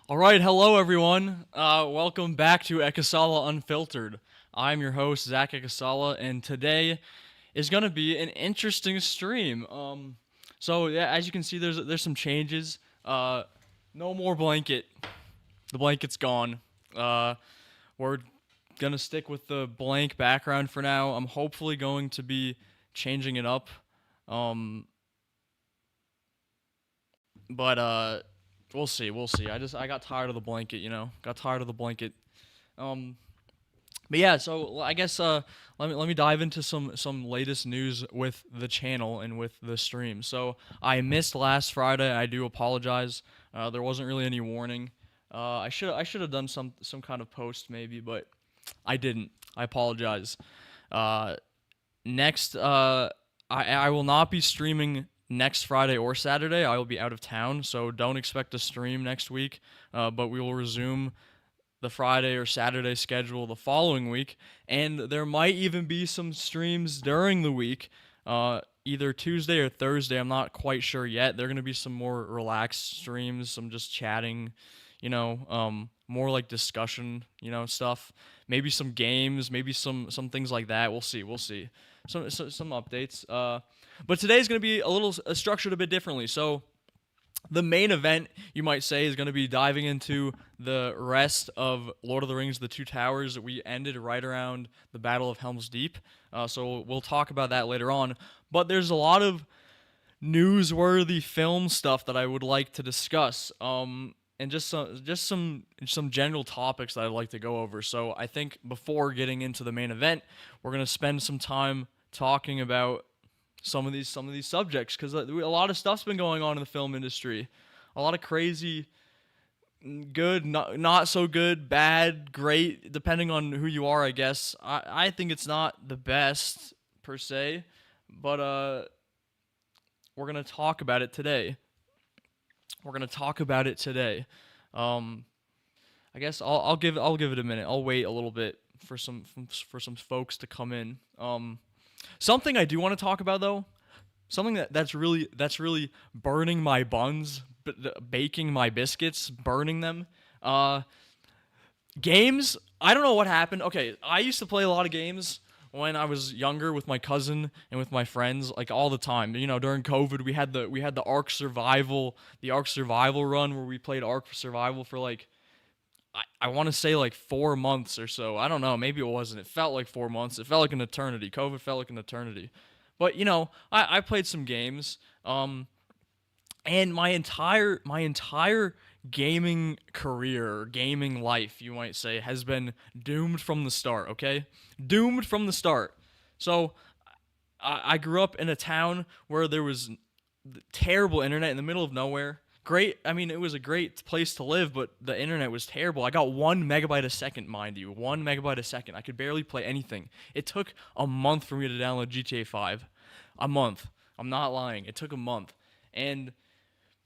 All right, hello everyone. Welcome back to Ekasala Unfiltered. I'm your host Zach Ekasala, and today is gonna be an interesting stream. So yeah, as you can see, there's some changes. No more blanket. The blanket's gone. We're gonna stick with the blank background for now. I'm hopefully going to be changing it up. Um, but we'll see. We'll see. I got tired of the blanket. Got tired of the blanket. Um, but yeah, so I guess let me dive into some latest news with the channel and with the stream. So I missed last Friday. I do apologize. There wasn't really any warning. I should have done some kind of post maybe, but I didn't. I apologize. Uh, next, I will not be streaming next Friday or Saturday. I will be out of town, so don't expect a stream next week. But we will resume the Friday or Saturday schedule the following week, and there might even be some streams during the week, either Tuesday or Thursday. I'm not quite sure yet. There are gonna be some more relaxed streams, some just chatting, more like discussion, stuff. Maybe some games, maybe some things like that. We'll see. We'll see. Some updates. But today's gonna be a little structured a bit differently. So the main event, you might say, is going to be diving into the rest of Lord of the Rings: The Two Towers. We ended right around the Battle of Helm's Deep, so we'll talk about that later on. But there's a lot of newsworthy film stuff that I would like to discuss, and just some general topics that I'd like to go over. So I think before getting into the main event, we're going to spend some time talking about some of these subjects because a lot of stuff's been going on in the film industry. A lot of crazy, good, not so good, bad, great, depending on who you are, I guess. I think it's not the best per se, but we're gonna talk about it today. We're gonna talk about it today. Um, I guess I'll give it a minute. I'll wait a little bit for some folks to come in. Something I do want to talk about though, something that's really burning my buns, baking my biscuits, burning them. Uh, Games. I don't know what happened. Okay, I used to play a lot of games when I was younger with my cousin and with my friends, like all the time. During COVID, we had the Ark Survival run where we played Ark Survival for like I want to say like 4 months or so. I don't know. Maybe it wasn't. It felt like 4 months. It felt like an eternity. COVID felt like an eternity. But I played some games. And my entire gaming career, gaming life, you might say, has been doomed from the start. Okay, doomed from the start. So I grew up in a town where there was terrible internet in the middle of nowhere. Great. I mean, it was a great place to live, but the internet was terrible. I got 1 megabyte a second, mind you. 1 megabyte a second. I could barely play anything. It took a month for me to download GTA 5. A month. I'm not lying. It took a month. And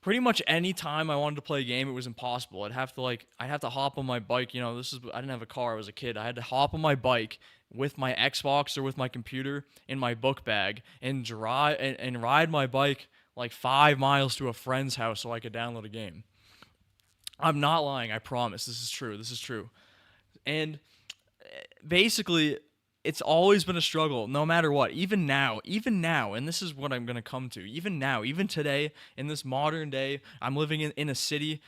pretty much any time I wanted to play a game, it was impossible. I'd have to hop on my bike. I didn't have a car. I was a kid. I had to hop on my bike with my Xbox or with my computer in my book bag and drive and ride my bike like 5 miles to a friend's house so I could download a game. I'm not lying. I promise. This is true. This is true. And basically, it's always been a struggle no matter what. Even now, and this is what I'm going to come to. Even now, even today, in this modern day, I'm living in a city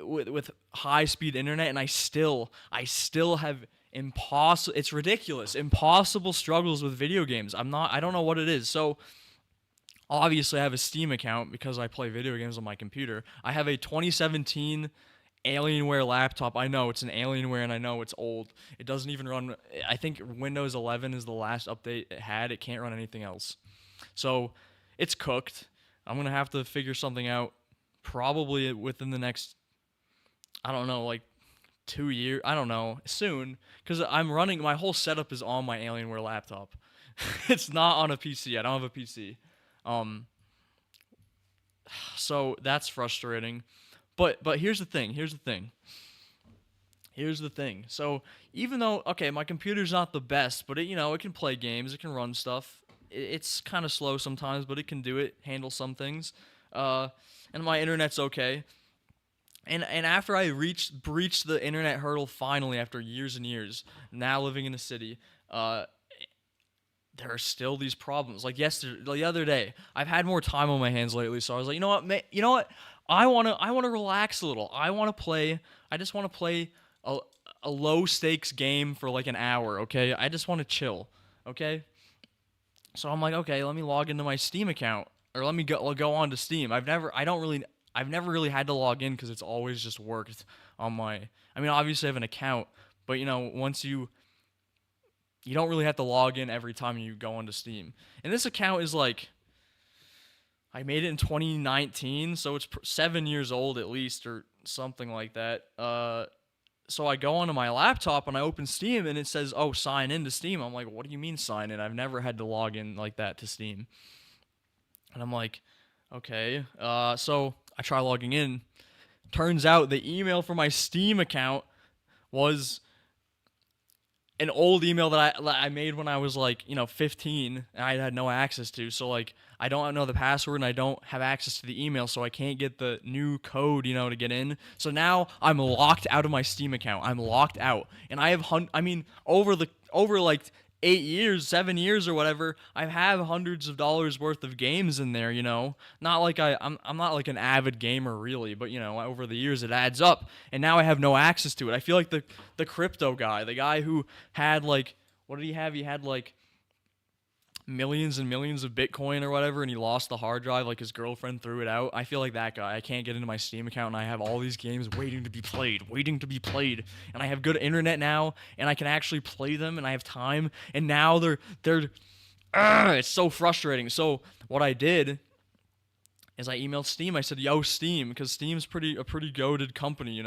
with high speed internet, and I still have impossible, it's ridiculous, impossible struggles with video games. I don't know what it is. So obviously I have a Steam account because I play video games on my computer. I have a 2017 Alienware laptop. I know it's an Alienware and I know it's old. It doesn't even run. I think Windows 11 is the last update it had. It can't run anything else. So it's cooked. I'm going to have to figure something out probably within the next, I don't know, like 2 years. I don't know, soon. Because my whole setup is on my Alienware laptop. It's not on a PC. I don't have a PC. Um, so that's frustrating. But here's the thing. So even though, okay, my computer's not the best, but it can play games, it can run stuff. It's kind of slow sometimes, but it can do it, handle some things. And my internet's okay. And after I breached the internet hurdle finally after years and years, now living in a city, uh, there are still these problems. Like yesterday, the other day, I've had more time on my hands lately, so I was like, you know what, you know what, I wanna relax a little. I just wanna play a a low stakes game for like an hour. Okay, I just want to chill. Okay, so I'm like, okay, let me log into my Steam account, or let me go on to Steam. I've never really had to log in because it's always just worked on my. I mean, obviously I have an account, but once you don't really have to log in every time you go onto Steam. And this account is like, I made it in 2019, so it's 7 years old at least, or something like that. So I go onto my laptop and I open Steam and it says, "Oh, sign in to Steam." I'm like, "What do you mean sign in? I've never had to log in like that to Steam." And I'm like, "Okay." So I try logging in. Turns out the email for my Steam account was an old email that I made when I was like 15, and I had no access to. So like I don't know the password and I don't have access to the email, so I can't get the new code to get in. So now I'm locked out of my Steam account. I'm locked out, and I have I mean over like 8 years, 7 years or whatever, I have hundreds of dollars worth of games in there. Not like I'm not like an avid gamer really, but over the years it adds up, and now I have no access to it. I feel like the crypto guy, the guy who had like, what did he have? He had like millions and millions of Bitcoin or whatever, and he lost the hard drive. Like his girlfriend threw it out. I feel like that guy. I can't get into my Steam account, and I have all these games waiting to be played, and I have good internet now, and I can actually play them, and I have time. And now they're it's so frustrating. So what I did is I emailed Steam. I said, "Yo, Steam," because Steam's a pretty goated company.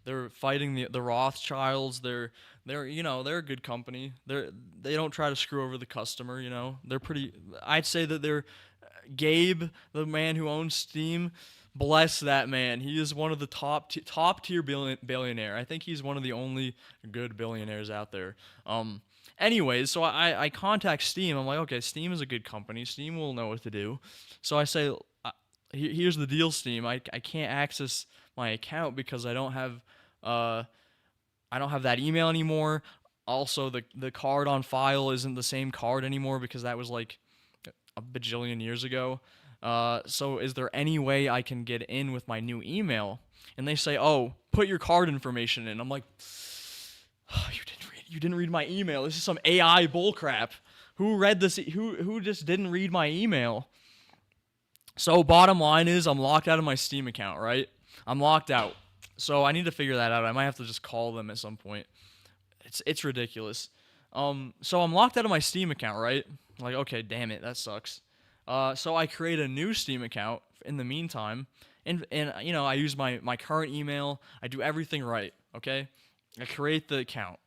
They're fighting the Rothschilds. They're a good company. They don't try to screw over the customer. They're pretty. I'd say that they're Gabe, the man who owns Steam. Bless that man. He is one of the top tier billionaire. I think he's one of the only good billionaires out there. Anyways, so I contact Steam. I'm like, okay, Steam is a good company. Steam will know what to do. So I say, here's the deal, Steam. I can't access my account because uh I don't have that email anymore. Also, the card on file isn't the same card anymore because that was like a bajillion years ago. So is there any way I can get in with my new email? And they say, "Oh, put your card information in." I'm like, oh, you didn't read my email. This is some AI bullcrap. Who read this? Who just didn't read my email? So bottom line is, I'm locked out of my Steam account, right? I'm locked out. So I need to figure that out. I might have to just call them at some point. It's ridiculous. So I'm locked out of my Steam account, right? Like, okay, damn it, that sucks. So I create a new Steam account in the meantime, and I use my current email. I do everything right. Okay, I create the account.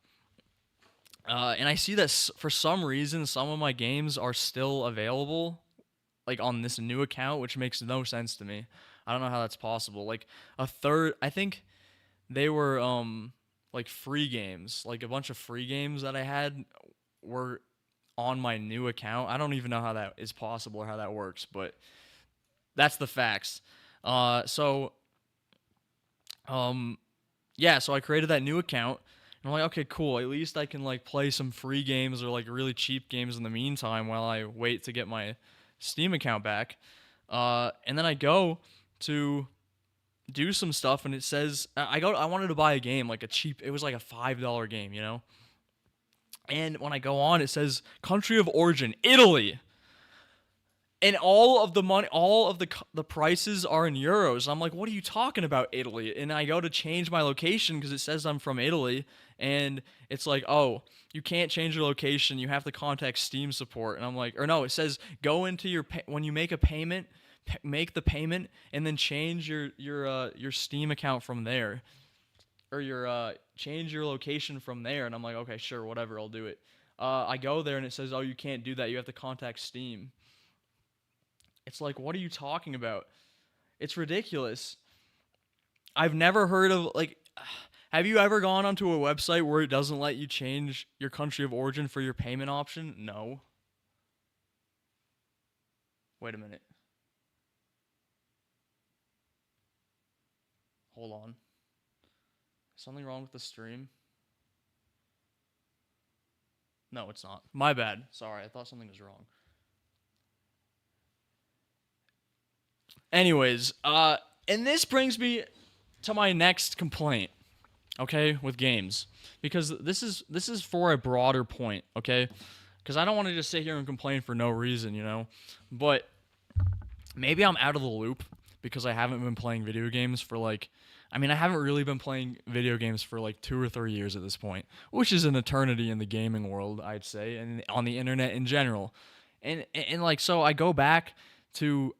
And I see that for some reason, some of my games are still available, like on this new account, which makes no sense to me. I don't know how that's possible. Like a third, I think they were like free games, like a bunch of free games that I had were on my new account. I don't even know how that is possible or how that works, but that's the facts. So yeah, so I created that new account. And I'm like, okay, cool. At least I can like play some free games or like really cheap games in the meantime while I wait to get my Steam account back. And then I go to do some stuff, and it says I wanted to buy a game, like a cheap. It was like a $5 game. And when I go on, it says country of origin, Italy. And all of the money, all of the prices are in euros. I'm like, what are you talking about, Italy? And I go to change my location because it says I'm from Italy, and it's like, oh, you can't change your location. You have to contact Steam support. And I'm like, or no, it says go into when you make a payment, make the payment, and then change your Steam account from there, or your change your location from there. And I'm like, okay, sure, whatever, I'll do it. I go there and it says, oh, you can't do that. You have to contact Steam. It's like, what are you talking about? It's ridiculous. I've never heard of, like, have you ever gone onto a website where it doesn't let you change your country of origin for your payment option? No. Wait a minute. Hold on. Something wrong with the stream? No, it's not. My bad. Sorry, I thought something was wrong. Anyways, and this brings me to my next complaint, okay, with games, because this is for a broader point, okay? Because I don't want to just sit here and complain for no reason, you know? But maybe I'm out of the loop because I haven't been playing video games for like, I mean, I haven't really been playing video games for like 2 or 3 years at this point, which is an eternity in the gaming world, I'd say, and on the internet in general. And like, so I go back to,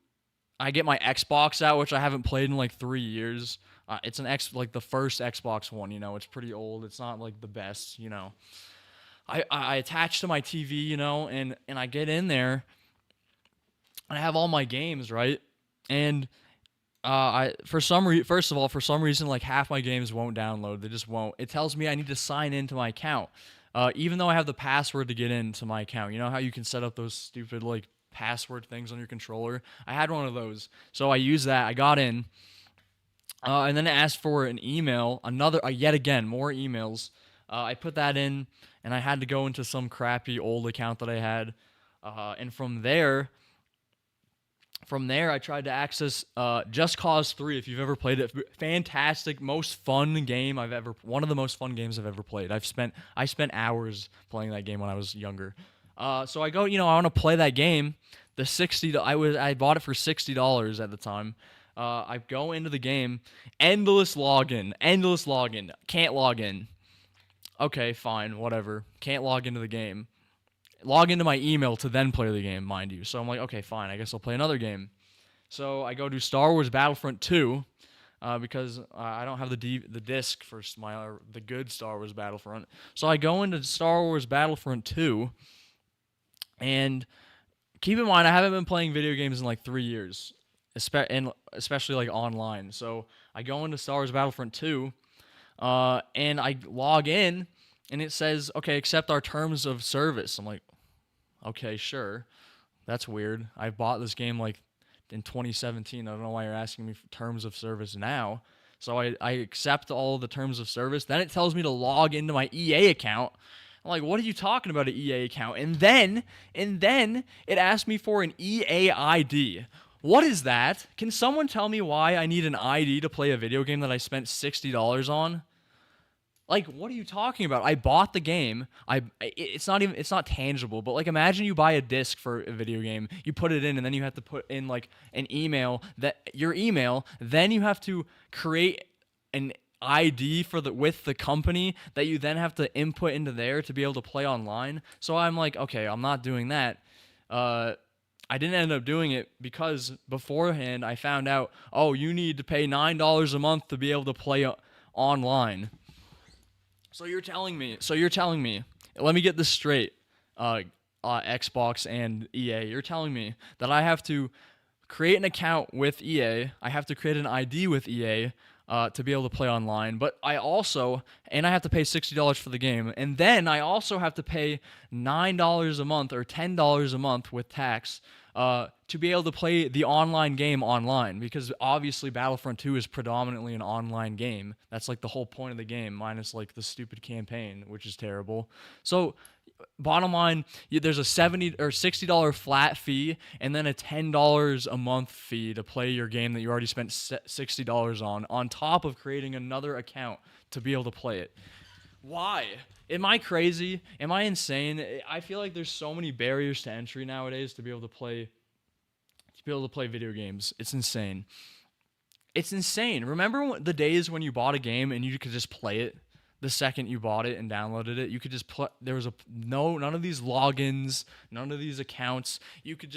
I get my Xbox out, which I haven't played in like 3 years. It's like the first Xbox One, you know. It's pretty old. It's not like the best, you know. I attach to my TV, you know, and I get in there. And I have all my games, right? And first of all, for some reason, like half my games won't download. They just won't. It tells me I need to sign into my account, even though I have the password to get into my account. You know how you can set up those stupid like password things on your controller? I had one of those, so I used that. I got in, and then it asked for an email. Yet again, more emails. I put that in, and I had to go into some crappy old account that I had, and from there, I tried to access Just Cause 3. If you've ever played it, fantastic, most fun game one of the most fun games I've ever played. I spent hours playing that game when I was younger. So I go, you know, I want to play that game. I bought it for $60 at the time. I go into the game, endless login, can't log in. Okay, fine, whatever. Can't log into the game. Log into my email to then play the game, mind you. So I'm like, okay, fine, I guess I'll play another game. So I go to Star Wars Battlefront 2 because I don't have the disc for the good Star Wars Battlefront. So I go into Star Wars Battlefront 2, and keep in mind I haven't been playing video games in like 3 years, especially like online. So I go into Star Wars Battlefront 2, and I log in, and it says, okay, accept our terms of service. I'm like, okay, sure. That's weird. I bought this game like in 2017. I don't know why you're asking me for terms of service now. So I accept all the terms of service. Then it tells me to log into my EA account. I'm like, what are you talking about, an EA account? And then it asked me for an EA ID. What is that? Can someone tell me why I need an ID to play a video game that I spent $60 on? Like, what are you talking about? I bought the game. It's not tangible, but like imagine you buy a disc for a video game, you put it in, and then you have to put in like your email, then you have to create an ID with the company that you then have to input into there to be able to play online. So I'm like, okay, I'm not doing that. I didn't end up doing it because beforehand I found out, oh, you need to pay $9 a month to be able to play online. So you're telling me, let me get this straight, Xbox and EA. You're telling me that I have to create an account with EA, I have to create an ID with EA to be able to play online, but I have to pay $60 for the game, and then I also have to pay $9 a month or $10 a month with tax to be able to play the online game online, because obviously Battlefront 2 is predominantly an online game. That's like the whole point of the game, minus like the stupid campaign, which is terrible. So bottom line, there's a $70 or $60 flat fee and then a $10 a month fee to play your game that you already spent $60 on top of creating another account to be able to play it. Why? Am I crazy? Am I insane? I feel like there's so many barriers to entry nowadays to be able to play video games. It's insane. It's insane. Remember the days when you bought a game and you could just play it the second you bought it and downloaded it? You could just play. There was none of these logins, none of these accounts. You could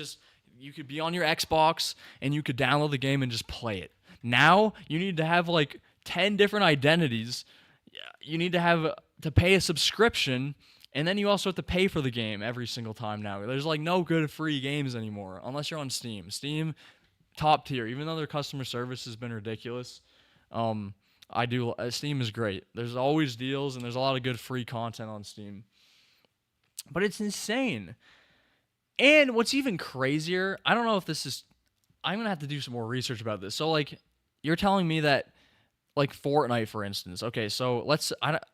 be on your Xbox and you could download the game and just play it. Now you need to have like 10 different identities. You need to pay a subscription, and then you also have to pay for the game every single time now. There's like no good free games anymore unless you're on Steam. Steam, top tier. Even though their customer service has been ridiculous, Steam is great. There's always deals, and there's a lot of good free content on Steam. But it's insane. And what's even crazier, I don't know if this is, I'm going to have to do some more research about this. So like, you're telling me that like Fortnite, for instance. Okay, so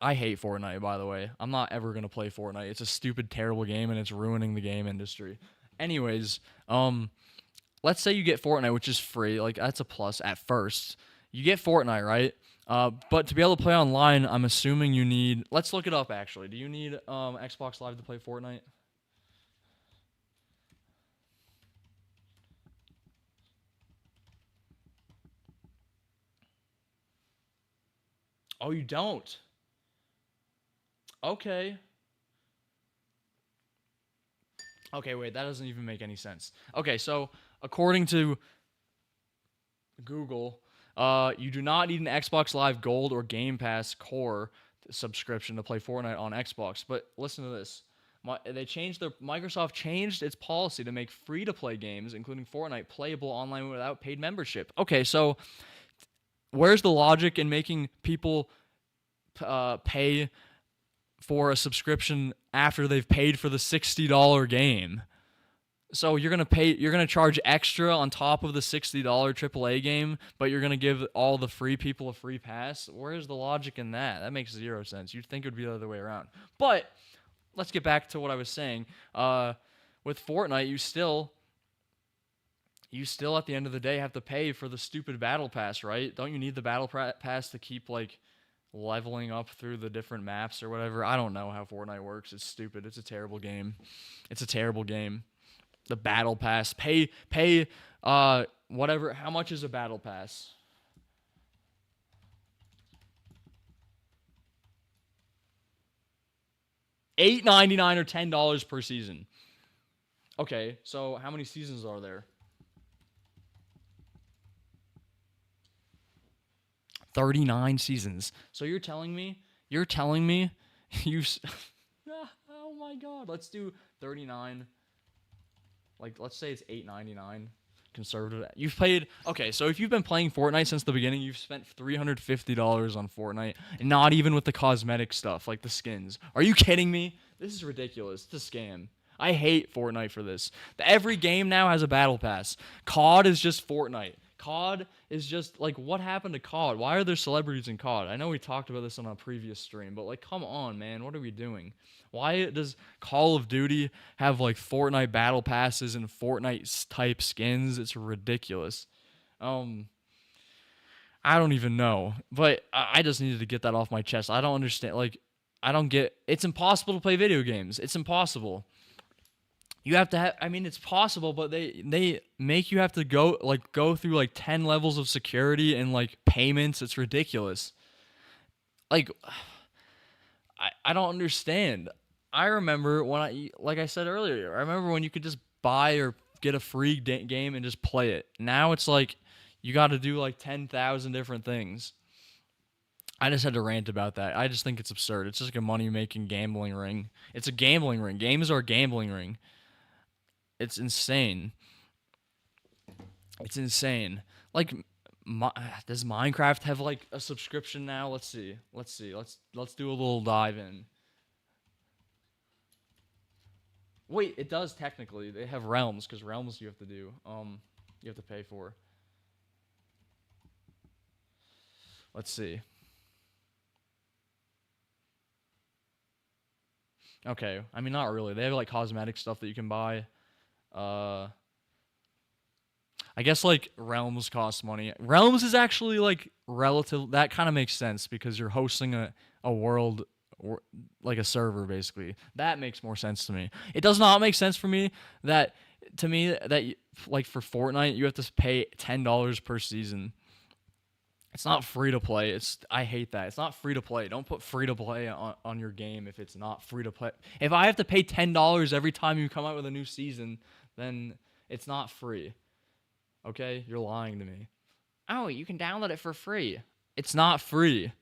I hate Fortnite, by the way. I'm not ever gonna play Fortnite. It's a stupid, terrible game, and it's ruining the game industry. Anyways, let's say you get Fortnite, which is free. Like that's a plus at first. You get Fortnite, right? But to be able to play online, I'm assuming you need. Let's look it up. Actually, do you need Xbox Live to play Fortnite? Oh, you don't. Okay. Okay, wait, that doesn't even make any sense. Okay, so according to Google, you do not need an Xbox Live Gold or Game Pass Core subscription to play Fortnite on Xbox. But listen to this. Microsoft changed its policy to make free-to-play games, including Fortnite, playable online without paid membership. Okay, so where's the logic in making people pay for a subscription after they've paid for the $60 game? So you're gonna charge extra on top of the $60 AAA game, but you're gonna give all the free people a free pass. Where's the logic in that? That makes zero sense. You'd think it would be the other way around. But let's get back to what I was saying. With Fortnite, you still at the end of the day have to pay for the stupid battle pass, right? Don't you need the battle pass to keep like leveling up through the different maps or whatever? I don't know how Fortnite works. It's stupid. It's a terrible game. It's a terrible game. The battle pass. Pay whatever. How much is a battle pass? $8.99 or $10 per season. Okay, so how many seasons are there? 39 seasons. So you're telling me you oh my god, let's do 39. Like let's say it's $8.99 conservative. You've played. Okay, so if you've been playing Fortnite since the beginning, you've spent $350 on Fortnite, and not even with the cosmetic stuff like the skins. Are you kidding me? This is ridiculous. It's a scam. I hate Fortnite for this. Every game now has a battle pass. COD is just Fortnite. COD is just like, what happened to COD? Why are there celebrities in COD? I know we talked about this on a previous stream, but like, come on, man, what are we doing? Why does Call of Duty have like Fortnite battle passes and Fortnite type skins? It's ridiculous. Um, I don't even know, but I just needed to get that off my chest. I don't understand. Like, I don't get. It's impossible to play video games. It's impossible. You have to have. I mean, it's possible, but they make you have to go through like 10 levels of security and like payments. It's ridiculous. Like, I don't understand. I remember when like I said earlier, I remember when you could just buy or get a free game and just play it. Now it's like you got to do like 10,000 different things. I just had to rant about that. I just think it's absurd. It's just like a money making gambling ring. It's a gambling ring. Games are a gambling ring. It's insane. It's insane. Like, does Minecraft have like a subscription now? Let's see. Let's do a little dive in. Wait, it does technically. They have realms because realms you have to do. You have to pay for. Let's see. Okay, I mean not really. They have like cosmetic stuff that you can buy. Uh, I guess like realms cost money. Realms is actually like relative. That kind of makes sense because you're hosting a world or like a server basically. That makes more sense to me. It does not make sense for me that like for Fortnite you have to pay $10 per season. It's not free to play. I hate that. It's not free to play. Don't put free to play on your game if it's not free to play. If I have to pay $10 every time you come out with a new season, then it's not free. Okay? You're lying to me. Oh, you can download it for free. It's not free.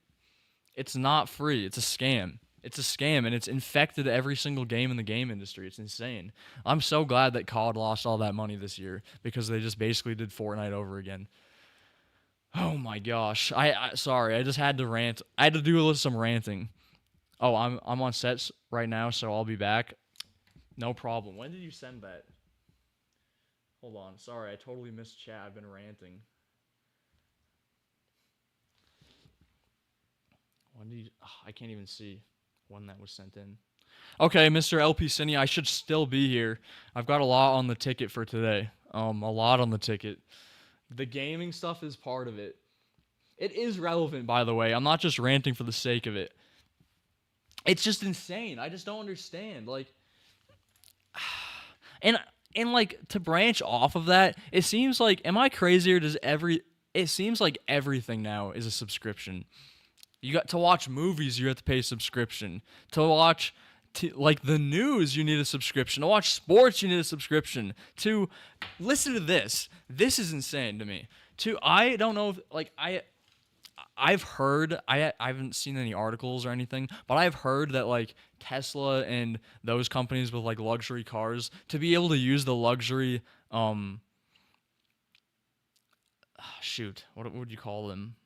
It's not free. It's a scam. It's a scam, and it's infected every single game in the game industry. It's insane. I'm so glad that COD lost all that money this year because they just basically did Fortnite over again. Oh my gosh. Sorry, I just had to rant. I had to do some ranting. Oh, I'm on sets right now, so I'll be back. No problem. When did you send that? Hold on. Sorry, I totally missed chat. I've been ranting. When did I can't even see when that was sent in. Okay, Mr. LP Cine, I should still be here. I've got a lot on the ticket for today. A lot on the ticket. The gaming stuff is part of it. It is relevant, by the way. I'm not just ranting for the sake of it. It's just insane. I just don't understand. Like, and like to branch off of that, it seems like, am I crazy or it seems like everything now is a subscription. You got to watch movies, you have to pay a subscription. To watch like the news, you need a subscription. To watch sports, you need a subscription. To listen to this. This is insane to me. I don't know if like I've heard, I haven't seen any articles or anything, but I've heard that like Tesla and those companies with like luxury cars, to be able to use the luxury what would you call them?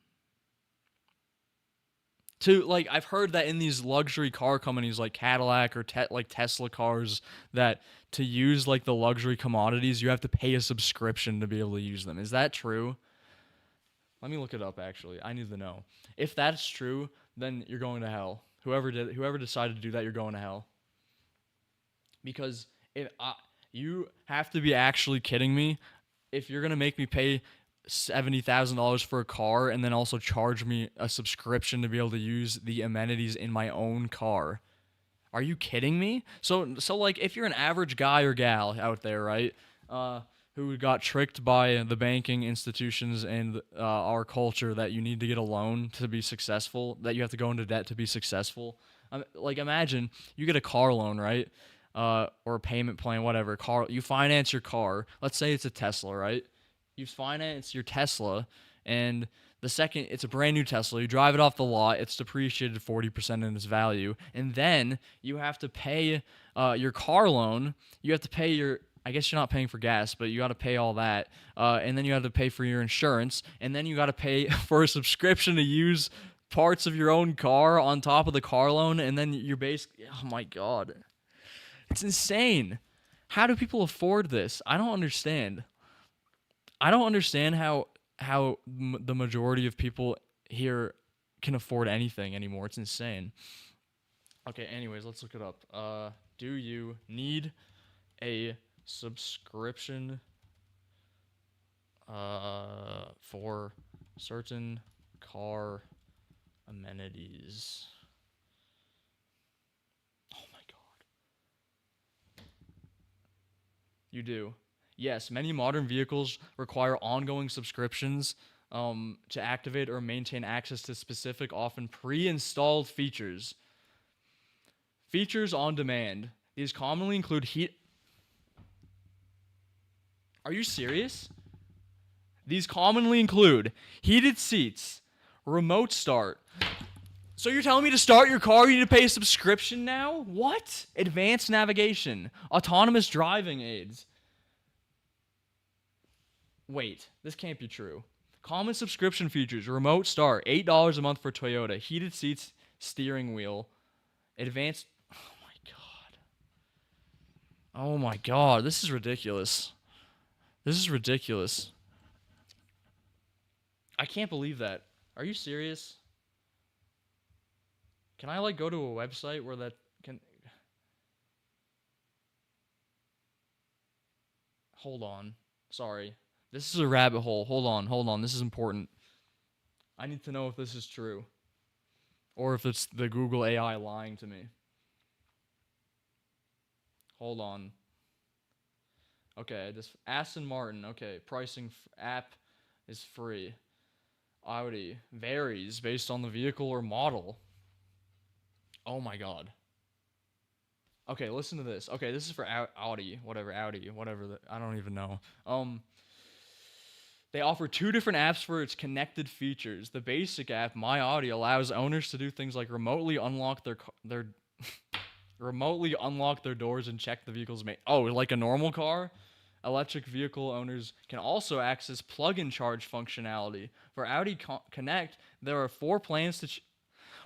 To like, I've heard that in these luxury car companies like Cadillac or like Tesla cars, that to use like the luxury commodities, you have to pay a subscription to be able to use them. Is that true? Let me look it up, actually. I need to know. If that's true, then you're going to hell. Whoever decided to do that, you're going to hell. Because you have to be actually kidding me if you're going to make me pay $70,000 for a car and then also charge me a subscription to be able to use the amenities in my own car. Are you kidding me? So like, if you're an average guy or gal out there, right, who got tricked by the banking institutions and our culture that you need to get a loan to be successful, that you have to go into debt to be successful. Like, imagine you get a car loan, right? Or a payment plan, whatever. You finance your car. Let's say it's a Tesla, right? You finance your Tesla, and the second it's a brand new Tesla, you drive it off the lot, it's depreciated 40% in its value, and then you have to pay your car loan. You have to pay I guess you're not paying for gas, but you got to pay all that, and then you have to pay for your insurance, and then you got to pay for a subscription to use parts of your own car on top of the car loan, and then you're basically, oh my god, it's insane. How do people afford this? I don't understand. I don't understand how the majority of people here can afford anything anymore. It's insane. Okay, anyways, let's look it up. Do you need a subscription for certain car amenities? Oh my god. You do. Yes, many modern vehicles require ongoing subscriptions to activate or maintain access to specific, often pre-installed features. Features on demand. These commonly include Are you serious? These commonly include heated seats, remote start. So you're telling me to start your car, you need to pay a subscription now? What? Advanced navigation, autonomous driving aids. Wait, this can't be true. Common subscription features: remote start, $8 a month for Toyota, heated seats, steering wheel, advanced. Oh my god, this is ridiculous. This is ridiculous. I can't believe that. Are you serious? Can I like go to a website where that can... Hold on. Sorry. This is a rabbit hole. Hold on. This is important. I need to know if this is true. Or if it's the Google AI lying to me. Hold on. Okay, this Aston Martin. Okay, pricing app is free. Audi varies based on the vehicle or model. Oh my god. Okay, listen to this. Okay, this is for Audi, whatever. I don't even know. They offer 2 different apps for its connected features. The basic app, My Audi, allows owners to do things like remotely unlock their remotely unlock their doors and check the vehicle's like a normal car. Electric vehicle owners can also access plug-in charge functionality. For Audi Connect, there are 4 plans to...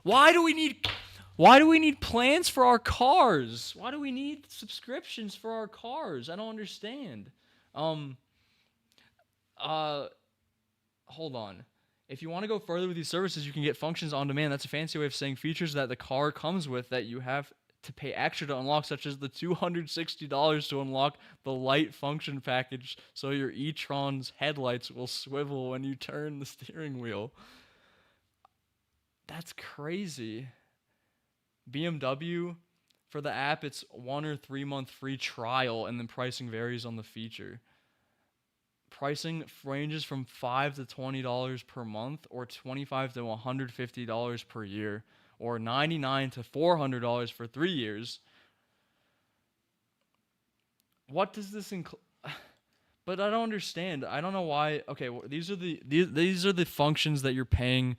Why do we need plans for our cars? Why do we need subscriptions for our cars? I don't understand. Hold on. If you want to go further with these services, you can get functions on demand. That's a fancy way of saying features that the car comes with that you have to pay extra to unlock, such as the $260 to unlock the light function package so your e-tron's headlights will swivel when you turn the steering wheel. That's crazy. BMW, for the app, it's 1 or 3 month free trial, and then pricing varies on the feature. Pricing ranges from $5 to $20 per month, or $25 to $150 per year, or $99 to $400 for 3 years. What does this include? But I don't understand. I don't know why. Okay, these are the functions that you're paying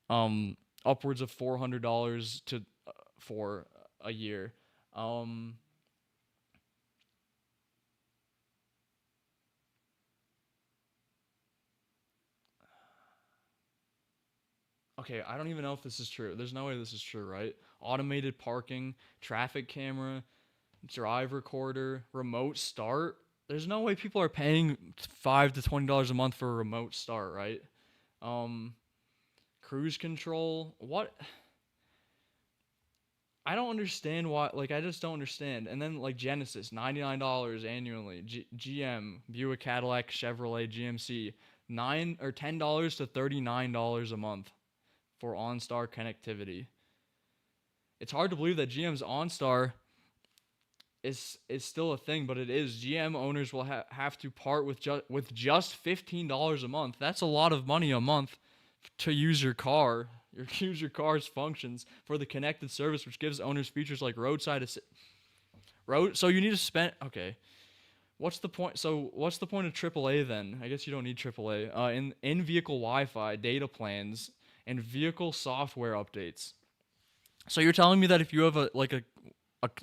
upwards of $400 to for a year. Okay, I don't even know if this is true. There's no way this is true, right? Automated parking, traffic camera, drive recorder, remote start. There's no way people are paying $5 to $20 a month for a remote start, right? Um, Cruise control. What? I don't understand why. Like, I just don't understand. And then like Genesis, $99 annually. GM, Buick, Cadillac, Chevrolet, GMC, $10 to $39 a month for OnStar connectivity. It's hard to believe that GM's OnStar is still a thing, but it is. GM owners will have to part with just $15 a month. That's a lot of money a month to use your car. Use your car's functions for the connected service, which gives owners features like roadside road. So you need to spend. Okay, what's the point? So what's the point of AAA then? I guess you don't need AAA. In vehicle Wi-Fi, data plans, and vehicle software updates. So you're telling me that if you have a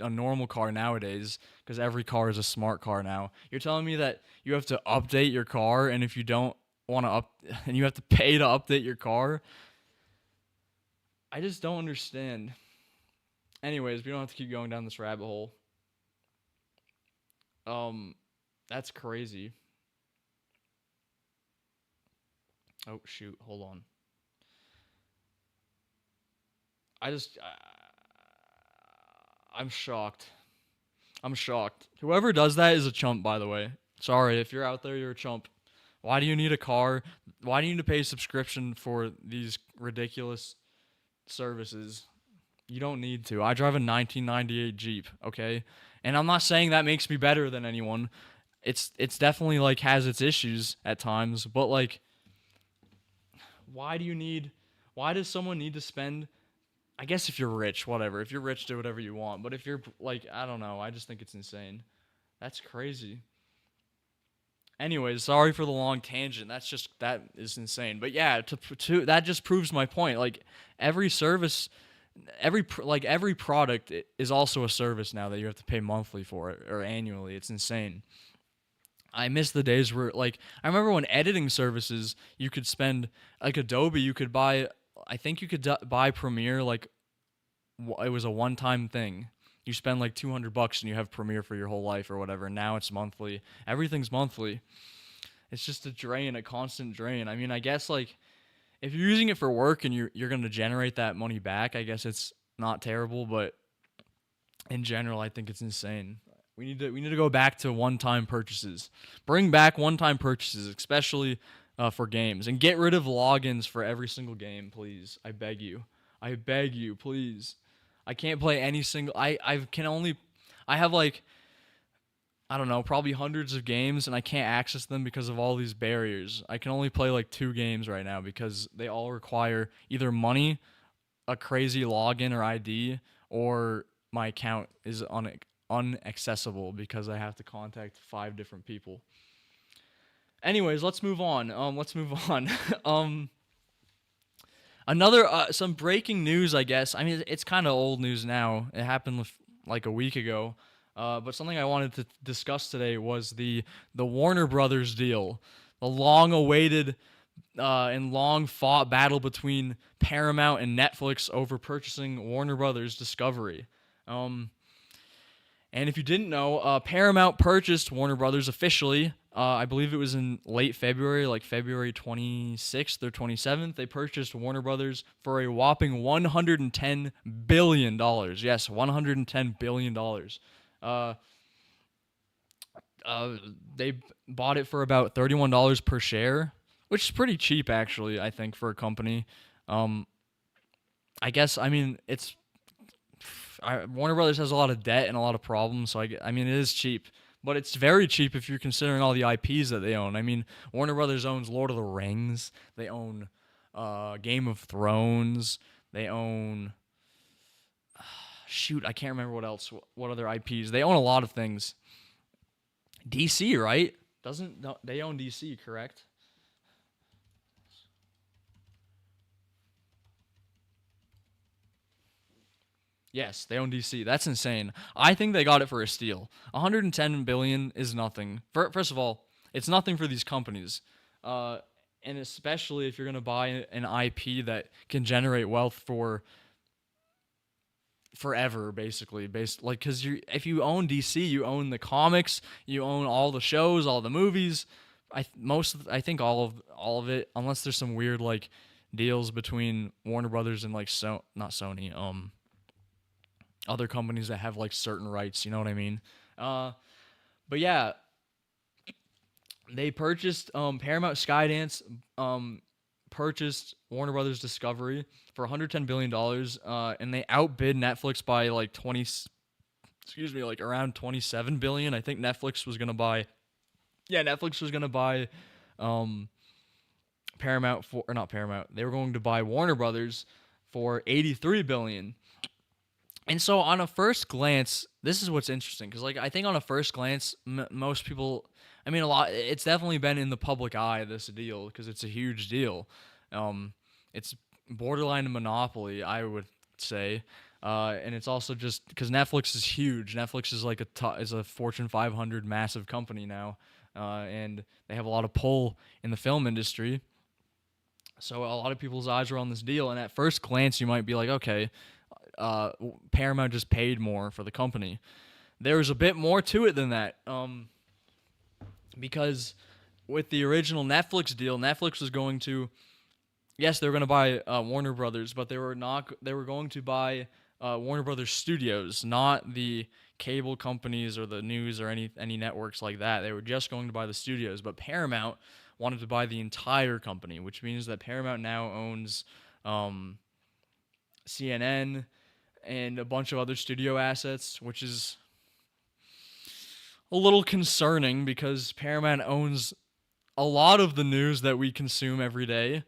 normal car nowadays, because every car is a smart car now, you're telling me that you have to update your car, and if you don't want to and you have to pay to update your car. I just don't understand. Anyways, we don't have to keep going down this rabbit hole. That's crazy. Oh shoot, hold on. I'm shocked. I'm shocked. Whoever does that is a chump, by the way. Sorry, if you're out there, you're a chump. Why do you need a car? Why do you need to pay a subscription for these ridiculous services? You don't need to. I drive a 1998 Jeep, okay? And I'm not saying that makes me better than anyone. It's definitely like has its issues at times, but like why does someone need to spend, I guess if you're rich, whatever. If you're rich, do whatever you want. But if you're like, I don't know, I just think it's insane. That's crazy. Anyways, sorry for the long tangent. That is insane. But yeah, to that just proves my point. Like every service, every product is also a service now that you have to pay monthly for it or annually. It's insane. I miss the days where like I remember when editing services you could spend like Adobe. You could buy. I think you could buy Premiere like it was a one-time thing. You spend like $200 and you have Premiere for your whole life or whatever. Now it's monthly. Everything's monthly. It's just a constant drain. I mean, I guess like if you're using it for work and you're going to generate that money back, I guess it's not terrible, but in general, I think it's insane. We need to go back to one-time purchases. Bring back one-time purchases, especially for games, and get rid of logins for every single game, please. I beg you. I beg you, please. I can't play any single. I have like, I don't know, probably hundreds of games, and I can't access them because of all these barriers. I can only play like 2 games right now because they all require either money, a crazy login or ID, or my account is unaccessible because I have to contact 5 different people. Anyways, let's move on. Another some breaking news, I guess. I mean, it's kind of old news now. It happened like a week ago. But something I wanted to discuss today was the Warner Brothers deal, the long-awaited and long-fought battle between Paramount and Netflix over purchasing Warner Brothers Discovery. And if you didn't know, Paramount purchased Warner Brothers officially I believe it was in late February, like February 26th or 27th. They purchased Warner Brothers for a whopping $110 billion. Yes, $110 billion. Uh, uh, they bought it for about $31 per share, which is pretty cheap actually. I think for a company. Um, I guess I mean Warner Brothers has a lot of debt and a lot of problems, so I mean it is cheap, but it's very cheap if you're considering all the IPs that they own. I mean, Warner Brothers owns Lord of the Rings, they own Game of Thrones, they own shoot, I can't remember what else, what other IPs. They own a lot of things. DC, right? Doesn't no, they own DC, correct? Yes, they own DC. That's insane. I think they got it for a steal. 110 billion is nothing. First of all, it's nothing for these companies, uh, and especially if you're gonna buy an IP that can generate wealth for forever, basically. Based like because you if you own DC, you own the comics, you own all the shows, all the movies. I think all of it, unless there's some weird like deals between Warner Brothers and like not Sony, other companies that have like certain rights. You know what I mean? Uh, but yeah, they purchased Paramount Skydance, purchased Warner Brothers Discovery for 110 billion dollars, and they outbid Netflix by like 20. Excuse me, like around 27 billion. I think Netflix was gonna buy. Yeah, Netflix was gonna buy, um, Paramount for or not Paramount. They were going to buy Warner Brothers for 83 billion. And so on a first glance, this is what's interesting because like I think on a first glance, most people, I mean a lot, it's definitely been in the public eye this deal because it's a huge deal. It's borderline a monopoly, I would say, and it's also just because Netflix is huge. Netflix is like is a Fortune 500 massive company now, and they have a lot of pull in the film industry. So a lot of people's eyes are on this deal, and at first glance, you might be like, okay, uh, Paramount just paid more for the company. There's a bit more to it than that, because with the original Netflix deal, Netflix was going to, yes, they were going to buy Warner Brothers, but they were not. They were going to buy Warner Brothers Studios, not the cable companies or the news or any networks like that. They were just going to buy the studios, but Paramount wanted to buy the entire company, which means that Paramount now owns um, CNN and a bunch of other studio assets, which is a little concerning because Paramount owns a lot of the news that we consume every day.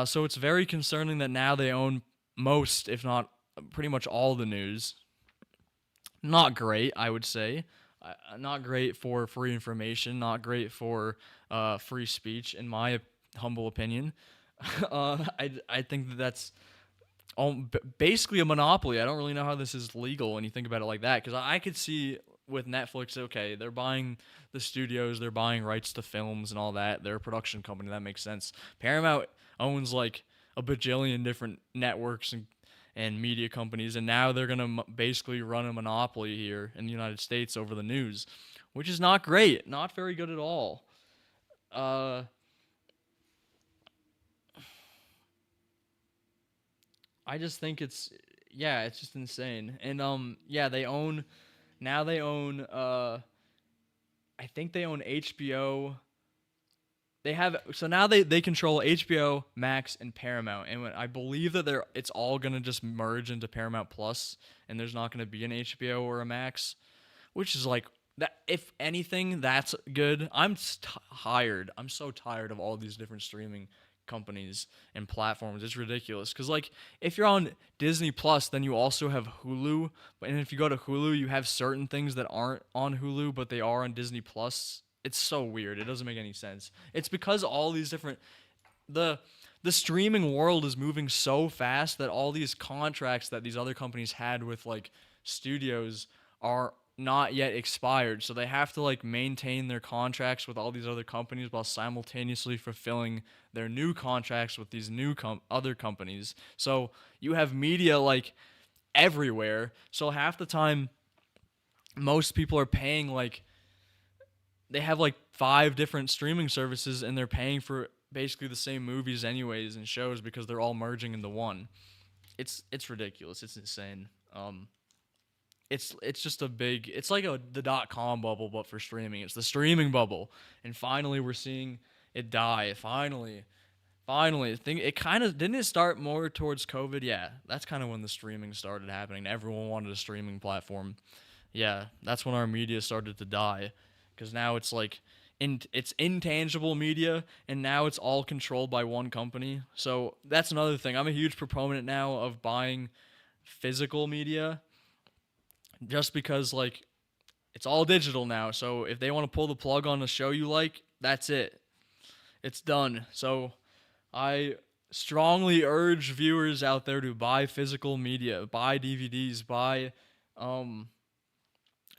So it's very concerning that now they own most, if not pretty much all, the news. Not great, I would say. Not great for free information. Not great for free speech, in my humble opinion. I think that's basically a monopoly. I don't really know how this is legal when you think about it like that. Because I could see with Netflix, okay, they're buying the studios, they're buying rights to films and all that. They're a production company. That makes sense. Paramount owns like a bajillion different networks and media companies, and now they're gonna basically run a monopoly here in the United States over the news, which is not great. Not very good at all. Uh, I just think it's just insane. And yeah, they own I think they own HBO. They have so now they control HBO, Max, and Paramount, and I believe that it's all gonna just merge into Paramount Plus, and there's not gonna be an HBO or a Max, which is like that. If anything, that's good. Tired. I'm so tired of all these different streaming companies and platforms. It's ridiculous because like if you're on Disney Plus, then you also have Hulu, and if you go to Hulu, you have certain things that aren't on Hulu, but they are on Disney Plus. It's so weird. It doesn't make any sense. It's because all these different the the streaming world is moving so fast that all these contracts that these other companies had with like studios are not yet expired. So they have to like maintain their contracts with all these other companies while simultaneously fulfilling their new contracts with these new other companies. So you have media like everywhere. So half the time most people are paying like they have like 5 different streaming services, and they're paying for basically the same movies anyways and shows because they're all merging into one. It's ridiculous. It's insane. It's just a big. It's like the .com bubble, but for streaming. It's the streaming bubble, and finally we're seeing it die. Finally, it kind of didn't it start more towards COVID. Yeah, that's kind of when the streaming started happening. Everyone wanted a streaming platform. Yeah, that's when our media started to die, because now it's like it's intangible media, and now it's all controlled by one company. So that's another thing. I'm a huge proponent now of buying physical media, just because like it's all digital now. So if they want to pull the plug on a show you like, that's it. It's done. So I strongly urge viewers out there to buy physical media, buy DVDs, buy um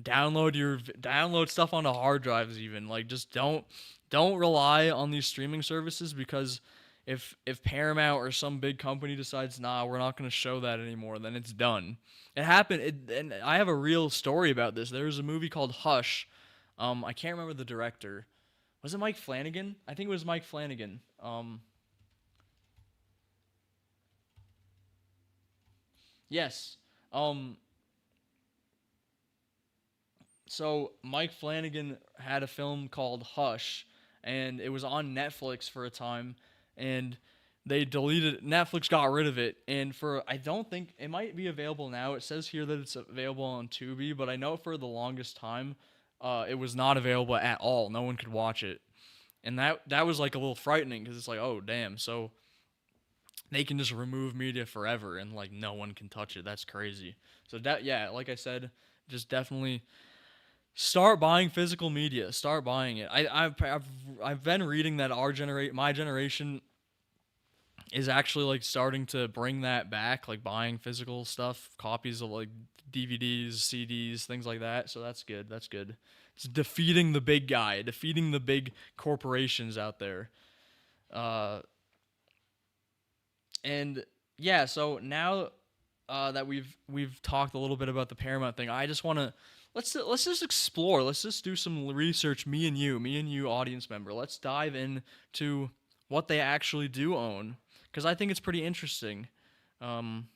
download stuff onto hard drives even. Like just don't rely on these streaming services, because if Paramount or some big company decides, nah, we're not going to show that anymore, then it's done. It happened, and I have a real story about this. There was a movie called Hush. I can't remember the director. Was it Mike Flanagan? I think it was Mike Flanagan. Yes. Um, so Mike Flanagan had a film called Hush, and it was on Netflix for a time, and they deleted Netflix got rid of it, and for I don't think it might be available now. It says here that it's available on Tubi, but I know for the longest time, it was not available at all. No one could watch it, and that was like a little frightening, because it's like, oh damn, so they can just remove media forever and like no one can touch it. That's crazy. So that, yeah, like I said, just definitely start buying physical media. Start buying it. I've been reading that my generation is actually like starting to bring that back, like buying physical stuff, copies of like DVDs, CDs, things like that. So that's good. That's good. It's defeating the big guy, defeating the big corporations out there. Uh, and yeah, so now that we've talked a little bit about the Paramount thing, I just want to let's just explore. Let's just do some research. Me and you, audience member. Let's dive into what they actually do own, because I think it's pretty interesting. Um,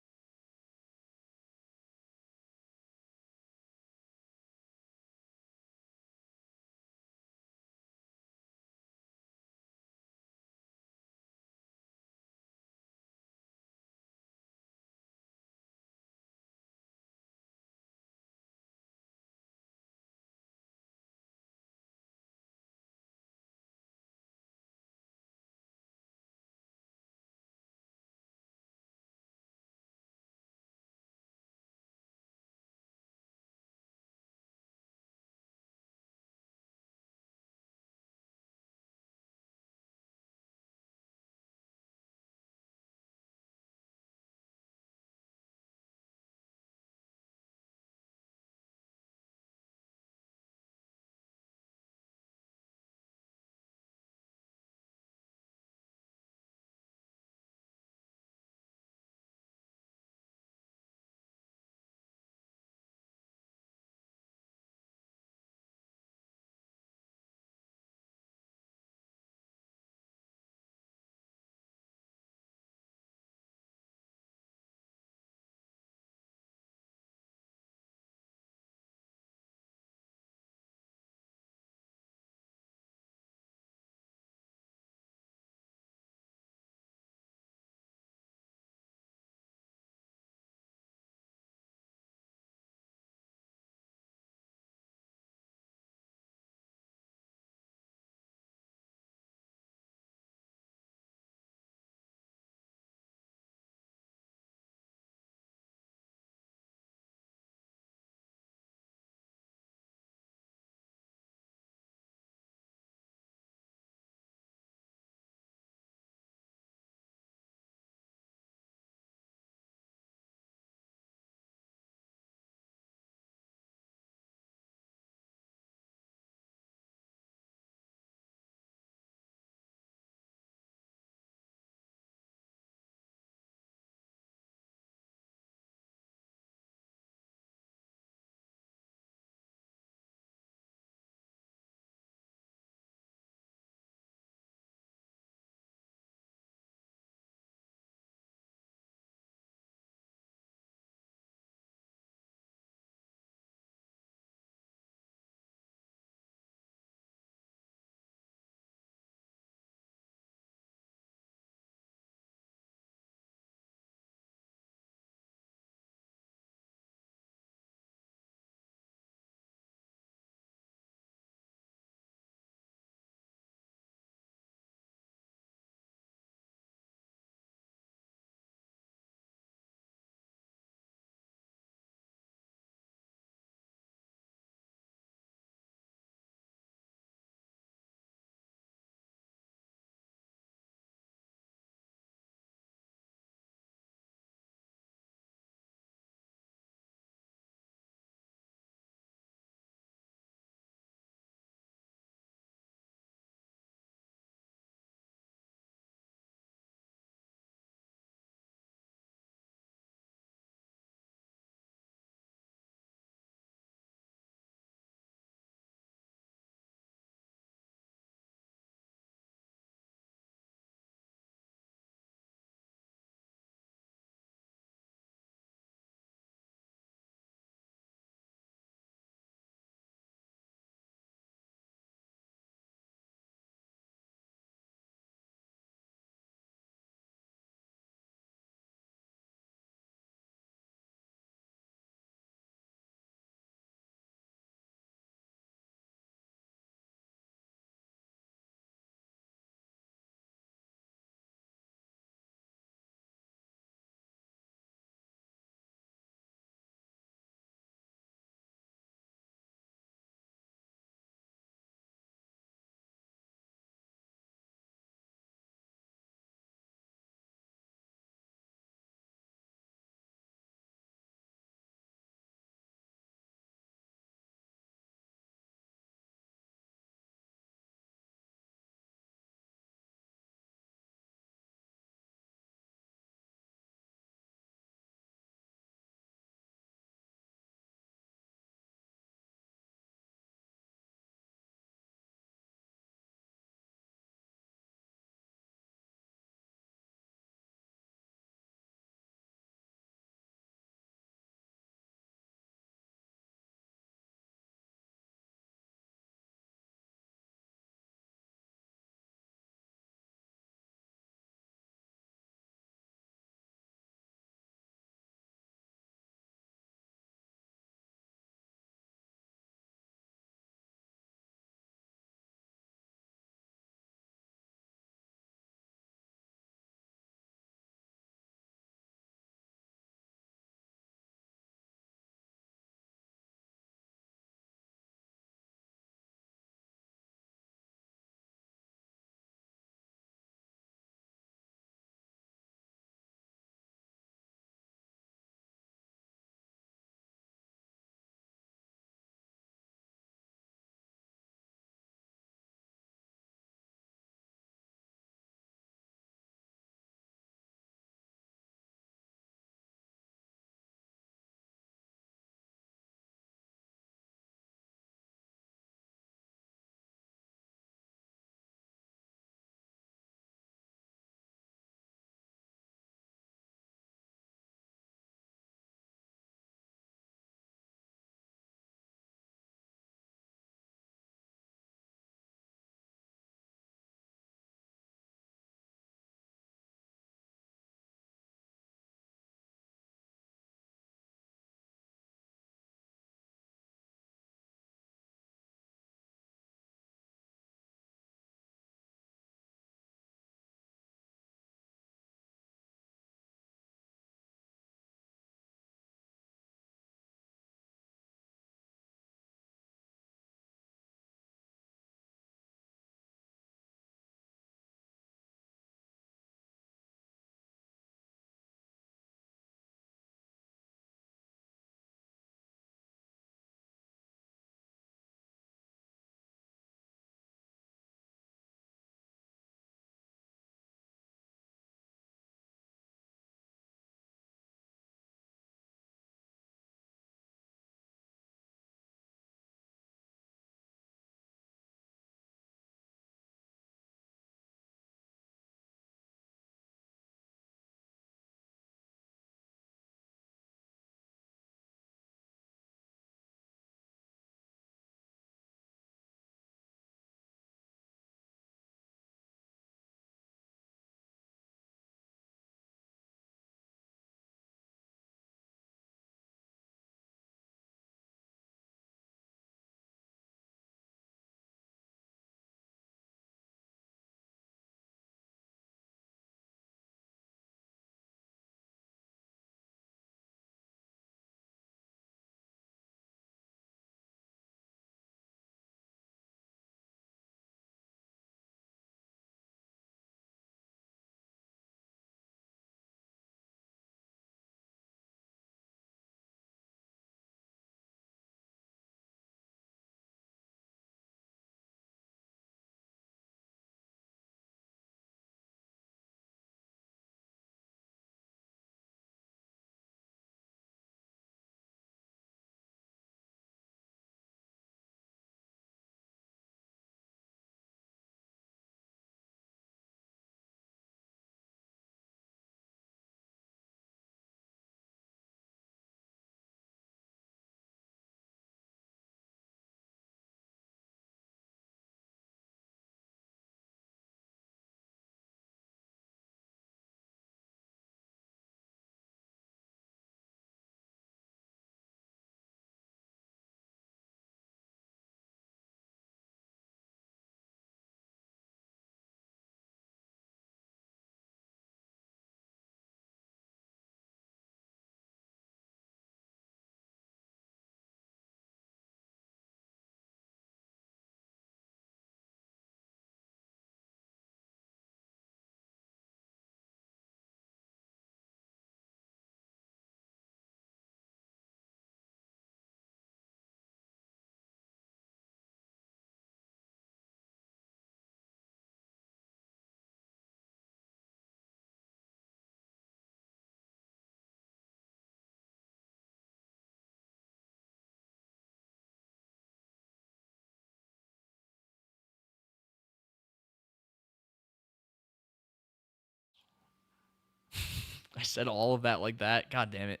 I said all of that like that. God damn it.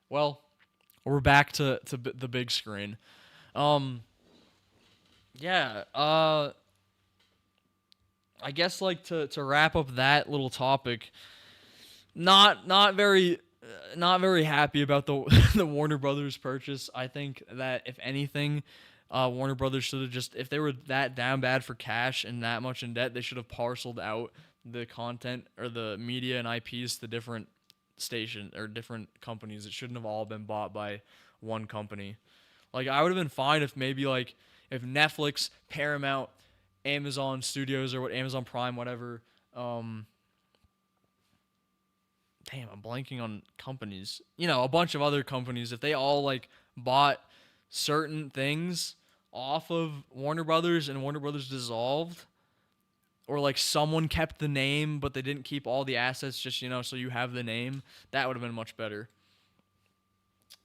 Well, we're back to the big screen. Um, yeah. I guess like to wrap up that little topic. Not very happy about the the Warner Brothers purchase. I think that if anything, Warner Brothers should have just, if they were that down bad for cash and that much in debt, they should have parceled out the content or the media and IPs to different station or different companies. It shouldn't have all been bought by one company. Like I would have been fine if maybe like if Netflix, Paramount, Amazon Studios or what Amazon Prime, whatever. Damn, I'm blanking on companies. You know, a bunch of other companies. If they all like bought certain things off of Warner Brothers and Warner Brothers dissolved, or like someone kept the name but they didn't keep all the assets, just so you have the name, that would have been much better.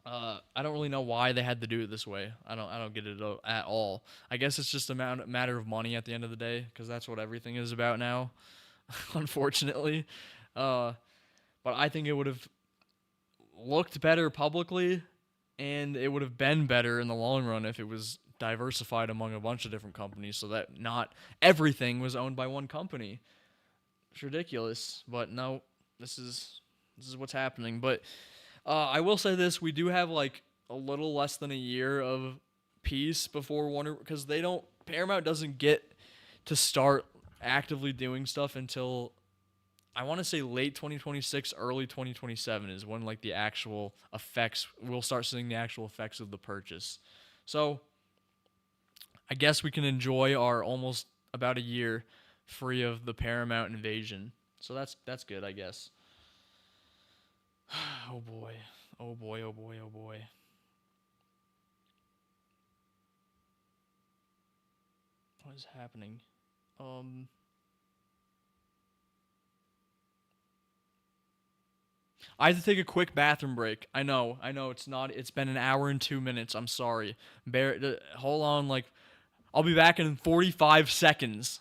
I don't really know why they had to do it this way. I don't get it at all. I guess it's just a matter of money at the end of the day, because that's what everything is about now, unfortunately. Uh, but I think it would have looked better publicly, and it would have been better in the long run if it was diversified among a bunch of different companies, so that not everything was owned by one company. It's ridiculous, but no, this is what's happening. But I will say this: we do have like a little less than a year of peace before Warner, because they don't Paramount doesn't get to start actively doing stuff until I want to say late 2026, early 2027 is when like the actual effects, we'll start seeing the actual effects of the purchase. So I guess we can enjoy our almost about a year free of the Paramount invasion. So that's good, I guess. Oh boy. Oh boy, oh boy, oh boy. What is happening? Um I have to take a quick bathroom break. I know it's been an hour and 2 minutes. I'm sorry. Hold on, like I'll be back in 45 seconds.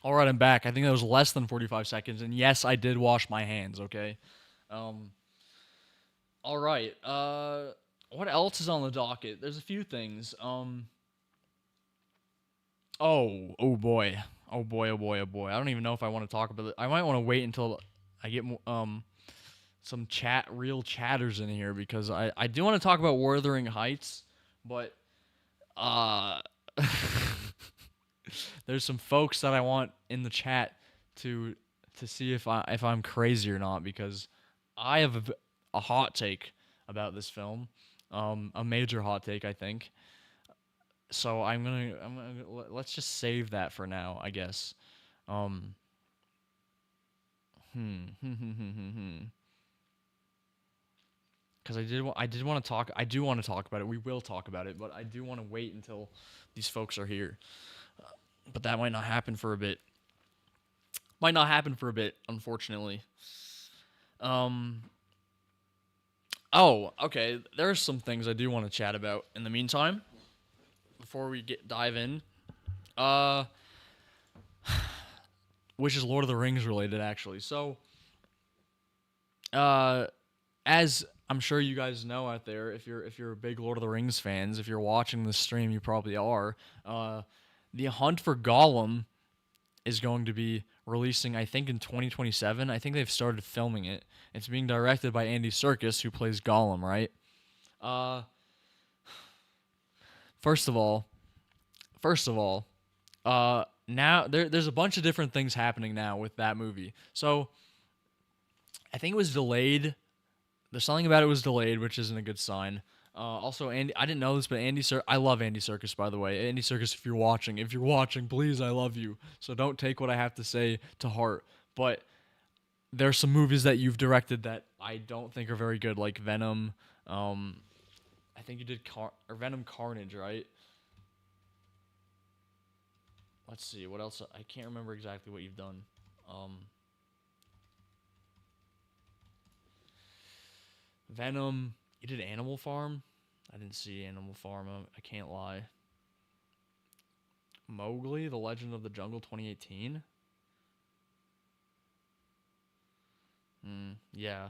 All right, I'm back. I think that was less than 45 seconds, and yes, I did wash my hands. Okay. Um. All right. What else is on the docket? There's a few things. Oh boy. Oh boy. Oh boy. Oh boy. I don't even know if I want to talk about it. I might want to wait until I get some real chatters in here, because I do want to talk about Wuthering Heights, but uh there's some folks that I want in the chat to see if I'm crazy or not, because I have a hot take about this film, a major hot take, I think. So let's just save that for now, I guess. Um, because I did want to talk. I do want to talk about it. We will talk about it, but I do want to wait until these folks are here. But that might not happen for a bit. Might not happen for a bit, unfortunately. Um. Oh, okay. There are some things I do want to chat about in the meantime before we dive in. Uh, which is Lord of the Rings related, actually. So, uh, as I'm sure you guys know out there, if you're a big Lord of the Rings fans, if you're watching this stream, you probably are. The Hunt for Gollum is going to be releasing, I think, in 2027. I think they've started filming it. It's being directed by Andy Serkis, who plays Gollum, right? Uh, first of all, first of all, now there's a bunch of different things happening now with that movie. So I think it was delayed. There's something about it was delayed, which isn't a good sign. Also, Andy, I didn't know this, but I love Andy Serkis, by the way. Andy Serkis, if you're watching, please, I love you. So don't take what I have to say to heart. But there's some movies that you've directed that I don't think are very good, like Venom. I think you did or Venom Carnage, right? Let's see what else. I can't remember exactly what you've done. Um, Venom. You did Animal Farm. I didn't see Animal Farm. I can't lie. Mowgli, The Legend of the Jungle, 2018. Yeah.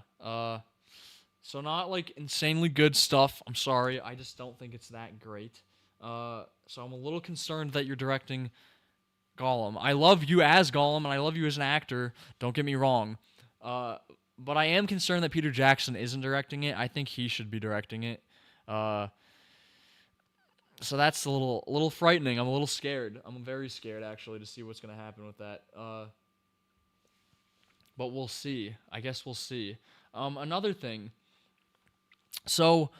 So not like insanely good stuff. I'm sorry. I just don't think it's that great. So I'm a little concerned that you're directing Gollum. I love you as Gollum and I love you as an actor. Don't get me wrong. But I am concerned that Peter Jackson isn't directing it. I think he should be directing it. Uh, so that's a little frightening. I'm a little scared. I'm very scared actually to see what's gonna happen with that. But we'll see. I guess we'll see. Another thing. So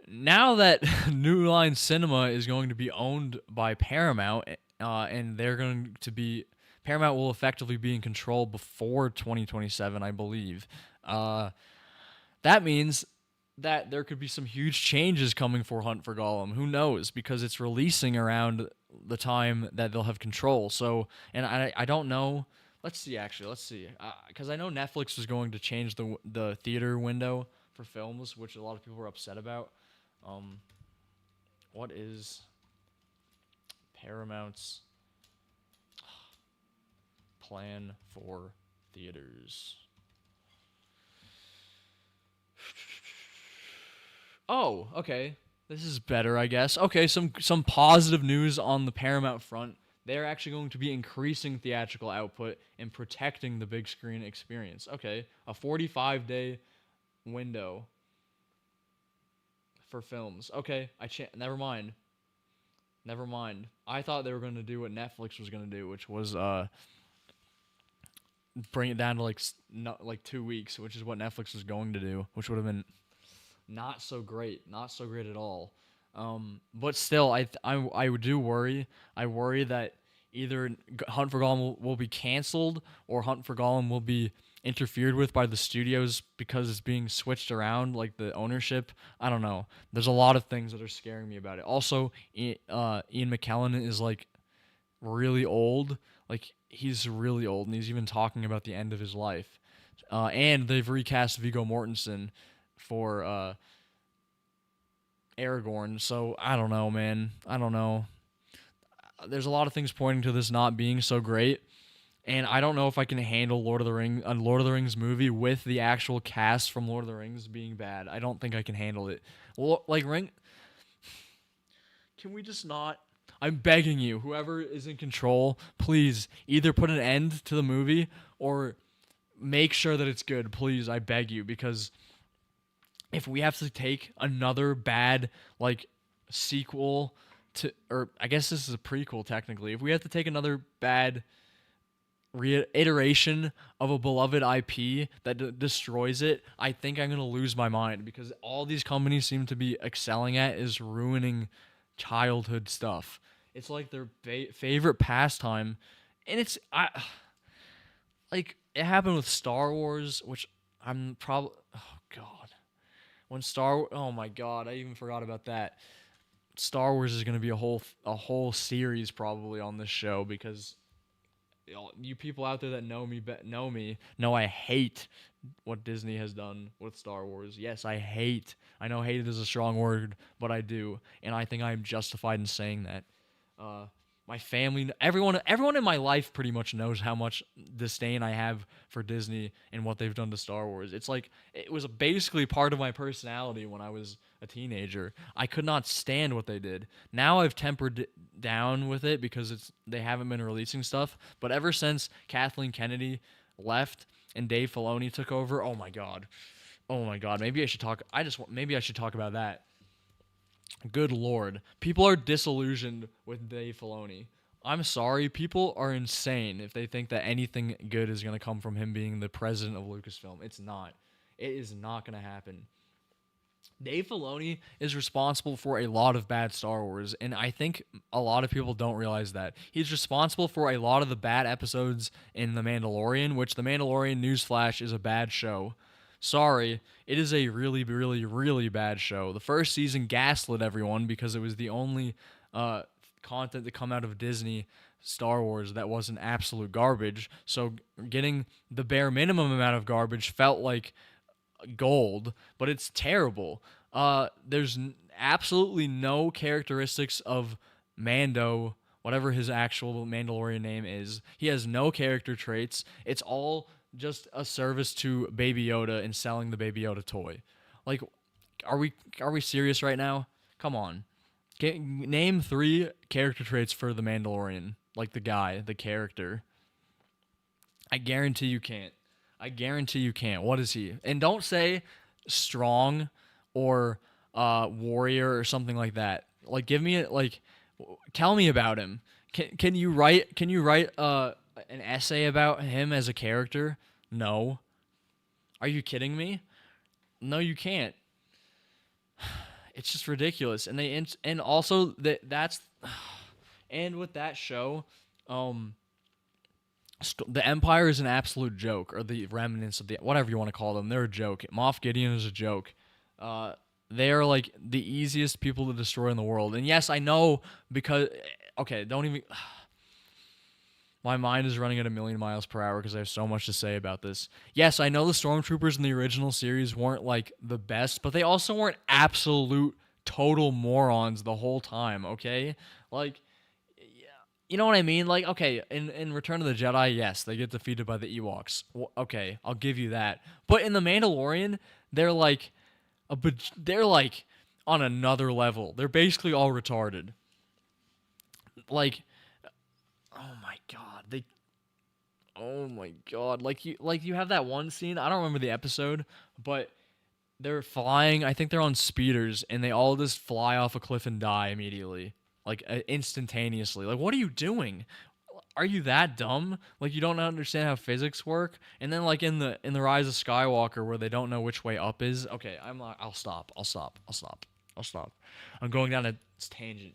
now that New Line Cinema is going to be owned by Paramount, and they're going to be Paramount will effectively be in control before 2027, I believe. That means that there could be some huge changes coming for Hunt for Gollum. Who knows? Because it's releasing around the time that they'll have control. So, and I don't know. Let's see. Actually, let's see. Because I know Netflix is going to change the theater window for films, which a lot of people were upset about. What is Paramount's plan for theaters? Oh, okay. This is better, I guess. Okay, some positive news on the Paramount front. They're actually going to be increasing theatrical output and protecting the big screen experience. Okay, a 45-day window for films. Okay, never mind. Never mind. I thought they were going to do what Netflix was going to do, which was bring it down to like 2 weeks, which is what Netflix was going to do, which would have been not so great at all. But still, I do worry. I worry that either Hunt for Gollum will be canceled or Hunt for Gollum will be interfered with by the studios because it's being switched around, like the ownership. I don't know. There's a lot of things that are scaring me about it. Also, Ian McKellen is like really old. Like he's really old, and he's even talking about the end of his life. And they've recast Viggo Mortensen for Aragorn. So I don't know, man. I don't know. There's a lot of things pointing to this not being so great, and I don't know if I can handle Lord of the Rings movie with the actual cast from Lord of the Rings being bad. I don't think I can handle it. Can we just not? I'm begging you, whoever is in control, please either put an end to the movie or make sure that it's good. Please, I beg you, because if we have to take another bad sequel to, or I guess this is a prequel technically, if we have to take another bad reiteration of a beloved IP that destroys it, I think I'm going to lose my mind, because all these companies seem to be excelling at is ruining childhood stuff. It's like their favorite pastime, and it happened with Star Wars, which I'm probably, oh god, oh my god, I even forgot about that. Star Wars is going to be a whole series probably on this show, because you people out there that know me know I hate what Disney has done with Star Wars. Yes, I know hate is a strong word, but I do, and I think I am justified in saying that. My family, everyone in my life pretty much knows how much disdain I have for Disney and what they've done to Star Wars. It's like it was basically part of my personality when I was a teenager. I could not stand what they did. Now I've tempered down with it because they haven't been releasing stuff. But ever since Kathleen Kennedy left and Dave Filoni took over, oh my god, maybe I should talk. Maybe I should talk about that. Good lord, people are disillusioned with Dave Filoni. I'm sorry, people are insane if they think that anything good is gonna come from him being the president of Lucasfilm. It's not. It is not gonna happen. Dave Filoni is responsible for a lot of bad Star Wars, and I think a lot of people don't realize that. He's responsible for a lot of the bad episodes in The Mandalorian, which The Mandalorian, newsflash, is a bad show. Sorry, it is a really, really, really bad show. The first season gaslit everyone because it was the only uh, content to come out of Disney Star Wars that wasn't absolute garbage. So getting the bare minimum amount of garbage felt like gold, but it's terrible. There's absolutely no characteristics of Mando, whatever his actual Mandalorian name is. He has no character traits. It's all just a service to Baby Yoda and selling the Baby Yoda toy. Like, are we serious right now? Come on. Name 3 character traits for the Mandalorian, like the guy, the character. I guarantee you can't. I guarantee you can't. What is he? And don't say strong or warrior or something like that. Like give me tell me about him. Can you write an essay about him as a character? No. Are you kidding me? No, you can't. It's just ridiculous. And also that's and with that show, the Empire is an absolute joke, or the remnants of the whatever you want to call them. They're a joke. Moff Gideon is a joke. They are like the easiest people to destroy in the world. And yes, I know because okay, don't even. My mind is running at a million miles per hour because I have so much to say about this. Yes, I know the stormtroopers in the original series weren't like the best, but they also weren't absolute total morons the whole time. Okay, like you know what I mean? Like, okay, in Return of the Jedi, yes, they get defeated by the Ewoks. Okay, I'll give you that. But in The Mandalorian, they're like, they're like on another level. They're basically all retarded. Like, oh my god, oh my god, like you have that one scene. I don't remember the episode, but they're flying. I think they're on speeders, and they all just fly off a cliff and die immediately, like instantaneously. Like, what are you doing? Are you that dumb? Like, you don't understand how physics work? And then, like in the Rise of Skywalker, where they don't know which way up is. Okay, I'm not. I'll stop. I'll stop. I'll stop. I'll stop. I'm going down a tangent.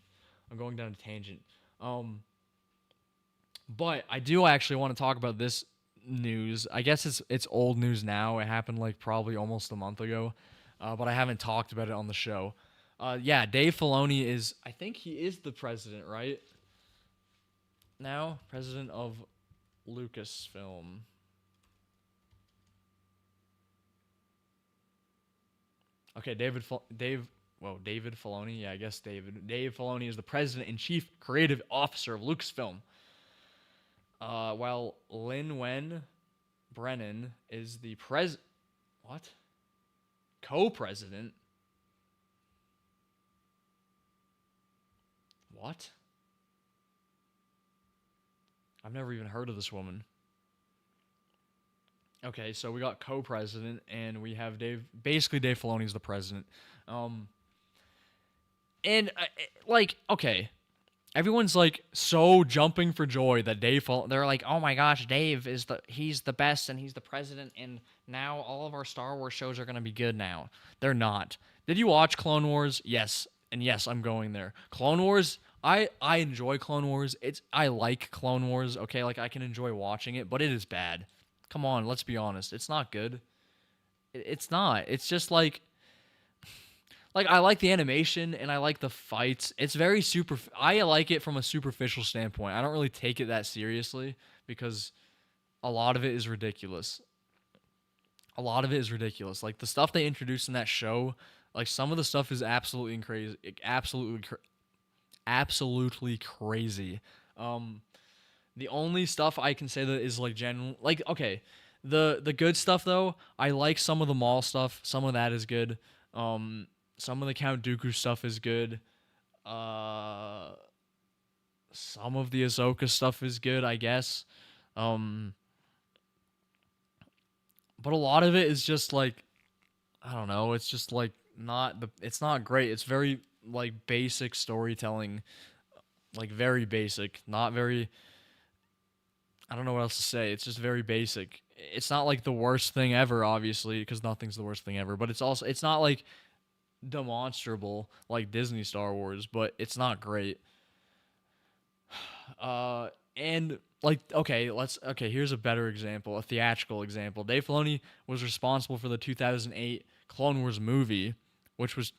I'm going down a tangent. But I do actually want to talk about this news. I guess it's old news now. It happened like probably almost a month ago, but I haven't talked about it on the show. Yeah, Dave Filoni is. I think he is the president, right? Now, president of Lucasfilm. Okay, David Filoni. Yeah, I guess Dave Filoni is the president and chief creative officer of Lucasfilm. While Lin-Wen Brennan is the what? Co-president? What? I've never even heard of this woman. Okay, so we got co-president, and we have basically Dave Filoni's the president. Okay, everyone's like so jumping for joy that they're like, oh my gosh, he's the best and he's the president, and now all of our Star Wars shows are gonna be good now. They're not. Did you watch Clone Wars? Yes, and yes, I'm going there. Clone Wars, I enjoy Clone Wars. I like Clone Wars, okay, like I can enjoy watching it, but it is bad. Come on, let's be honest. It's not good. It's not. It's just like I like the animation and I like the fights. It's very I like it from a superficial standpoint. I don't really take it that seriously because a lot of it is ridiculous. A lot of it is ridiculous. Like the stuff they introduced in that show, like some of the stuff is absolutely crazy. Absolutely crazy. The only stuff I can say that is like genuine, like okay, the good stuff though, I like some of the Maul stuff. Some of that is good. Some of the Count Dooku stuff is good. Some of the Ahsoka stuff is good, I guess. But a lot of it is just like, I don't know. It's just like it's not great. It's very like basic storytelling. Like very basic, not very. I don't know what else to say. It's just very basic. It's not like the worst thing ever, obviously, because nothing's the worst thing ever. But it's not like demonstrable like Disney Star Wars, but it's not great. And like okay, here's a better example, a theatrical example. Dave Filoni was responsible for the 2008 Clone Wars movie, which was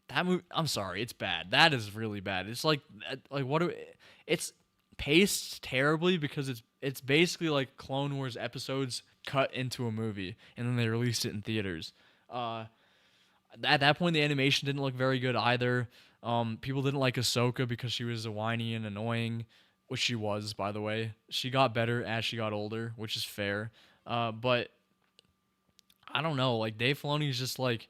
that movie. I'm sorry, it's bad. That is really bad. It's like what do it's paced terribly because it's basically like Clone Wars episodes cut into a movie and then they released it in theaters. Uh, at that point, the animation didn't look very good either. People didn't like Ahsoka because she was whiny and annoying, which she was, by the way. She got better as she got older, which is fair. But I don't know. Like Dave Filoni is just like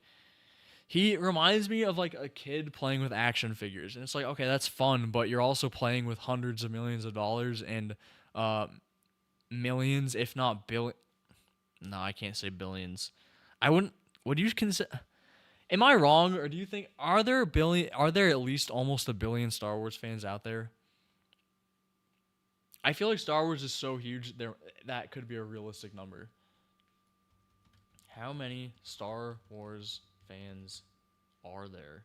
he reminds me of like a kid playing with action figures, and it's like okay, that's fun, but you're also playing with hundreds of millions of dollars and uh, millions, if not billion. No, I can't say billions. I wouldn't. Would you consider? Am I wrong, or do you think are there a billion? Are there at least almost a billion Star Wars fans out there? I feel like Star Wars is so huge there that could be a realistic number. How many Star Wars fans are there?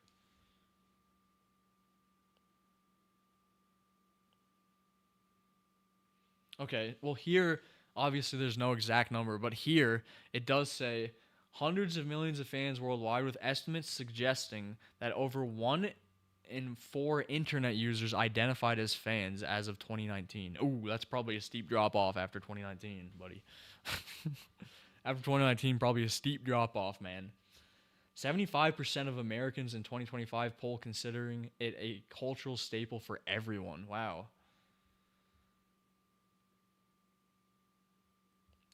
Okay, well here obviously there's no exact number, but here it does say hundreds of millions of fans worldwide, with estimates suggesting that over 1 in 4 internet users identified as fans as of 2019. Ooh, that's probably a steep drop off after 2019, buddy. After 2019, probably a steep drop off, man. 75% of Americans in 2025 poll considering it a cultural staple for everyone. Wow.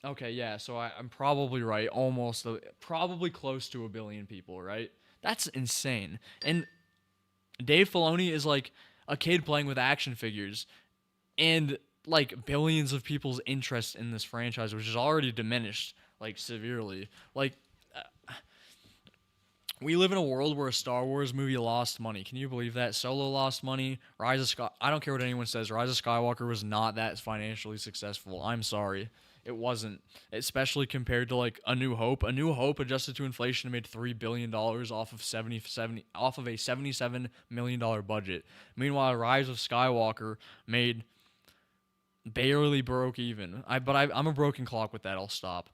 Okay, yeah, so I'm probably right. Probably close to a billion people, right? That's insane. And Dave Filoni is like a kid playing with action figures, and like billions of people's interest in this franchise, which is already diminished like severely. Like we live in a world where a Star Wars movie lost money. Can you believe that? Solo lost money. Rise of Sky. I don't care what anyone says. Rise of Skywalker was not that financially successful. I'm sorry. It wasn't, especially compared to like A New Hope. A New Hope, adjusted to inflation, made $3 billion off of 70 off of a $77 million budget. Meanwhile, Rise of Skywalker made barely broke even. I'm a broken clock with that. I'll stop.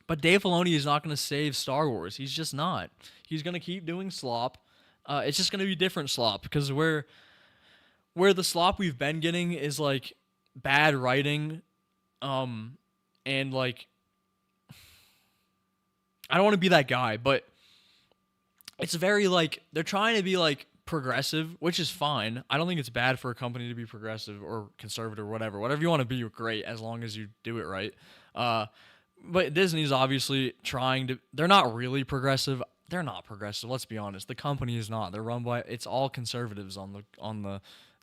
But Dave Filoni is not going to save Star Wars. He's just not. He's going to keep doing slop. It's just going to be different slop because where the slop we've been getting is like bad writing, and like I don't want to be that guy, but it's very like they're trying to be like progressive, which is fine. I don't think it's bad for a company to be progressive or conservative or whatever. Whatever you want to be, great as long as you do it right. Uh, but Disney's obviously trying to. They're not really progressive. They're not progressive. Let's be honest. The company is not. They're run by. It's all conservatives on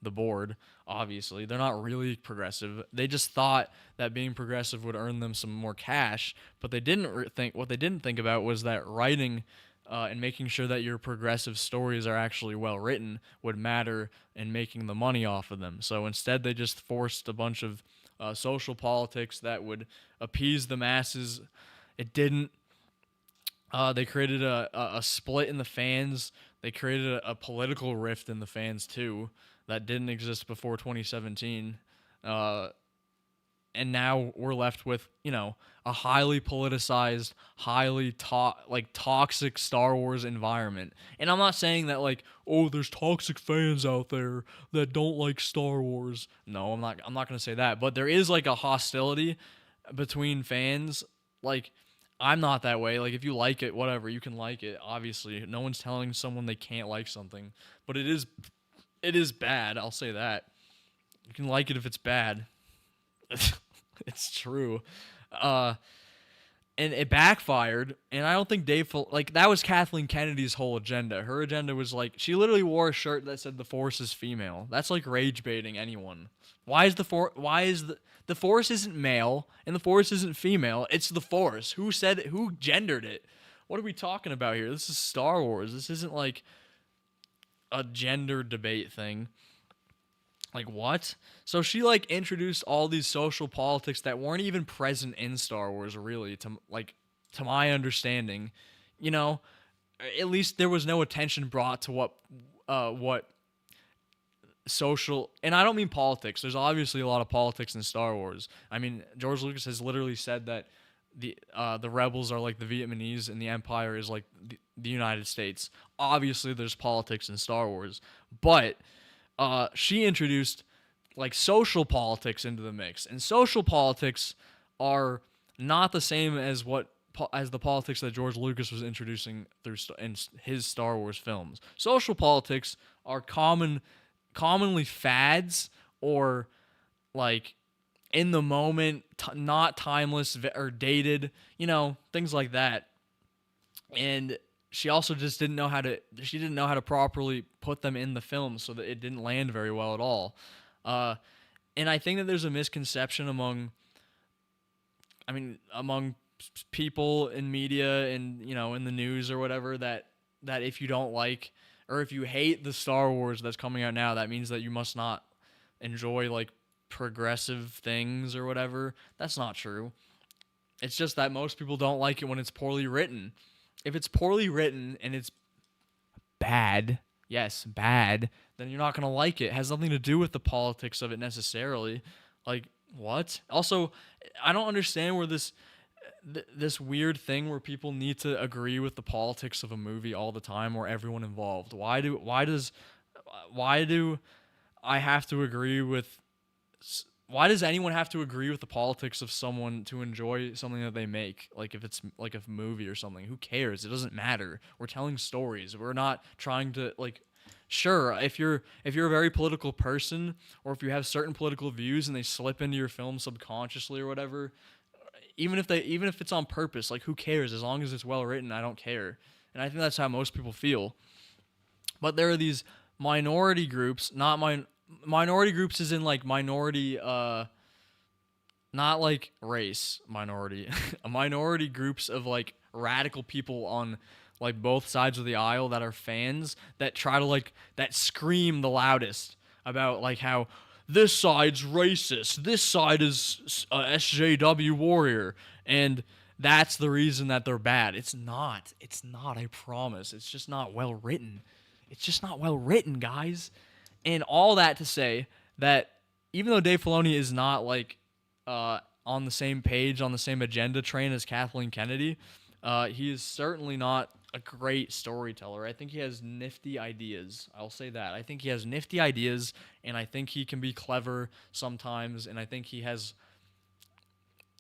the board. Obviously, they're not really progressive. They just thought that being progressive would earn them some more cash, but they didn't think. What they didn't think about was that writing. And making sure that your progressive stories are actually well written would matter in making the money off of them. So instead, they just forced a bunch of social politics that would appease the masses. It didn't. They created a split in the fans. They created a political rift in the fans too that didn't exist before 2017. Uh, and now we're left with a highly politicized, like toxic Star Wars environment. And I'm not saying that like, oh, there's toxic fans out there that don't like Star Wars. No, I'm not. I'm not gonna say that. But there is like a hostility between fans. Like, I'm not that way. Like, if you like it, whatever, you can like it. Obviously, no one's telling someone they can't like something. But it is bad. I'll say that. You can like it if it's bad. It's true. Uh, and it backfired. And I don't think like that was Kathleen Kennedy's whole agenda. Her agenda was like she literally wore a shirt that said the Force is female. That's like rage baiting anyone. Why is the Force isn't male and the Force isn't female? It's the Force. Who gendered it? What are we talking about here? This is Star Wars. This isn't like a gender debate thing. Like what? So she like introduced all these social politics that weren't even present in Star Wars, really, to my understanding. You know, at least there was no attention brought to what social, and I don't mean politics. There's obviously a lot of politics in Star Wars. I mean, George Lucas has literally said that the rebels are like the Vietnamese and the Empire is like the United States. Obviously, there's politics in Star Wars, but she introduced like social politics into the mix, and social politics are not the same as as the politics that George Lucas was introducing in his Star Wars films. Social politics are commonly fads or like in the moment, not timeless or dated, things like that. And she also just didn't know how to she didn't know how to properly put them in the film, so that it didn't land very well at all. Uh, and I think that there's a misconception among people in media and in the news or whatever, that if you don't like or if you hate the Star Wars that's coming out now, that means that you must not enjoy like progressive things or whatever. That's not true. It's just that most people don't like it when it's poorly written. If it's poorly written and it's bad, yes, bad, then you're not going to like it. It has nothing to do with the politics of it necessarily. Like, what? Also, I don't understand where this weird thing where people need to agree with the politics of a movie all the time, or everyone involved. Why do I have to agree with why does anyone have to agree with the politics of someone to enjoy something that they make? Like if it's like a movie or something, who cares? It doesn't matter. We're telling stories. We're not trying to like. Sure, if you're a very political person, or if you have certain political views and they slip into your film subconsciously or whatever, even if it's on purpose, like who cares? As long as it's well written, I don't care. And I think that's how most people feel. But there are these minority groups, not minority groups is in like minority not like race minority, a minority groups of like radical people on like both sides of the aisle that are fans that try to like that scream the loudest about like how this side's racist, this side is a SJW warrior, and that's the reason that they're bad. It's not. It's not. I promise. It's just not well written. It's just not well written, guys. And all that to say that even though Dave Filoni is not like on the same page, on the same agenda train as Kathleen Kennedy, he is certainly not a great storyteller. I think he has nifty ideas. I'll say that. I think he has nifty ideas, and I think he can be clever sometimes, and I think he has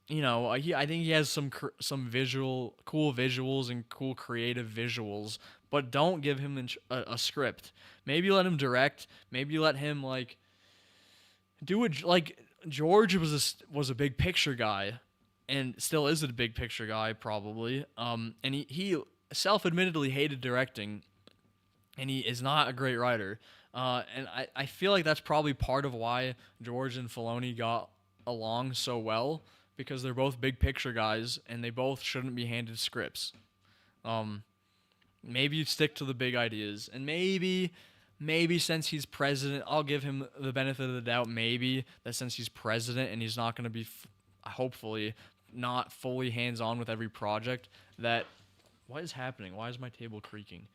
I think he has some cool visuals and cool creative visuals, but don't give him a script. Maybe let him direct. Maybe let him like do it. Like George was a big picture guy, and still is a big picture guy probably. And he self-admittedly hated directing, and he is not a great writer. And I feel like that's probably part of why George and Filoni got along so well, because they're both big picture guys and they both shouldn't be handed scripts. Maybe you stick to the big ideas, and maybe since he's president, I'll give him the benefit of the doubt. Maybe that since he's president and he's not going to be, hopefully, not fully hands on with every project. That what is happening? Why is my table creaking?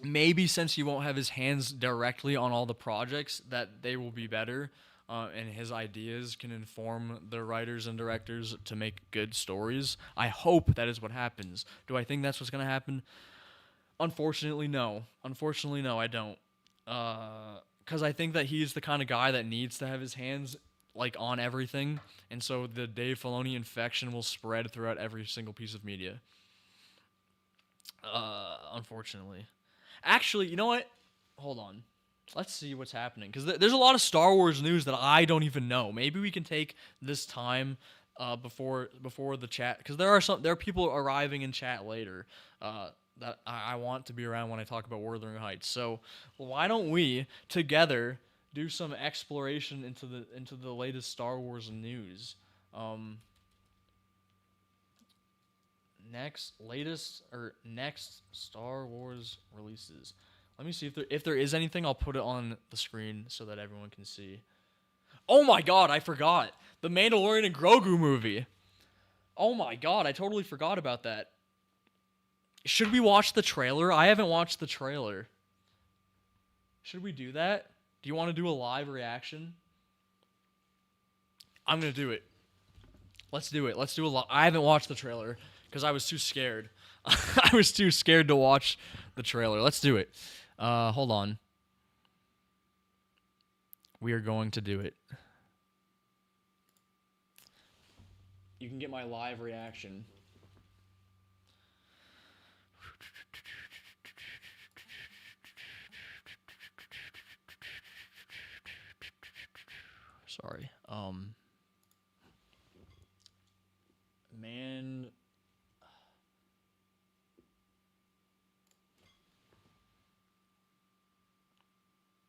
Maybe since he won't have his hands directly on all the projects, that they will be better. And his ideas can inform the writers and directors to make good stories. I hope that is what happens. Do I think that's what's going to happen? Unfortunately, no. I don't. Because I think that he's the kind of guy that needs to have his hands like on everything, and so the Dave Filoni infection will spread throughout every single piece of media. Unfortunately. Actually, you know what? Hold on. Let's see what's happening, because there's a lot of Star Wars news that I don't even know. Maybe we can take this time before the chat, because there are people arriving in chat later that I want to be around when I talk about Wuthering Heights. So why don't we together do some exploration into the latest Star Wars news? Next Star Wars releases. Let me see if there is anything. I'll put it on the screen so that everyone can see. Oh my god, I forgot. The Mandalorian and Grogu movie. Oh my god, I totally forgot about that. Should we watch the trailer? I haven't watched the trailer. Should we do that? Do you want to do a live reaction? I'm going to do it. Let's do it. Let's do a live. I haven't watched the trailer because I was too scared. I was too scared to watch the trailer. Let's do it. Hold on. We are going to do it. You can get my live reaction. Sorry. Man.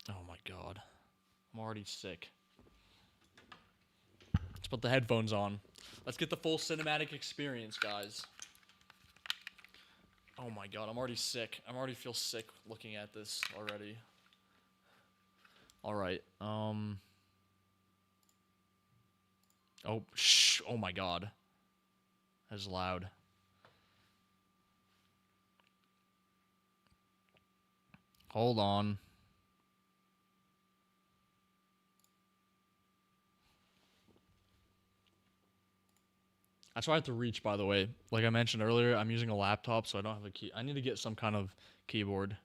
Oh my god. I'm already sick. Let's put the headphones on. Let's get the full cinematic experience, guys. Oh my god, I'm already sick. I already feel sick looking at this already. Alright, Oh, shh. Oh my god. That's loud. Hold on. That's why I have to reach, by the way. Like I mentioned earlier, I'm using a laptop, so I don't have a key. I need to get some kind of keyboard.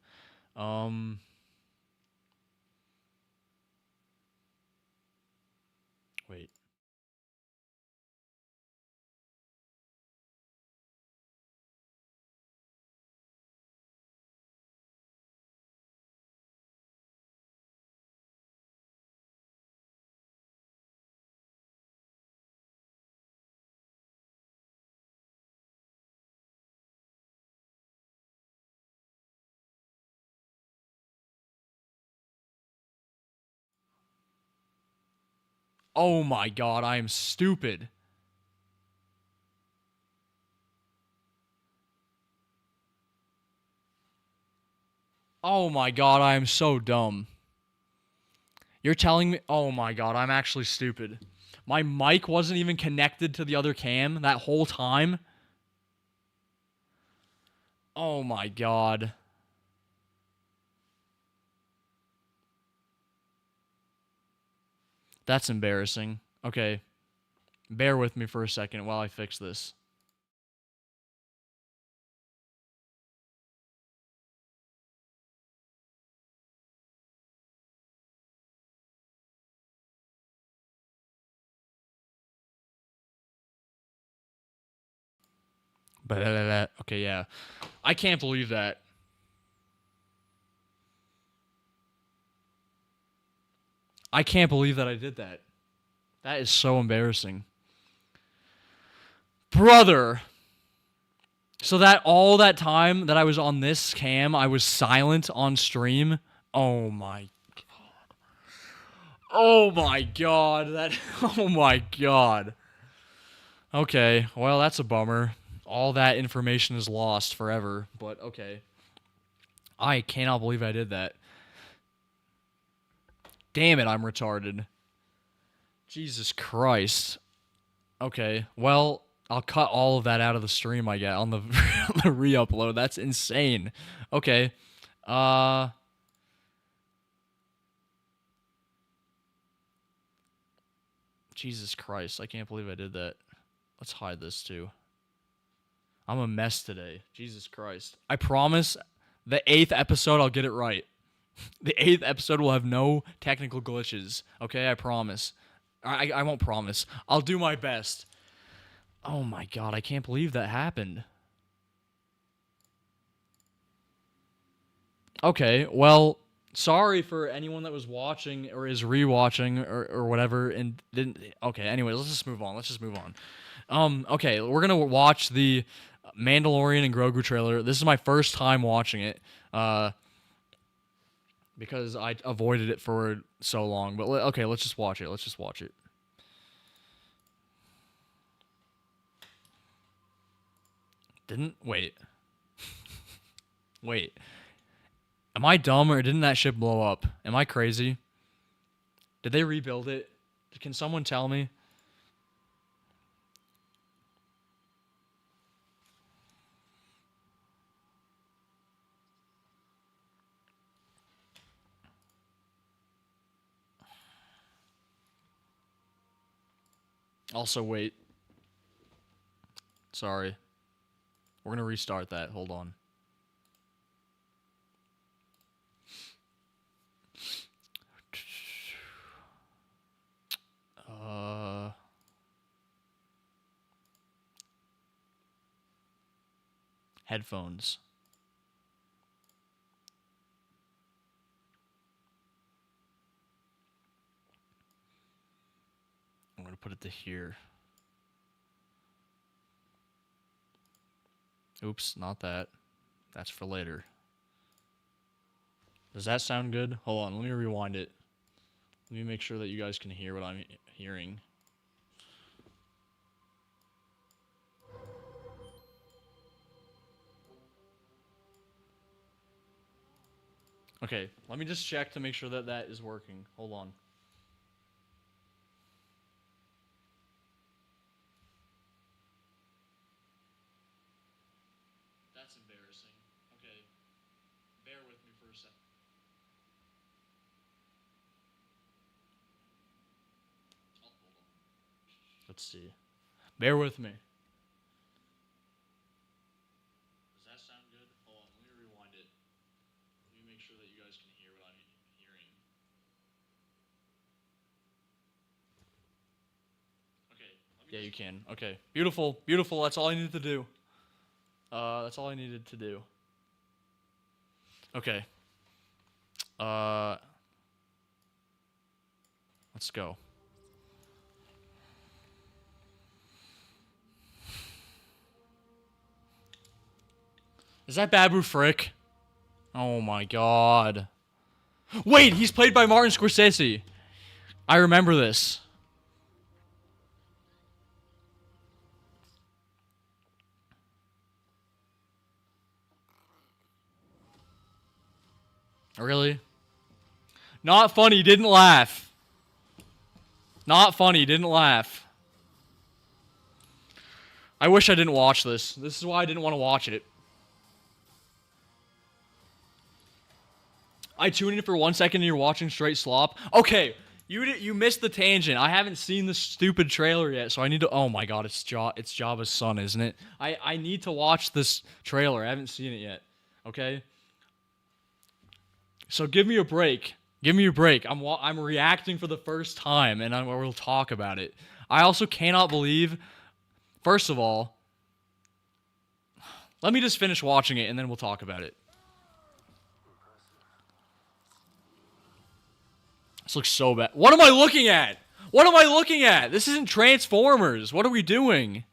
Wait. Oh my god, I am stupid. Oh my god, I am so dumb. You're telling me... Oh my god, I'm actually stupid. My mic wasn't even connected to the other cam that whole time. Oh my god. That's embarrassing. Okay. Bear with me for a second while I fix this. Okay, yeah. I can't believe that. I can't believe that I did that. That is so embarrassing. Brother. So that all that time that I was on this cam, I was silent on stream. Oh my god. Oh my god. That oh my god. Okay, well that's a bummer. All that information is lost forever, but okay. I cannot believe I did that. Damn it, I'm retarded. Jesus Christ. Okay, well, I'll cut all of that out of the stream I get on the, on the re-upload. That's insane. Okay. Jesus Christ, I can't believe I did that. Let's hide this too. I'm a mess today. Jesus Christ. I promise the 8th episode I'll get it right. The 8th episode will have no technical glitches. Okay, I promise. I won't promise. I'll do my best. Oh my god, I can't believe that happened. Okay, well, sorry for anyone that was watching or is rewatching or whatever and didn't. Okay, anyways, let's just move on. Let's just move on. Okay, we're gonna watch the Mandalorian and Grogu trailer. This is my first time watching it, because I avoided it for so long. But okay, let's just watch it. Let's just watch it. Didn't wait. Wait. Am I dumb or didn't that ship blow up? Am I crazy? Did they rebuild it? Can someone tell me? Also, wait. Sorry. We're going to restart that. Hold on. Headphones. I'm going to put it to here. Oops, not that. That's for later. Does that sound good? Hold on, let me rewind it. Let me make sure that you guys can hear what I'm hearing. Okay, let me just check to make sure that that is working. Hold on. That's embarrassing. Okay, bear with me for a second. Oh, hold on. Let's see. Bear with me. Does that sound good? Hold on, let me rewind it. Let me make sure that you guys can hear what I'm hearing. Okay. Yeah, you can. Okay. Beautiful. Beautiful. That's all I needed to do. That's all I needed to do. Okay. Let's go. Is that Babu Frick? Oh my god. Wait, he's played by Martin Scorsese. I remember this. Really? Not funny, didn't laugh. Not funny, didn't laugh. I wish I didn't watch this. This is why I didn't want to watch it. I tuned in for 1 second and you're watching straight slop. Okay, you missed the tangent. I haven't seen the stupid trailer yet, so I need to. Oh my god, it's Jabba's son, isn't it? I need to watch this trailer. I haven't seen it yet. Okay. So give me a break. Give me a break. I'm reacting for the first time, and we'll talk about it. I also cannot believe. First of all, let me just finish watching it, and then we'll talk about it. This looks so bad. What am I looking at? What am I looking at? This isn't Transformers. What are we doing?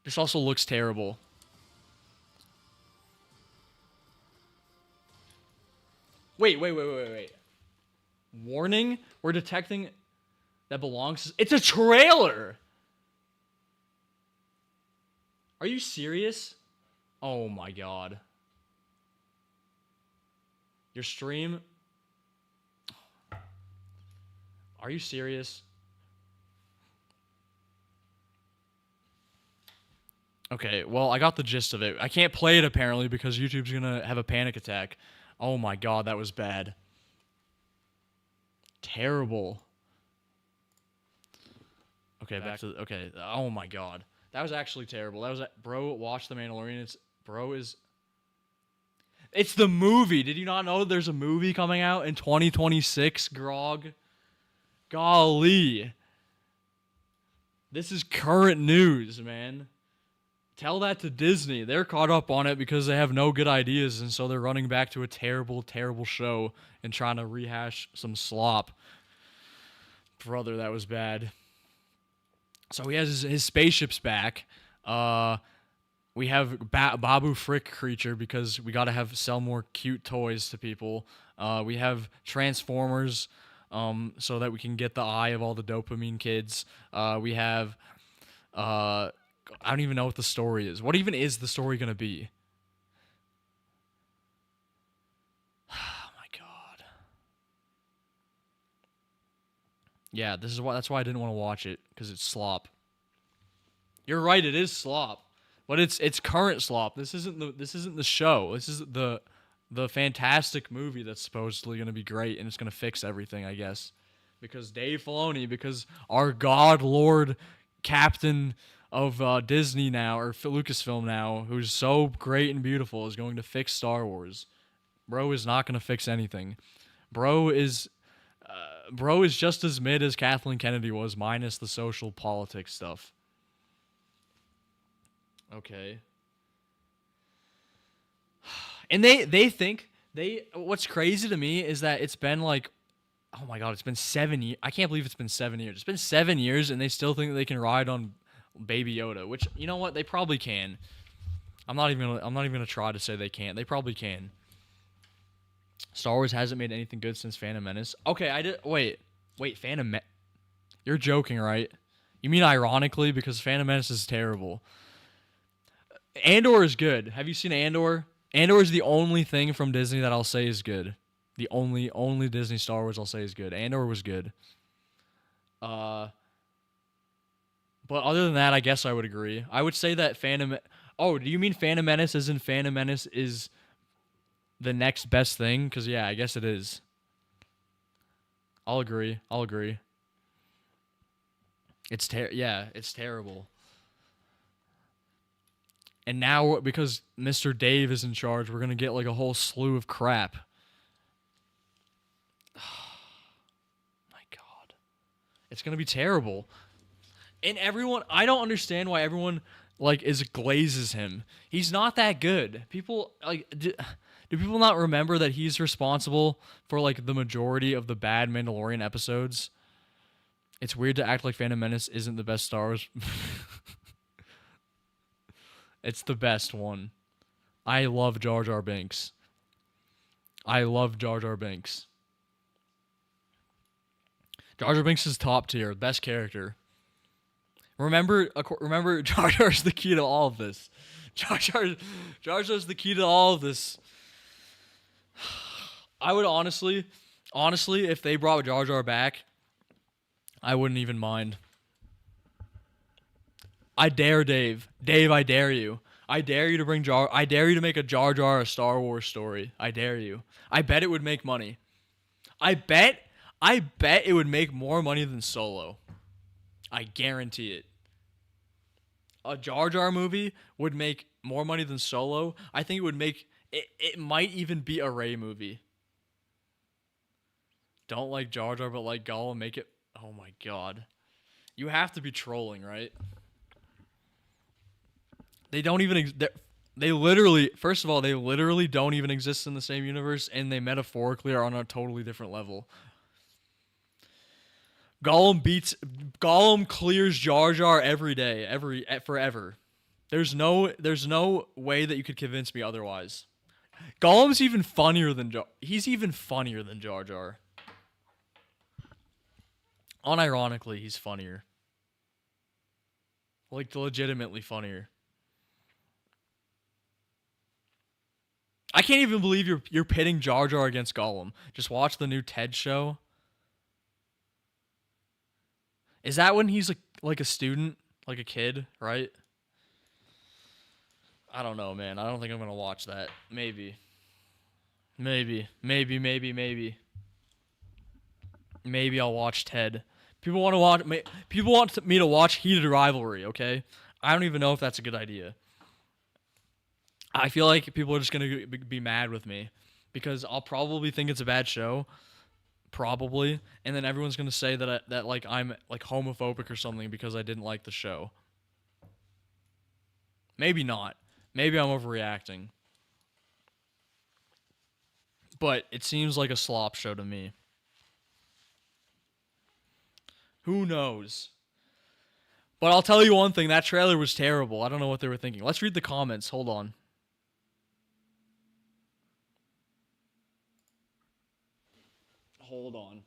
This also looks terrible. Wait. Warning? We're detecting that belongs. It's a trailer! Are you serious? Oh my god. Your stream? Are you serious? Okay, well, I got the gist of it. I can't play it apparently because YouTube's gonna have a panic attack. Oh my god, that was bad. Terrible. Okay, back to okay. Oh my god, that was actually terrible. That was bro. Watch The Mandalorian. It's the movie. Did you not know there's a movie coming out in 2026? Grog. Golly. This is current news, man. Tell that to Disney. They're caught up on it because they have no good ideas, and so they're running back to a terrible, terrible show and trying to rehash some slop. Brother, that was bad. So he has his spaceships back. We have Babu Frick creature because we gotta sell more cute toys to people. We have Transformers, so that we can get the eye of all the dopamine kids. We have I don't even know what the story is. What even is the story gonna be? Yeah, that's why I didn't want to watch it, because it's slop. You're right, it is slop. But it's current slop. This isn't the show. This is the fantastic movie that's supposedly going to be great and it's going to fix everything, I guess. Because Dave Filoni, because our God Lord Captain of Disney now, or Lucasfilm now, who's so great and beautiful, is going to fix Star Wars. Bro is not going to fix anything. Bro is bro is just as mid as Kathleen Kennedy was, minus the social politics stuff. Okay. And they think what's crazy to me is that it's been like, oh my god, it's been 7 years. I can't believe it's been 7 years. It's been 7 years and they still think that they can ride on Baby Yoda, which, you know what, they probably can. I'm not even gonna try to say they can't. They probably can. Star Wars hasn't made anything good since Phantom Menace. Okay, I did wait, You're joking, right? You mean ironically, because Phantom Menace is terrible. Andor is good. Have you seen Andor? Andor is the only thing from Disney that I'll say is good. The only Disney Star Wars I'll say is good. Andor was good. Uh, but other than that, I guess I would agree. I would say that Phantom. Oh, do you mean Phantom Menace? As in Phantom Menace is the next best thing? Because yeah, I guess it is. I'll agree. I'll agree. Yeah, it's terrible. And now, because Mr. Dave is in charge, we're gonna get like a whole slew of crap. My God, it's gonna be terrible. And everyone, I don't understand why everyone like is glazes him. He's not that good. People like do people not remember that he's responsible for like the majority of the bad Mandalorian episodes? It's weird to act like Phantom Menace isn't the best Star Wars. It's the best one. I love Jar Jar Binks. I love Jar Jar Binks. Jar Jar Binks is top tier, best character. Remember, Jar Jar's the key to all of this. Jar Jar's the key to all of this. I would honestly, if they brought Jar Jar back, I wouldn't even mind. I dare Dave. Dave, I dare you. I dare you to bring Jar. I dare you to make a Jar Jar a Star Wars story. I dare you. I bet it would make money. I bet it would make more money than Solo. I guarantee it. A Jar Jar movie would make more money than Solo. I think it would make it. It might even be a Rey movie. Don't like Jar Jar, but like Gollum. Make it. Oh my God. You have to be trolling, right? They don't even. They literally. First of all, they literally don't even exist in the same universe, and they metaphorically are on a totally different level. Gollum clears Jar Jar every day, forever. There's no way that you could convince me otherwise. Gollum's even funnier than he's even funnier than Jar Jar. Unironically, he's funnier. Like legitimately funnier. I can't even believe you're pitting Jar Jar against Gollum. Just watch the new TED show. Is that when he's like a student, like a kid, right? I don't know, man. I don't think I'm gonna watch that. Maybe. Maybe I'll watch Ted. People want to watch. People want me to watch Heated Rivalry. Okay, I don't even know if that's a good idea. I feel like people are just gonna be mad with me because I'll probably think it's a bad show, probably, and then everyone's gonna say that like I'm like homophobic or something because I didn't like the show. Maybe not. Maybe I'm overreacting. But it seems like a slop show to me. Who knows? But I'll tell you one thing, that trailer was terrible. I don't know what they were thinking. Let's read the comments. Hold on. Hold on.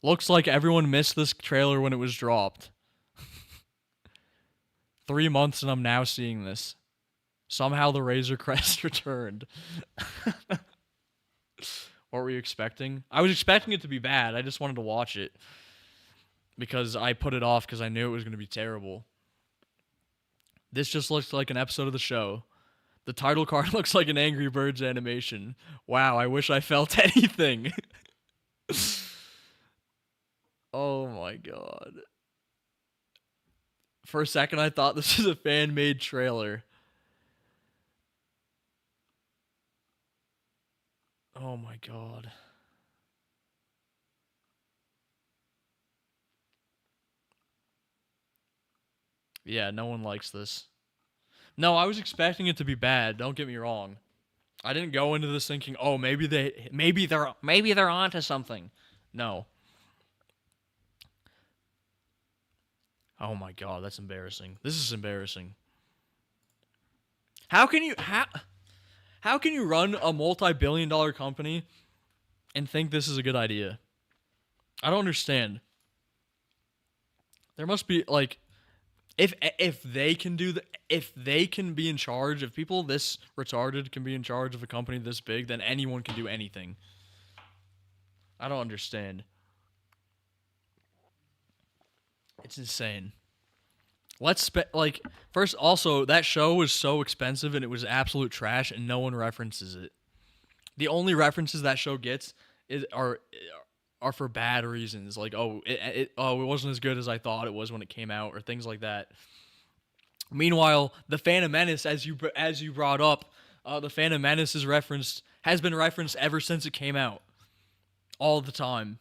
Looks like everyone missed this trailer when it was dropped. 3 months and I'm now seeing this. Somehow the Razor Crest returned. What were you expecting? I was expecting it to be bad. I just wanted to watch it because I put it off because I knew it was going to be terrible. This just looks like an episode of the show. The title card looks like an Angry Birds animation. Wow, I wish I felt anything. Oh my god. For a second, I thought this was a fan-made trailer. Oh my god. Yeah, no one likes this. No, I was expecting it to be bad. Don't get me wrong. I didn't go into this thinking, "Oh, maybe they're onto something." No. Oh my god, that's embarrassing. This is embarrassing. How can you how can you run a multi-billion-dollar company and think this is a good idea? I don't understand. There must be like if they can do the if they can be in charge, if people this retarded can be in charge of a company this big, then anyone can do anything. I don't understand. It's insane. First also that show was so expensive and it was absolute trash and no one references it. The only references that show gets are for bad reasons, like it wasn't as good as I thought it was when it came out or things like that. Meanwhile, the Phantom Menace, as you brought up, the Phantom Menace has been referenced ever since it came out, all the time,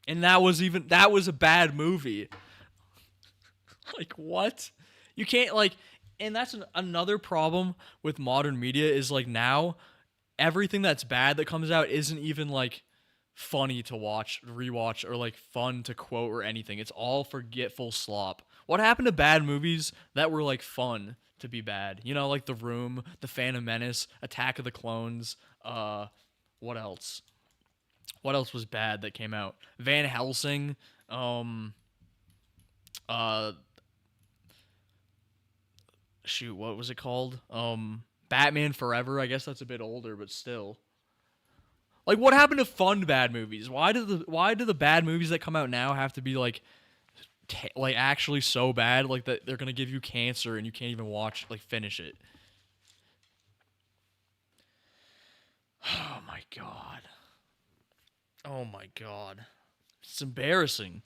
and that was a bad movie. Like what? You can't and that's another problem with modern media is like now everything that's bad that comes out isn't even like funny to watch, rewatch, or like fun to quote or anything. It's all forgetful slop. What happened to bad movies that were like fun to be bad? You know, like The Room, The Phantom Menace, Attack of the Clones. What else? What else was bad that came out? Van Helsing. Uh, shoot, what was it called? Batman Forever. I guess that's a bit older, but still. Like, what happened to fun bad movies? Why do the bad movies that come out now have to be like actually so bad like that they're gonna give you cancer and you can't even finish it? Oh my god. Oh my god. It's embarrassing.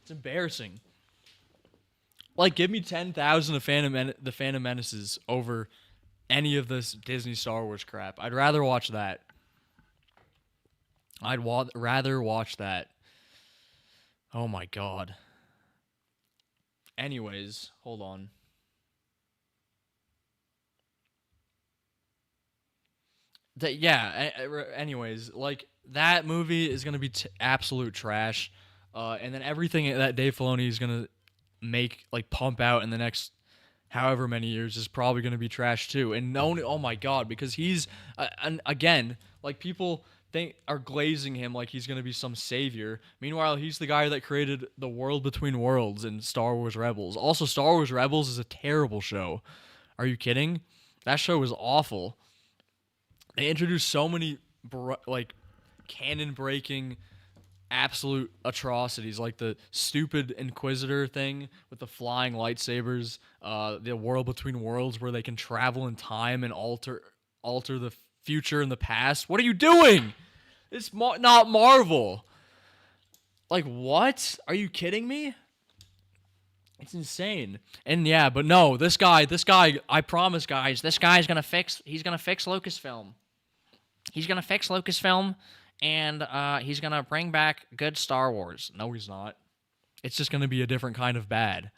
It's embarrassing. Like, give me 10,000 of the Phantom Menaces over any of this Disney Star Wars crap. I'd rather watch that. Rather watch that. Oh my god. Anyways, hold on. Anyways, like that movie is gonna be absolute trash, and then everything that Dave Filoni is gonna pump out in the next however many years is probably gonna be trash too. And oh my god, because he's and again, like people are glazing him like he's gonna be some savior. Meanwhile, he's the guy that created The World Between Worlds and Star Wars Rebels. Also, Star Wars Rebels is a terrible show. Are you kidding? That show was awful. They introduced so many canon breaking absolute atrocities, like the stupid Inquisitor thing with the flying lightsabers, the World Between Worlds where they can travel in time and alter the future and the past. What are you doing? It's not Marvel. Like, what? Are you kidding me? It's insane. And yeah, but no, this guy, I promise guys, this guy's he's gonna fix Lucasfilm. He's gonna fix Lucasfilm, and he's gonna bring back good Star Wars. No, he's not. It's just gonna be a different kind of bad.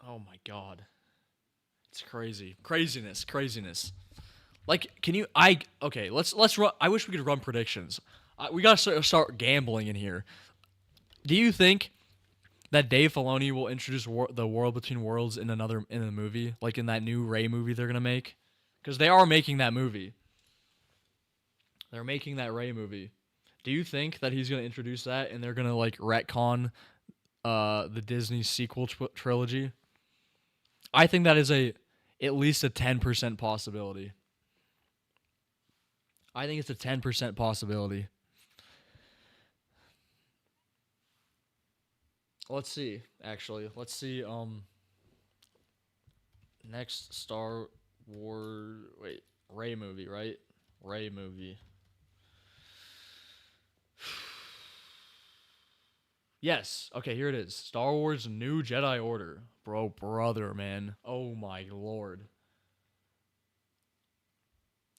Oh my god. It's crazy. Craziness. Like, let's run. I wish we could run predictions. We gotta start gambling in here. Do you think that Dave Filoni will introduce the World Between Worlds in a movie, like in that new Rey movie they're gonna make? Because they are making that movie. They're making that Rey movie. Do you think that he's gonna introduce that and they're gonna retcon the Disney sequel trilogy? I think that is at least a 10% possibility. I think it's a 10% possibility. Let's see. Actually, let's see. Next Star Wars. Wait, Ray movie, right? Ray movie. Yes. Okay, here it is. Star Wars New Jedi Order. Bro, brother, man. Oh my lord.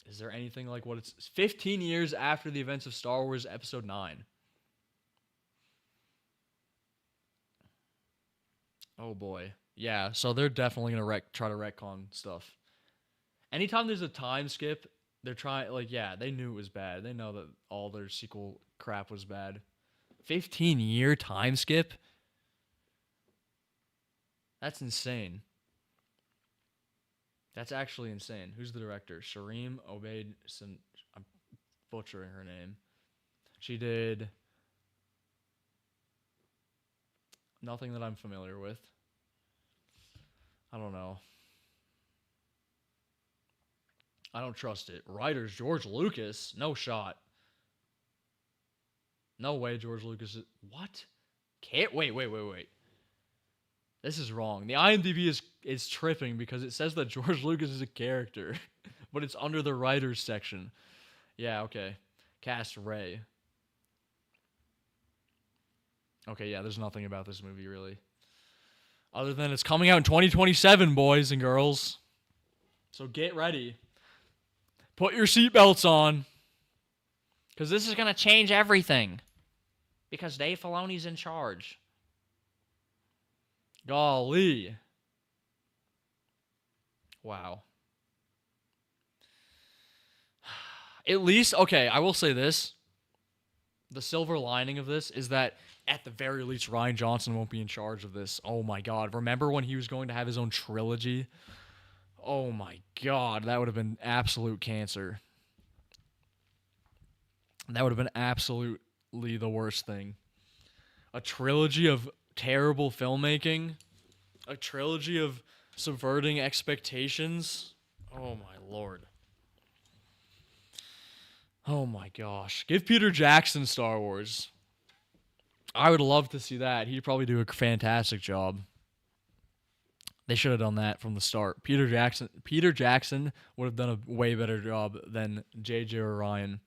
Is there anything like what it's 15 years after the events of Star Wars Episode 9? Oh boy. Yeah, so they're definitely going to try to retcon stuff. Anytime there's a time skip, they're trying like yeah, they knew it was bad. They know that all their sequel crap was bad. 15-year time skip? That's insane. That's actually insane. Who's the director? Shareem Obaid. I'm butchering her name. She did nothing that I'm familiar with. I don't know. I don't trust it. Writers George Lucas? No shot. No way George Lucas is... What? Can't... Wait. This is wrong. The IMDb is tripping because it says that George Lucas is a character, but it's under the writers section. Yeah, okay. Cast Ray. Okay, yeah, there's nothing about this movie really. Other than it's coming out in 2027, boys and girls. So get ready. Put your seatbelts on. Because this is going to change everything. Because Dave Filoni's in charge. Golly. Wow. At least, okay, I will say this. The silver lining of this is that at the very least, Rian Johnson won't be in charge of this. Oh my god. Remember when he was going to have his own trilogy? Oh my god. That would have been absolute cancer. That would have been absolutely the worst thing. A trilogy of terrible filmmaking. A trilogy of subverting expectations. Oh my lord. Oh my gosh. Give Peter Jackson Star Wars. I would love to see that. He'd probably do a fantastic job. They should have done that from the start. Peter Jackson would have done a way better job than JJ or Ryan.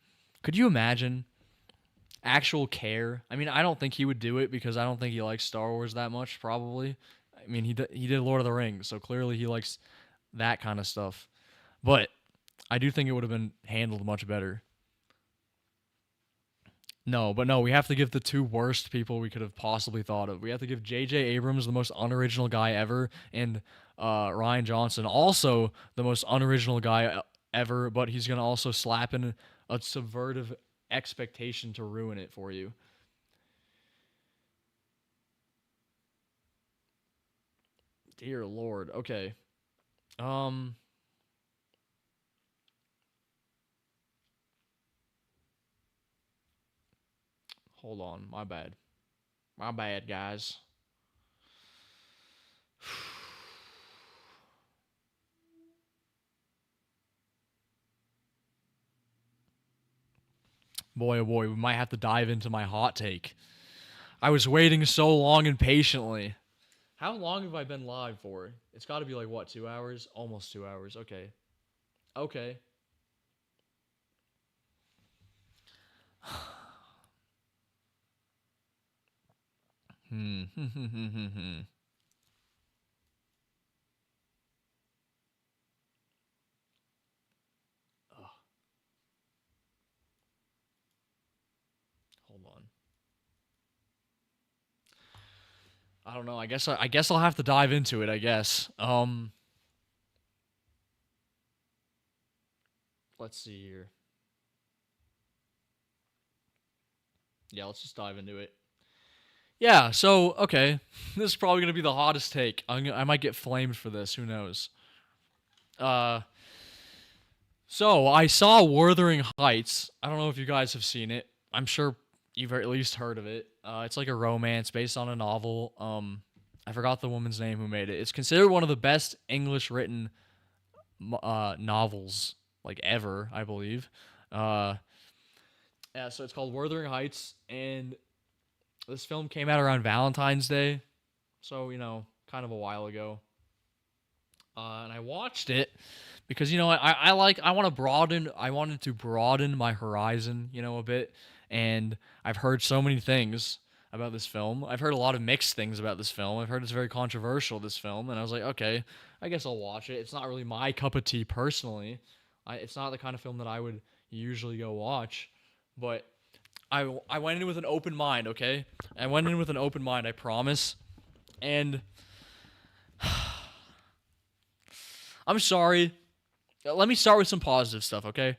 Could you imagine actual care? I mean, I don't think he would do it because I don't think he likes Star Wars that much, probably. I mean, he did Lord of the Rings, so clearly he likes that kind of stuff. But I do think it would have been handled much better. No, we have to give the two worst people we could have possibly thought of. We have to give J.J. Abrams, the most unoriginal guy ever, and Rian Johnson, also the most unoriginal guy ever, but he's going to also slap in a subvertive expectation to ruin it for you. Dear Lord. Okay. Um. Hold on. My bad. My bad, guys. Boy, oh boy, we might have to dive into my hot take. I was waiting so long and patiently. How long have I been live for? It's got to be like, what, 2 hours? Almost 2 hours. Okay. Okay. Hmm. Hold on. I don't know. I guess I'll have to dive into it, I guess. Let's see here. Yeah, let's just dive into it. Yeah, so okay. This is probably going to be the hottest take. I might get flamed for this, who knows. Uh So I saw Wuthering Heights. I don't know if you guys have seen it. I'm sure you've at least heard of it. It's like a romance based on a novel. I forgot the woman's name who made it. It's considered one of the best English written novels like ever, I believe. Uh, yeah, so it's called Wuthering Heights, and this film came out around Valentine's Day, so kind of a while ago. And I watched it because I wanted to broaden my horizon, a bit, and I've heard so many things about this film. I've heard a lot of mixed things about this film. I've heard it's very controversial, this film, and I was like, okay, I guess I'll watch it. It's not really my cup of tea personally. It's not the kind of film that I would usually go watch, but I went in with an open mind. Okay, I went in with an open mind. I promise, and I'm sorry. Let me start with some positive stuff, okay?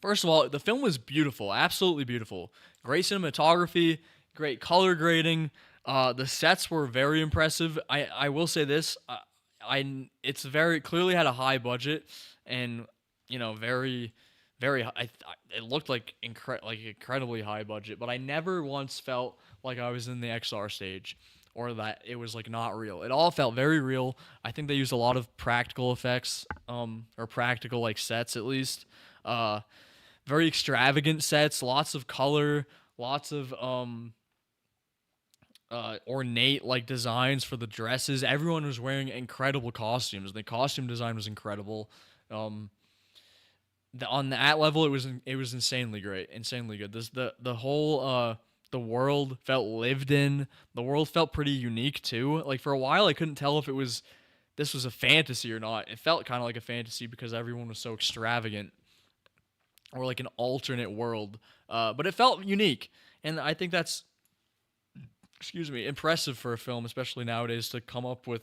First of all, the film was beautiful, absolutely beautiful. Great cinematography, great color grading. The sets were very impressive. I will say this, it's very clearly had a high budget, and very very it looked like incredibly high budget, but I never once felt like I was in the XR stage or that it was like not real. It all felt very real. I think they used a lot of practical effects, or practical like sets at least. Uh, Very extravagant sets, lots of color, lots of ornate like designs for the dresses. Everyone was wearing incredible costumes. The costume design was incredible. Um, on that level, it was insanely great, insanely good. The whole the world felt lived in. The world felt pretty unique too. Like for a while, I couldn't tell if this was a fantasy or not. It felt kind of like a fantasy because everyone was so extravagant, or like an alternate world. But it felt unique, and I think that's, excuse me, impressive for a film, especially nowadays, to come up with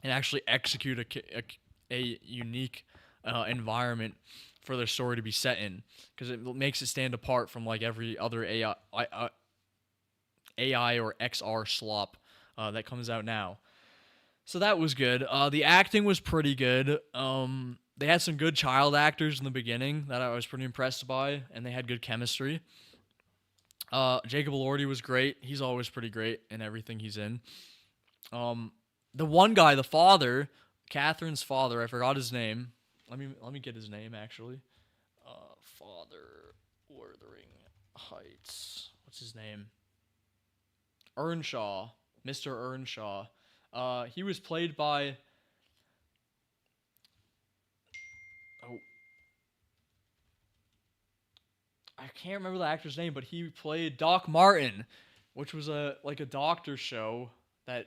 and actually execute a unique environment for their story to be set in, because it makes it stand apart from like every other AI or XR slop that comes out now. So that was good. The acting was pretty good. They had some good child actors in the beginning that I was pretty impressed by, and they had good chemistry. Jacob Elordi was great. He's always pretty great in everything he's in. Um, the one guy, the father, Catherine's father, I forgot his name. Let me get his name actually. Father Wuthering Heights. What's his name? Earnshaw, Mr. Earnshaw. He was played by. Oh, I can't remember the actor's name, but he played Doc Martin, which was a doctor show that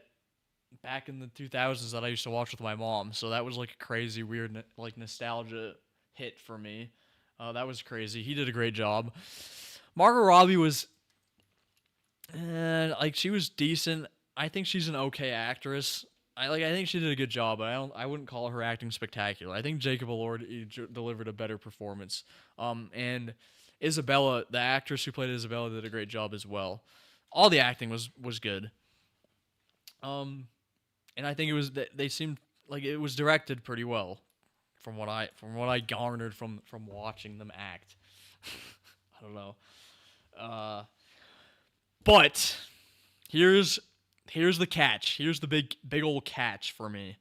back in the 2000s that I used to watch with my mom. So that was like a crazy, weird, like nostalgia hit for me. That was crazy. He did a great job. Margot Robbie was, like she was decent. I think she's an okay actress. I think she did a good job, but I wouldn't call her acting spectacular. I think Jacob Elordi delivered a better performance. And Isabella, the actress who played Isabella, did a great job as well. All the acting was good. Um, and I think they seemed like it was directed pretty well from what I garnered from watching them act. I don't know. Uh, but here's here's the catch. Here's the big old catch for me.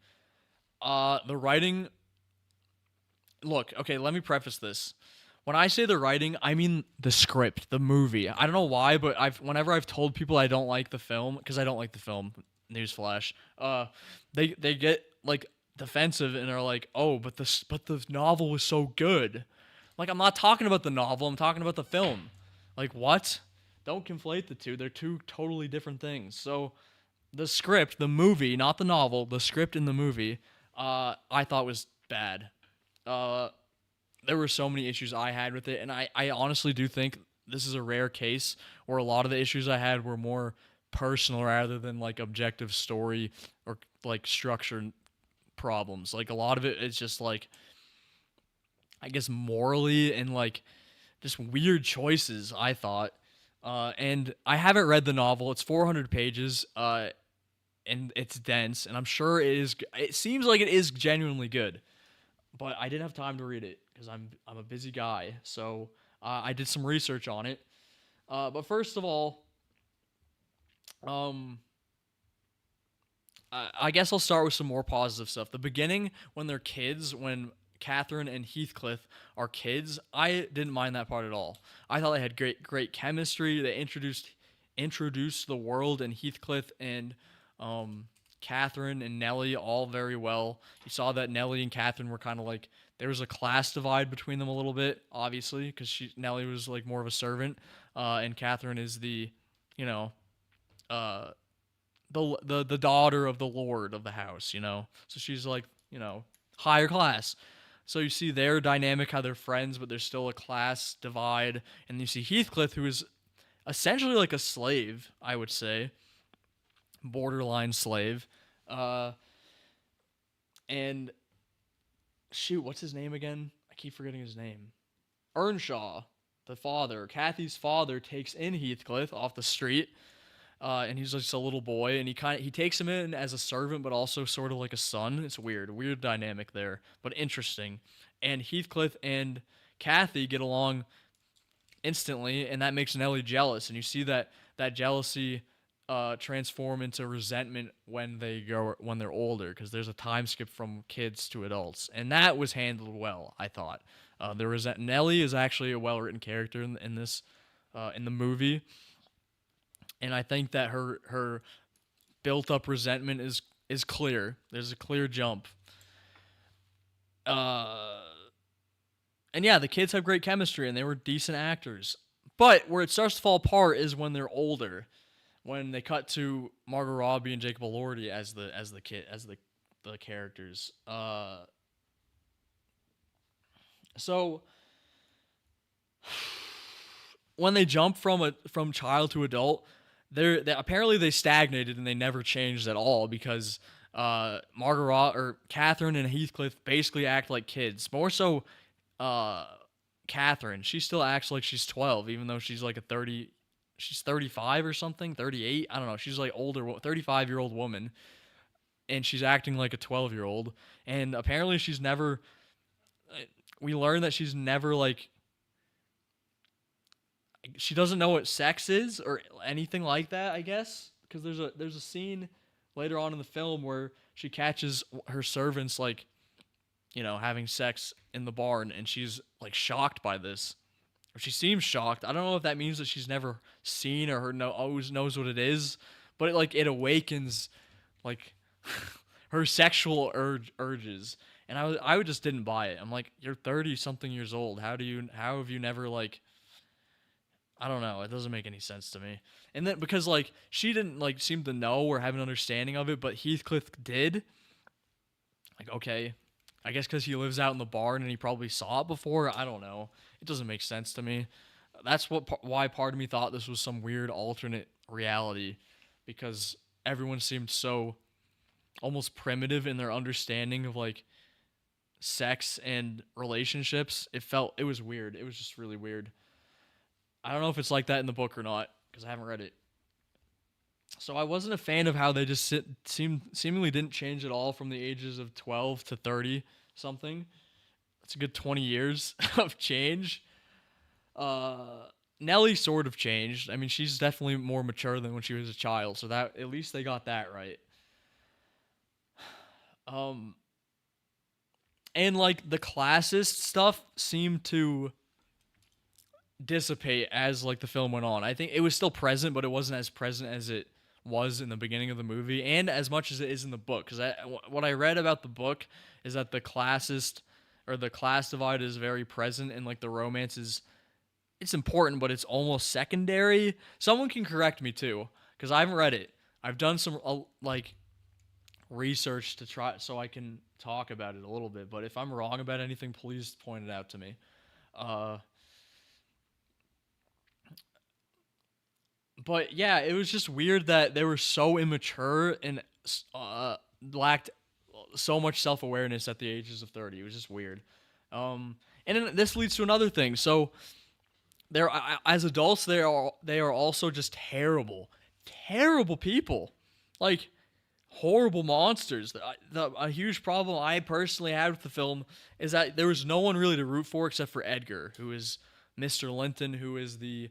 The writing. Look, okay. Let me preface this. When I say the writing, I mean the script, the movie. I don't know why, but whenever I've told people I don't like the film, because I don't like the film. Newsflash. They get like defensive and are like, oh, but the novel was so good. Like I'm not talking about the novel. I'm talking about the film. Like what? Don't conflate the two. They're two totally different things. So the script, the movie, not the novel, the script in the movie, I thought was bad. Uh, there were so many issues I had with it, and I honestly do think this is a rare case where a lot of the issues I had were more personal rather than like objective story or like structure problems. Like a lot of it is just like, I guess, morally and like just weird choices, I thought. And I haven't read the novel. It's 400 pages. And it's dense, and I'm sure it is. It seems like it is genuinely good, but I didn't have time to read it because I'm a busy guy. So I did some research on it. But first of all, um, I guess I'll start with some more positive stuff. The beginning, when they're kids, when Catherine and Heathcliff are kids, I didn't mind that part at all. I thought they had great chemistry. They introduced the world, and Heathcliff and um, Catherine and Nellie all very well. You saw that Nellie and Catherine were kind of like there was a class divide between them a little bit, obviously, because Nellie was like more of a servant, and Catherine is the, you know, uh, the daughter of the lord of the house, So she's like, higher class. So you see their dynamic, how they're friends, but there's still a class divide. And you see Heathcliff, who is essentially like a slave, I would say, borderline slave. Uh, and shoot, what's his name again? I keep forgetting his name. Earnshaw, the father, Kathy's father, takes in Heathcliff off the street, and he's just a little boy, and he takes him in as a servant, but also sort of like a son. It's weird dynamic there, but interesting. And Heathcliff and Kathy get along instantly, and that makes Nellie jealous, and you see that jealousy transform into resentment when they're older, because there's a time skip from kids to adults, and that was handled well, I thought. Nellie is actually a well-written character in this in the movie, and I think that her built-up resentment is clear. There's a clear jump. And yeah, the kids have great chemistry, and they were decent actors. But where it starts to fall apart is when they're older, when they cut to Margot Robbie and Jacob Elordi as the characters. So when they jump from child to adult, they apparently they stagnated and they never changed at all, because Catherine and Heathcliff basically act like kids. More so, Catherine. She still acts like she's 12, even though she's like she's 35 or something, 38. I don't know. She's like older, 35-year-old woman, and she's acting like a 12-year-old. And apparently she's never. We learn that she's never like. She doesn't know what sex is or anything like that, I guess, because there's a scene later on in the film where she catches her servants like, having sex in the barn, and she's like shocked by this. Or she seems shocked. I don't know if that means that she's never seen or always knows what it is, but it awakens like her sexual urges. And I just didn't buy it. I'm like, you're 30 something years old. How have you never like, I don't know. It doesn't make any sense to me. And then because like she didn't like seem to know or have an understanding of it, but Heathcliff did. Like, okay, I guess because he lives out in the barn and he probably saw it before. I don't know. It doesn't make sense to me. That's why part of me thought this was some weird alternate reality, because everyone seemed so almost primitive in their understanding of like sex and relationships. It was weird. It was just really weird. I don't know if it's like that in the book or not, because I haven't read it. So I wasn't a fan of how they just seemingly didn't change at all from the ages of 12 to 30 something. It's a good 20 years of change. Nellie sort of changed. I mean, she's definitely more mature than when she was a child, so that at least they got that right. And like the classist stuff seemed to dissipate as like the film went on. I think it was still present, but it wasn't as present as it was in the beginning of the movie, and as much as it is in the book. Because what I read about the book is that the classist or the class divide is very present, and like the romance it's important, but it's almost secondary. Someone can correct me too, because I haven't read it. I've done some like research to try so I can talk about it a little bit. But if I'm wrong about anything, please point it out to me. But yeah, it was just weird that they were so immature and lacked so much self-awareness at the ages of 30. It was just weird. And then this leads to another thing. So they're as adults, they are also just terrible people, like horrible monsters. A huge problem I personally had with the film is that there was no one really to root for except for Edgar, who is Mr. Linton, who is the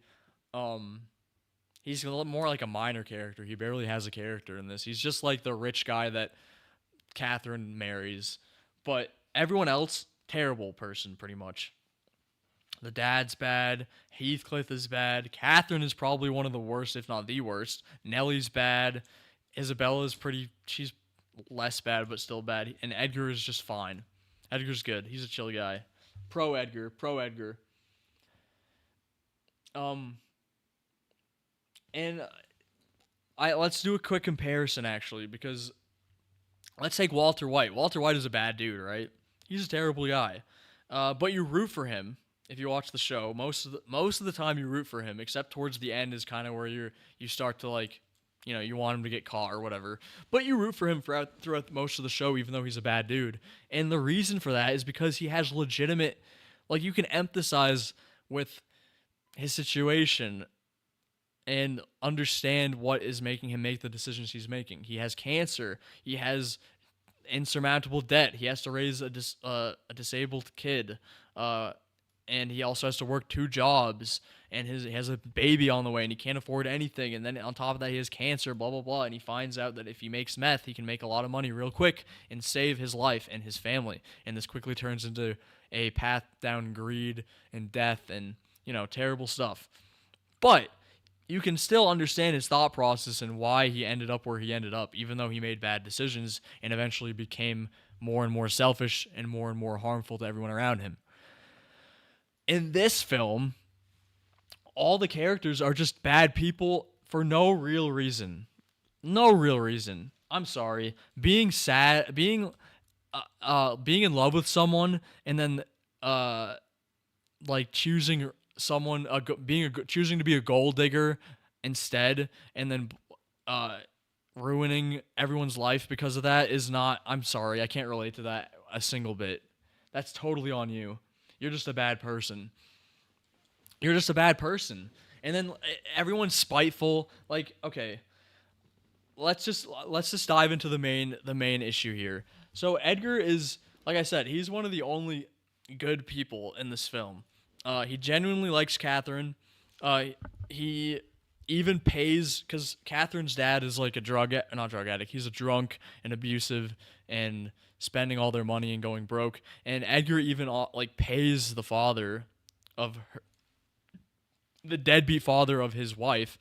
he's more like a minor character. He barely has a character in this. He's just like the rich guy that Catherine marries. But everyone else Terrible person, pretty much. The dad's bad. Heathcliff is bad. Catherine is probably one of the worst, if not the worst. Nellie's bad. Isabella's pretty. She's less bad, but still bad. And Edgar is just fine. Edgar's good. He's a chill guy. Pro Edgar. Pro Edgar. Um, and I let's do a quick comparison actually, because let's take Walter White. Walter White is a bad dude, right? He's a terrible guy. But you root for him if you watch the show. Most of the time you root for him, except towards the end is kind of where you start to like, you want him to get caught or whatever. But you root for him throughout most of the show, even though he's a bad dude. And the reason for that is because he has legitimate, like you can empathize with his situation and understand what is making him make the decisions he's making. He has cancer. He has insurmountable debt. He has to raise a disabled kid, and he also has to work 2 jobs. And he has a baby on the way, and he can't afford anything. And then on top of that, he has cancer. Blah blah blah. And he finds out that if he makes meth, he can make a lot of money real quick and save his life and his family. And this quickly turns into a path down greed and death and terrible stuff. But you can still understand his thought process and why he ended up where he ended up, even though he made bad decisions and eventually became more and more selfish and more harmful to everyone around him. In this film, all the characters are just bad people for no real reason. No real reason. I'm sorry. Being sad, being in love with someone, and then like choosing someone choosing to be a gold digger instead, and then ruining everyone's life because of that is not. I'm sorry, I can't relate to that a single bit. That's totally on you. You're just a bad person. You're just a bad person. And then everyone's spiteful. Like, okay, let's just dive into the main issue here. So Edgar is, like I said, he's one of the only good people in this film. He genuinely likes Catherine. He even pays, because Catherine's dad is like not drug addict. He's a drunk and abusive and spending all their money and going broke. And Edgar even like pays the father of her, the deadbeat father of his wife,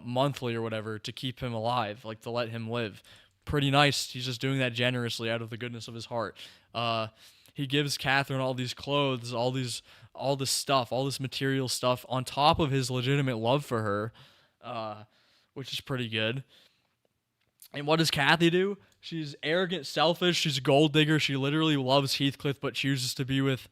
monthly or whatever, to keep him alive, like to let him live. Pretty nice. He's just doing that generously out of the goodness of his heart. He gives Catherine all these clothes, all this stuff, all this material stuff on top of his legitimate love for her, which is pretty good. And what does Kathy do? She's arrogant, selfish. She's a gold digger. She literally loves Heathcliff, but chooses to be with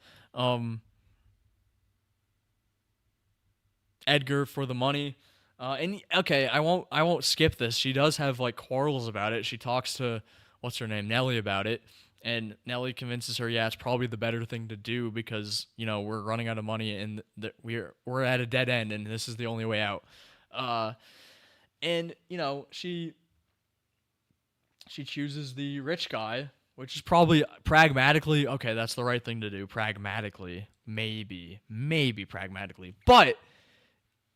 Edgar for the money. And okay, I won't skip this. She does have like quarrels about it. She talks to what's her name, Nellie, about it. And Nellie convinces her, yeah, it's probably the better thing to do because, we're running out of money and we're at a dead end and this is the only way out. And, she chooses the rich guy, which is probably pragmatically, okay, that's the right thing to do. Pragmatically, maybe pragmatically. But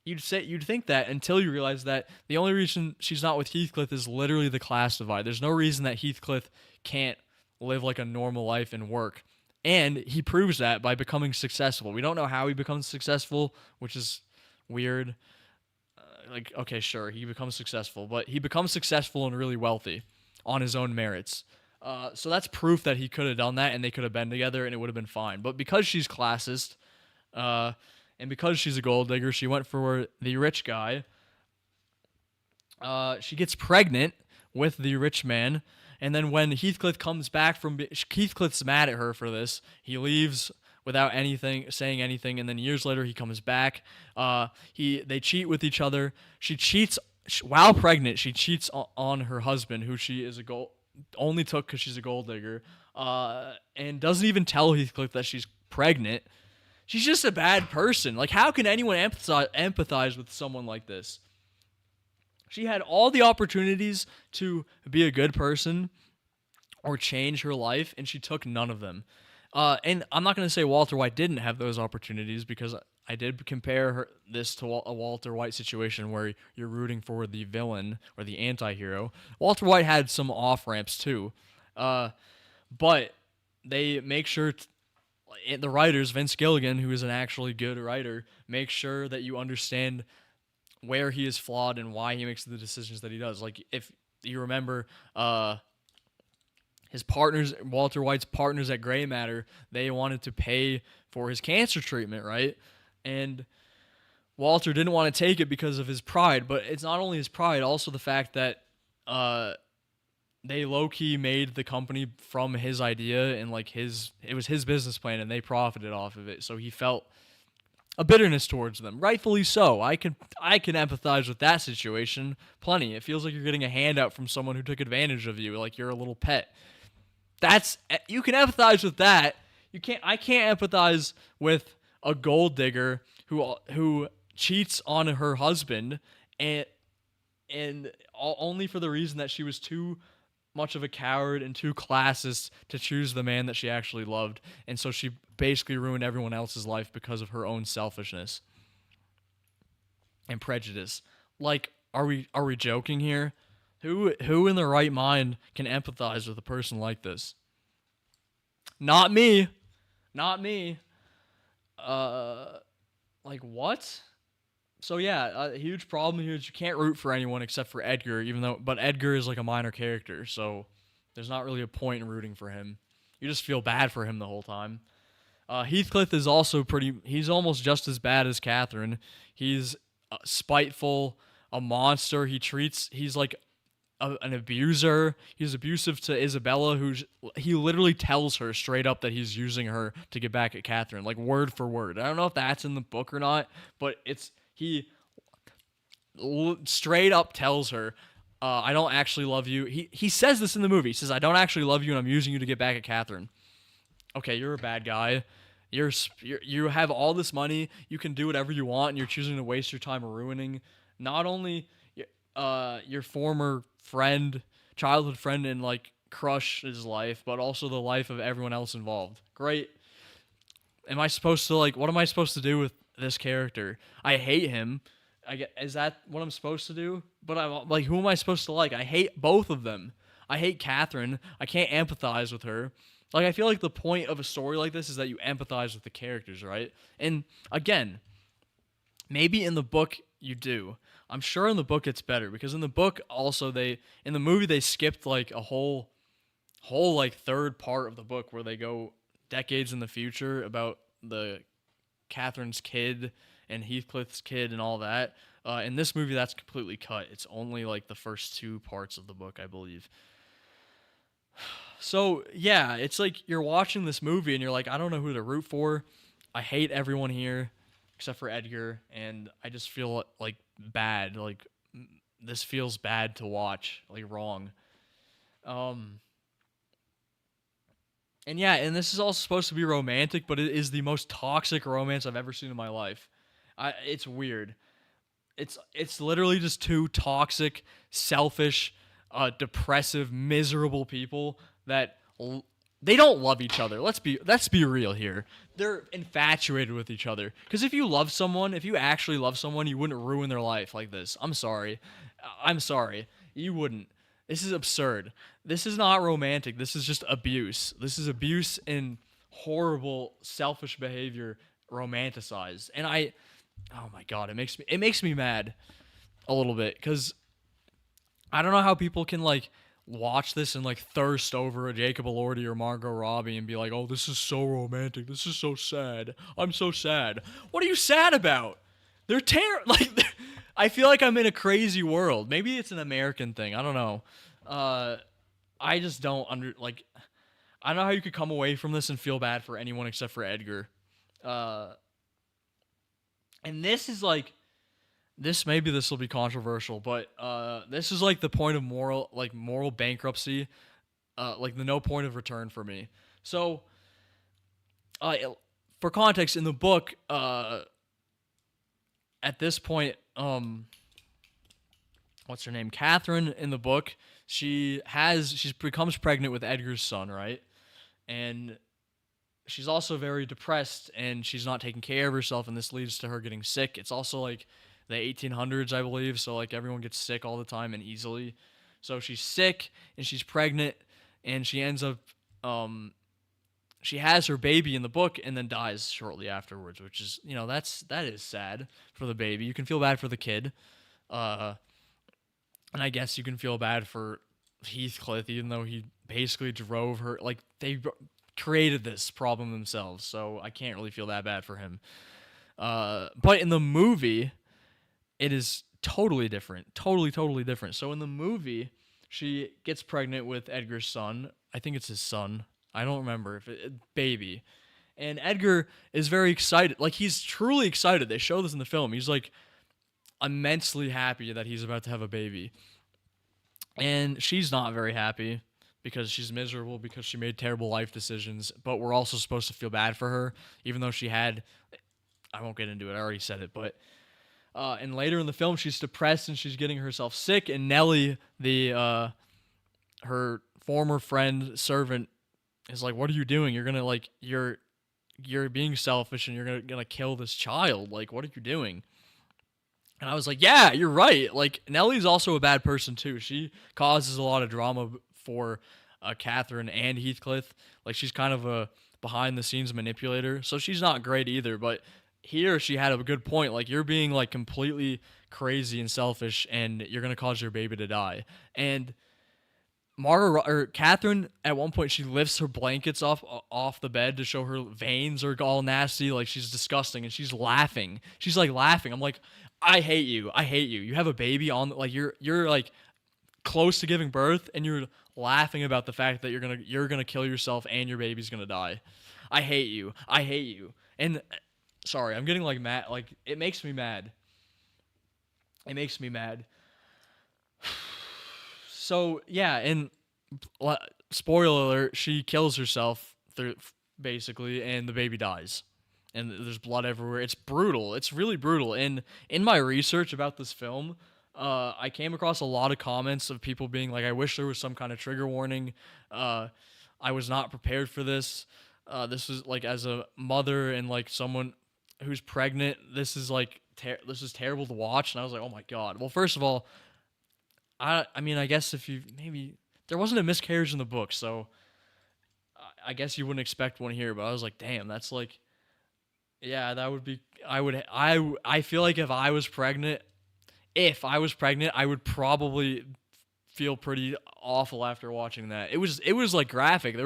you'd think that until you realize that the only reason she's not with Heathcliff is literally the class divide. There's no reason that Heathcliff can't live like a normal life and work. And he proves that by becoming successful. We don't know how he becomes successful, which is weird. Okay, sure, he becomes successful, but he becomes successful and really wealthy on his own merits. So that's proof that he could have done that and they could have been together and it would have been fine. But because she's classist, and because she's a gold digger, she went for the rich guy. She gets pregnant with the rich man. And then when Heathcliff comes back Heathcliff's mad at her for this. He leaves without saying anything. And then years later, he comes back. They cheat with each other. She cheats while pregnant. She cheats on her husband, who she is only took because she's a gold digger. And doesn't even tell Heathcliff that she's pregnant. She's just a bad person. Like, how can anyone empathize with someone like this? She had all the opportunities to be a good person or change her life, and she took none of them. And I'm not going to say Walter White didn't have those opportunities, because I did compare this to a Walter White situation where you're rooting for the villain or the anti-hero. Walter White had some off-ramps too. But they make sure the writers, Vince Gilligan, who is an actually good writer, makes sure that you understand where he is flawed and why he makes the decisions that he does. Like if you remember, his partners, Walter White's partners at Gray Matter, they wanted to pay for his cancer treatment, right? And Walter didn't want to take it because of his pride, but it's not only his pride, also the fact that they low-key made the company from his idea, and like it was his business plan, and they profited off of it. So he felt a bitterness towards them, rightfully so. I can empathize with that situation plenty. It feels like you're getting a handout from someone who took advantage of you, like you're a little pet. You can empathize with that. I can't empathize with a gold digger who cheats on her husband and only for the reason that she was too much of a coward and too classist to choose the man that she actually loved, and so she basically ruined everyone else's life because of her own selfishness and prejudice. Like, are we joking here? Who in their right mind can empathize with a person like this? Not me. Not me. Like what? So yeah, a huge problem here is you can't root for anyone except for Edgar, but Edgar is like a minor character, so there's not really a point in rooting for him. You just feel bad for him the whole time. Heathcliff is also he's almost just as bad as Catherine. He's spiteful, a monster. He's like an abuser. He's abusive to Isabella, he literally tells her straight up that he's using her to get back at Catherine, like word for word. I don't know if that's in the book or not, but he straight up tells her, I don't actually love you. He says this in the movie. He says, I don't actually love you, and I'm using you to get back at Catherine. Okay, you're a bad guy. You have all this money. You can do whatever you want, and you're choosing to waste your time ruining not only your former friend, childhood friend, and like crush's life, but also the life of everyone else involved. Great. What am I supposed to do with this character? I hate him. Is that what I'm supposed to do? But I'm like, who am I supposed to like? I hate both of them. I hate Catherine. I can't empathize with her. Like, I feel like the point of a story like this is that you empathize with the characters, right? And again, maybe in the book you do. I'm sure in the book it's better, because in the book also in the movie they skipped like a whole like third part of the book where they go decades in the future about the Catherine's kid and Heathcliff's kid and all that. In this movie that's completely cut. It's only like the first two parts of the book, I believe. So, yeah, it's like you're watching this movie and you're like, I don't know who to root for. I hate everyone here except for Edgar, and I just feel like bad. Like, this feels bad to watch, like wrong. And yeah, and this is all supposed to be romantic, but it is the most toxic romance I've ever seen in my life. It's weird. It's literally just two toxic, selfish, depressive, miserable people that they don't love each other. Let's be real here. They're infatuated with each other. Because if you actually love someone, you wouldn't ruin their life like this. I'm sorry. You wouldn't. This is absurd. This is not romantic. This is just abuse. This is abuse and horrible, selfish behavior romanticized. And oh my god, it makes me mad a little bit, because I don't know how people can like watch this and like thirst over a Jacob Elordi or Margot Robbie and be like, oh, this is so romantic. This is so sad. I'm so sad. What are you sad about? They're terrible. Like, I feel like I'm in a crazy world. Maybe it's an American thing. I don't know. I just don't I don't know how you could come away from this and feel bad for anyone except for Edgar. And this is like, maybe this will be controversial, but this is like the point of moral bankruptcy, like the no point of return for me. So, for context, in the book, at this point, what's her name? Catherine in the book, she becomes pregnant with Edgar's son, right? And she's also very depressed, and she's not taking care of herself, and this leads to her getting sick. It's also like the 1800s, I believe, so like everyone gets sick all the time and easily. So she's sick and she's pregnant, and she ends up she has her baby in the book and then dies shortly afterwards, which is, that is sad for the baby. You can feel bad for the kid. Uh, and I guess you can feel bad for Heathcliff, even though he basically drove her. Like, they created this problem themselves, so I can't really feel that bad for him. But in the movie, it is totally different. Totally different. So in the movie, she gets pregnant with Edgar's son. I think it's his son. I don't remember if baby. And Edgar is very excited. Like, he's truly excited. They show this in the film. He's like immensely happy that he's about to have a baby. And she's not very happy because she's miserable because she made terrible life decisions. But we're also supposed to feel bad for her, even though she had. I won't get into it. I already said it. But and later in the film, she's depressed and she's getting herself sick. And Nellie, her former friend servant, is like, "What are you doing? You're gonna you're being selfish and you're gonna kill this child. Like, what are you doing?" And I was like, "Yeah, you're right." Like, Nellie's also a bad person too. She causes a lot of drama for Catherine and Heathcliff. Like, she's kind of a behind the scenes manipulator, so she's not great either. But here she had a good point. Like, you're being like completely crazy and selfish, and you're gonna cause your baby to die. And Catherine, at one point, she lifts her blankets off the bed to show her veins are all nasty, like she's disgusting, and she's laughing. She's like laughing. I'm like, I hate you. I hate you. You have a baby on, like you're like close to giving birth, and you're laughing about the fact that you're gonna kill yourself and your baby's gonna die. I hate you. I hate you. And sorry, I'm getting like mad. Like, it makes me mad. It makes me mad. So yeah, and spoiler alert, she kills herself basically, and the baby dies, and there's blood everywhere. It's brutal. It's really brutal. And in my research about this film, I came across a lot of comments of people being like, "I wish there was some kind of trigger warning. I was not prepared for this. This is like, as a mother and like someone who's pregnant, this is like this is terrible to watch." And I was like, "Oh my god." Well, first of all, I mean, I guess if you maybe there wasn't a miscarriage in the book, so I guess you wouldn't expect one here. But I was like, damn, that's like, yeah, that would be. I feel like if I was pregnant, I would probably feel pretty awful after watching that. It was like graphic.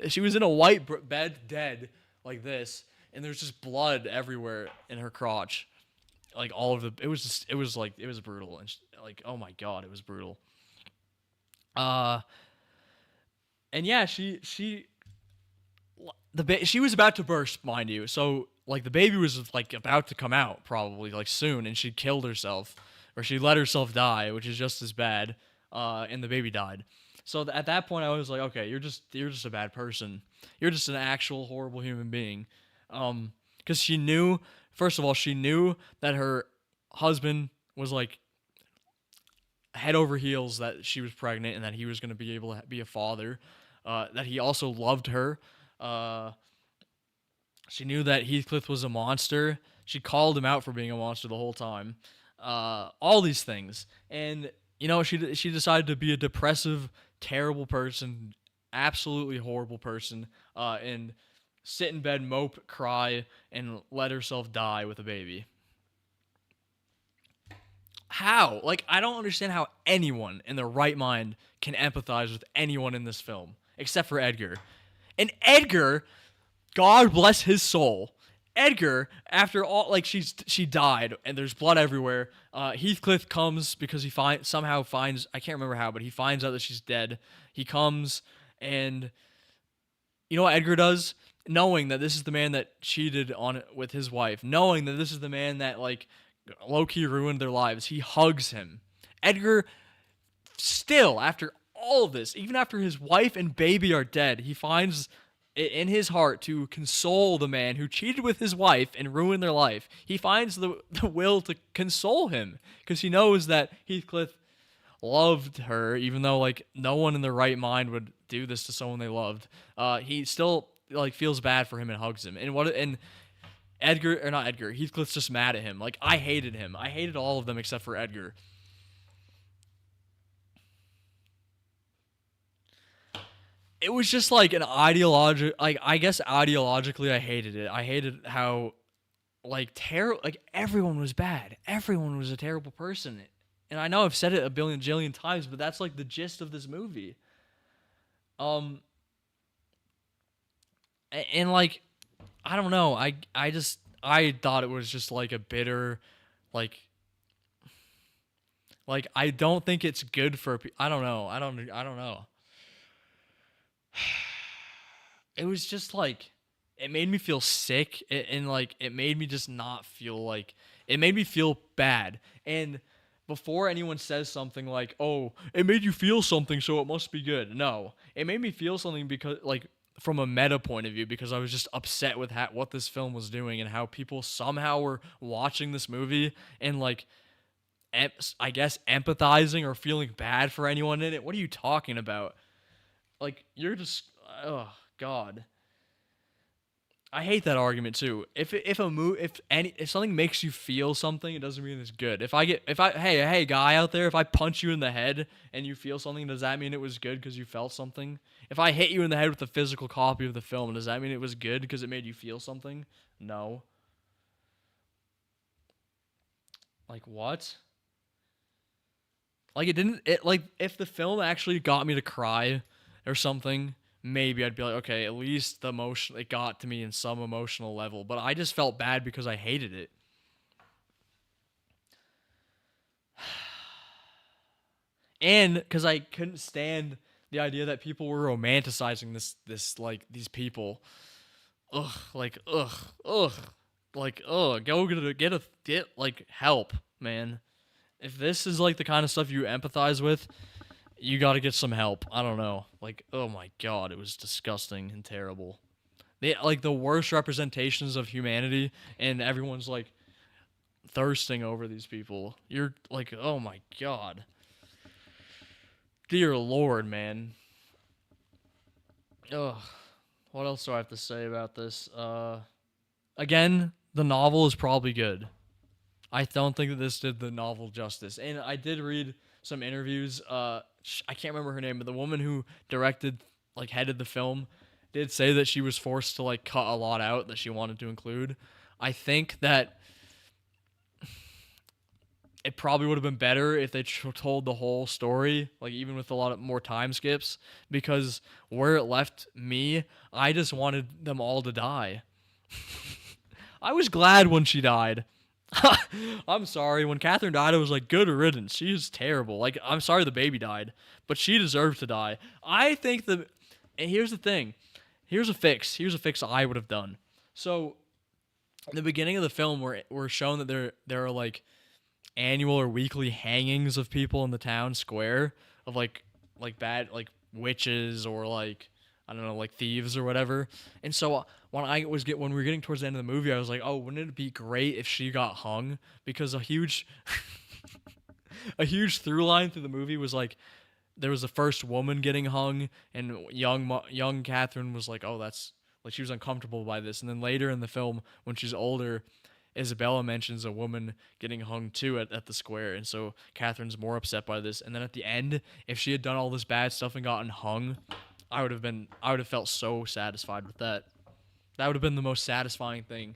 She was in a white bed, dead like this, and there's just blood everywhere in her crotch. Like, all of it was brutal, and like, oh my god, it was brutal. And yeah, she was about to burst, mind you. So like, the baby was like about to come out probably like soon, and she killed herself, or she let herself die, which is just as bad. And the baby died. So at that point, I was like, okay, you're just a bad person. You're just an actual horrible human being. Because she knew. First of all, she knew that her husband was like head over heels that she was pregnant and that he was going to be able to be a father. That he also loved her. She knew that Heathcliff was a monster. She called him out for being a monster the whole time. All these things. And, she decided to be a depressive, terrible person, absolutely horrible person, and sit in bed, mope, cry, and let herself die with a baby. How? Like, I don't understand how anyone in their right mind can empathize with anyone in this film, except for Edgar. And Edgar, God bless his soul, Edgar, after all, like, she died, and there's blood everywhere. Heathcliff comes because he somehow finds, I can't remember how, but he finds out that she's dead. He comes, and you know what Edgar does? Knowing that this is the man that cheated on with his wife, knowing that this is the man that like low-key ruined their lives, he hugs him. Edgar, still, after all of this, even after his wife and baby are dead, he finds it in his heart to console the man who cheated with his wife and ruined their life. He finds the will to console him because he knows that Heathcliff loved her, even though like no one in their right mind would do this to someone they loved. He still like feels bad for him and hugs him. And Heathcliff's just mad at him. Like, I hated him. I hated all of them except for Edgar. it was just like an ideology. Like I guess ideologically, I hated it. I hated how like like everyone was bad. Everyone was a terrible person. And I know I've said it a billion jillion times, but that's like the gist of this movie. Um, and like I don't know. I thought it was just like a bitter, like I don't think it's good for. I don't know. I don't know. It was just like it made me feel sick, and like it made me just not feel like it made me feel bad. And before anyone says something like, "Oh, it made you feel something, so it must be good," no, it made me feel something because like from a meta point of view, because I was just upset with what this film was doing and how people somehow were watching this movie and like I guess empathizing or feeling bad for anyone in it. What are you talking about? Like you're just oh god. I hate that argument too. If something makes you feel something, it doesn't mean it's good. If I hey guy out there, if I punch you in the head and you feel something, does that mean it was good because you felt something? If I hit you in the head with a physical copy of the film, does that mean it was good because it made you feel something? No. Like what? Like it didn't. It like if the film actually got me to cry or something, maybe I'd be like, okay, at least the emotion it got to me in some emotional level. But I just felt bad because I hated it. And because I couldn't stand the idea that people were romanticizing this like these people. Ugh, like ugh, like ugh. Go get like help, man. If this is like the kind of stuff you empathize with, you got to get some help. I don't know. Like oh my god, it was disgusting and terrible. They like the worst representations of humanity, and everyone's like thirsting over these people. You're like, oh my god. Dear Lord, man. Ugh. What else do I have to say about this? Again, the novel is probably good. I don't think that this did the novel justice. And I did read some interviews. I can't remember her name, but the woman who directed, like, headed the film, did say that she was forced to like cut a lot out that she wanted to include. I think that it probably would have been better if they told the whole story, like even with a lot of more time skips, because where it left me, I just wanted them all to die. I was glad when she died. I'm sorry. When Catherine died, I was like, good riddance. She is terrible. Like, I'm sorry the baby died, but she deserved to die. I think the. And here's the thing. Here's a fix. Here's a fix I would have done. So, in the beginning of the film, we're shown that there are like annual or weekly hangings of people in the town square of like bad like witches or like I don't know like thieves or whatever. And so when we were getting towards the end of the movie, I was like, oh, wouldn't it be great if she got hung? Because a huge a huge through line through the movie was like there was the first woman getting hung, and young Catherine was like, oh, that's like she was uncomfortable by this. And then later in the film, when she's older, Isabella mentions a woman getting hung too at the square, and so Catherine's more upset by this. And then at the end, if she had done all this bad stuff and gotten hung, I would have felt so satisfied with that. That would have been the most satisfying thing.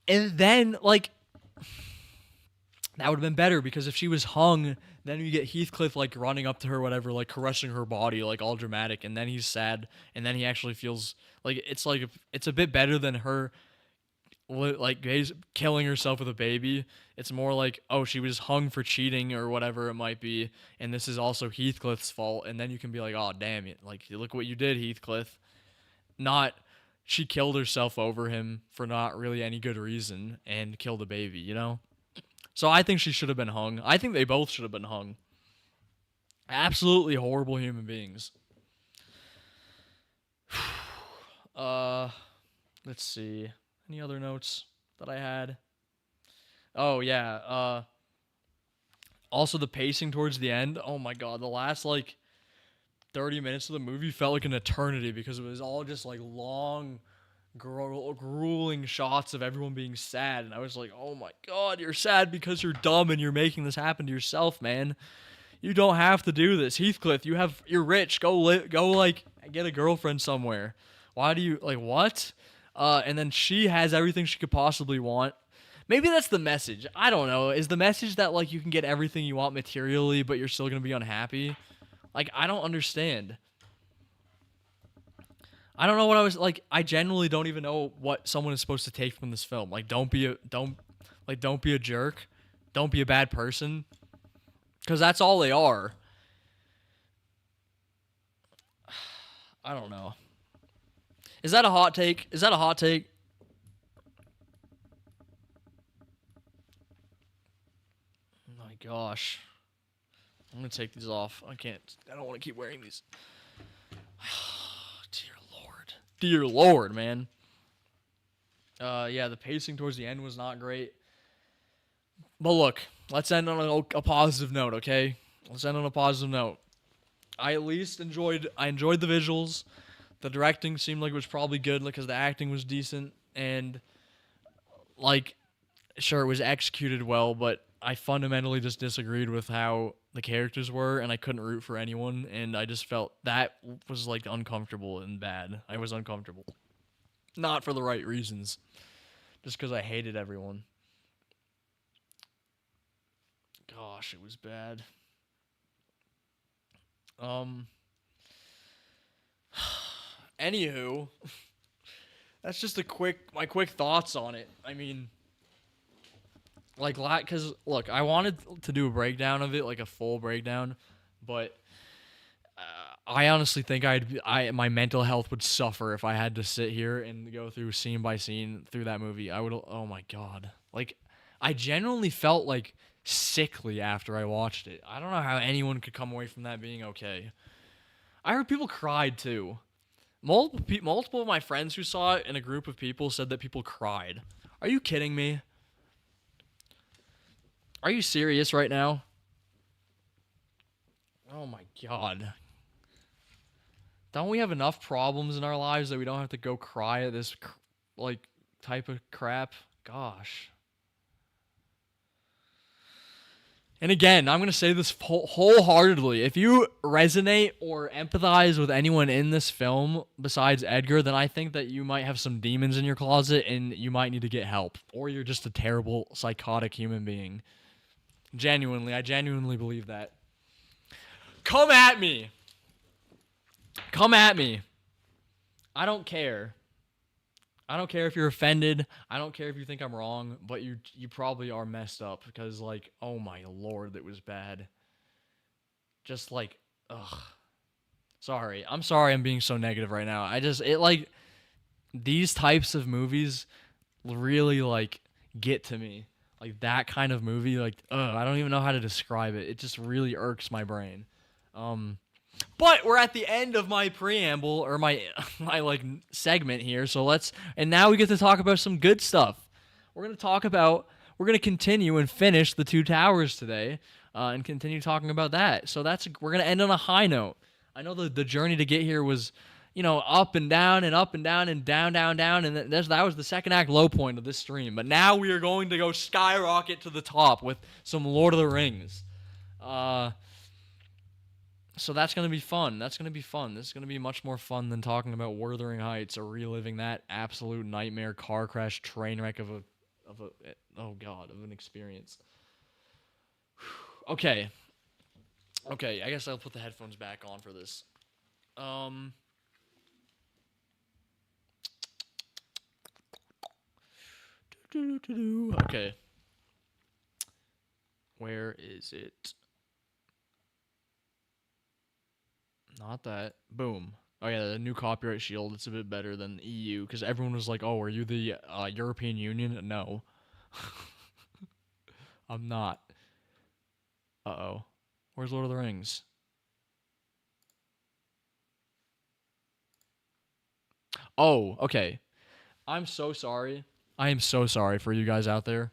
And then like that would have been better because if she was hung, then you get Heathcliff like running up to her, whatever, like caressing her body, like all dramatic, and then he's sad, and then he actually feels like it's a bit better than her like killing herself with a baby. It's more like, oh, she was hung for cheating or whatever it might be, and this is also Heathcliff's fault. And then you can be like, oh damn it, like look what you did, Heathcliff. Not she killed herself over him for not really any good reason and killed a baby, you know. So I think she should have been hung. I think they both should have been hung. Absolutely horrible human beings. uh let's see. Any other notes that I had? Oh yeah. Also the pacing towards the end. Oh my god, the last like 30 minutes of the movie felt like an eternity because it was all just like long grueling shots of everyone being sad, and I was like, "Oh my god, you're sad because you're dumb and you're making this happen to yourself, man. You don't have to do this, Heathcliff. You're rich. Go like get a girlfriend somewhere. Why do you like what? And then she has everything she could possibly want. Maybe that's the message. I don't know. Is the message that like you can get everything you want materially, but you're still gonna be unhappy? Like I don't understand. I don't know what I was like. I genuinely don't even know what someone is supposed to take from this film. Like, don't be a jerk, don't be a bad person, because that's all they are. I don't know. Is that a hot take? Is that a hot take? Oh my gosh. I'm gonna take these off. I can't. I don't want to keep wearing these. Dear Lord. Dear Lord, man. Yeah, the pacing towards the end was not great. But look, let's end on a positive note, okay? Let's end on a positive note. I at least enjoyed the visuals. The directing seemed like it was probably good because the acting was decent and like sure it was executed well, but I fundamentally just disagreed with how the characters were and I couldn't root for anyone and I just felt that was like uncomfortable and bad. I was uncomfortable. Not for the right reasons. Just because I hated everyone. Gosh, it was bad. Anywho, that's just my quick thoughts on it. I mean, like, because look, I wanted to do a breakdown of it, like a full breakdown, but I honestly think my mental health would suffer if I had to sit here and go through scene by scene through that movie. I would, oh my god, like, I genuinely felt like sickly after I watched it. I don't know how anyone could come away from that being okay. I heard people cried too. Multiple of my friends who saw it in a group of people said that people cried. Are you kidding me? Are you serious right now? Oh my god. Don't we have enough problems in our lives that we don't have to go cry at this like type of crap? Gosh. And again, I'm going to say this wholeheartedly. If you resonate or empathize with anyone in this film besides Edgar, then I think that you might have some demons in your closet and you might need to get help. Or you're just a terrible, psychotic human being. I genuinely believe that. Come at me! Come at me! I don't care. I don't care if you're offended. I don't care if you think I'm wrong, but you probably are messed up because, like, oh my lord, that was bad. Just like, ugh. Sorry. I'm sorry I'm being so negative right now. These types of movies really, like, get to me. Like, that kind of movie, like, I don't even know how to describe it. It just really irks my brain. But we're at the end of my preamble or my like segment here, so and now we get to talk about some good stuff. We're gonna continue and finish the Two Towers today, and continue talking about that. So we're gonna end on a high note. I know the journey to get here was, up and down and up and down and down, down, down, and that was the second act low point of this stream. But now we are going to go skyrocket to the top with some Lord of the Rings. So that's going to be fun. This is going to be much more fun than talking about Wuthering Heights or reliving that absolute nightmare car crash train wreck of an experience. Okay, I guess I'll put the headphones back on for this. Okay. Where is it? Not that. Boom. Oh yeah, the new copyright shield. It's a bit better than EU because everyone was like, "Oh, are you the European Union?" No, I'm not. Uh-oh. Where's Lord of the Rings? Oh, okay. I'm so sorry. I am so sorry for you guys out there.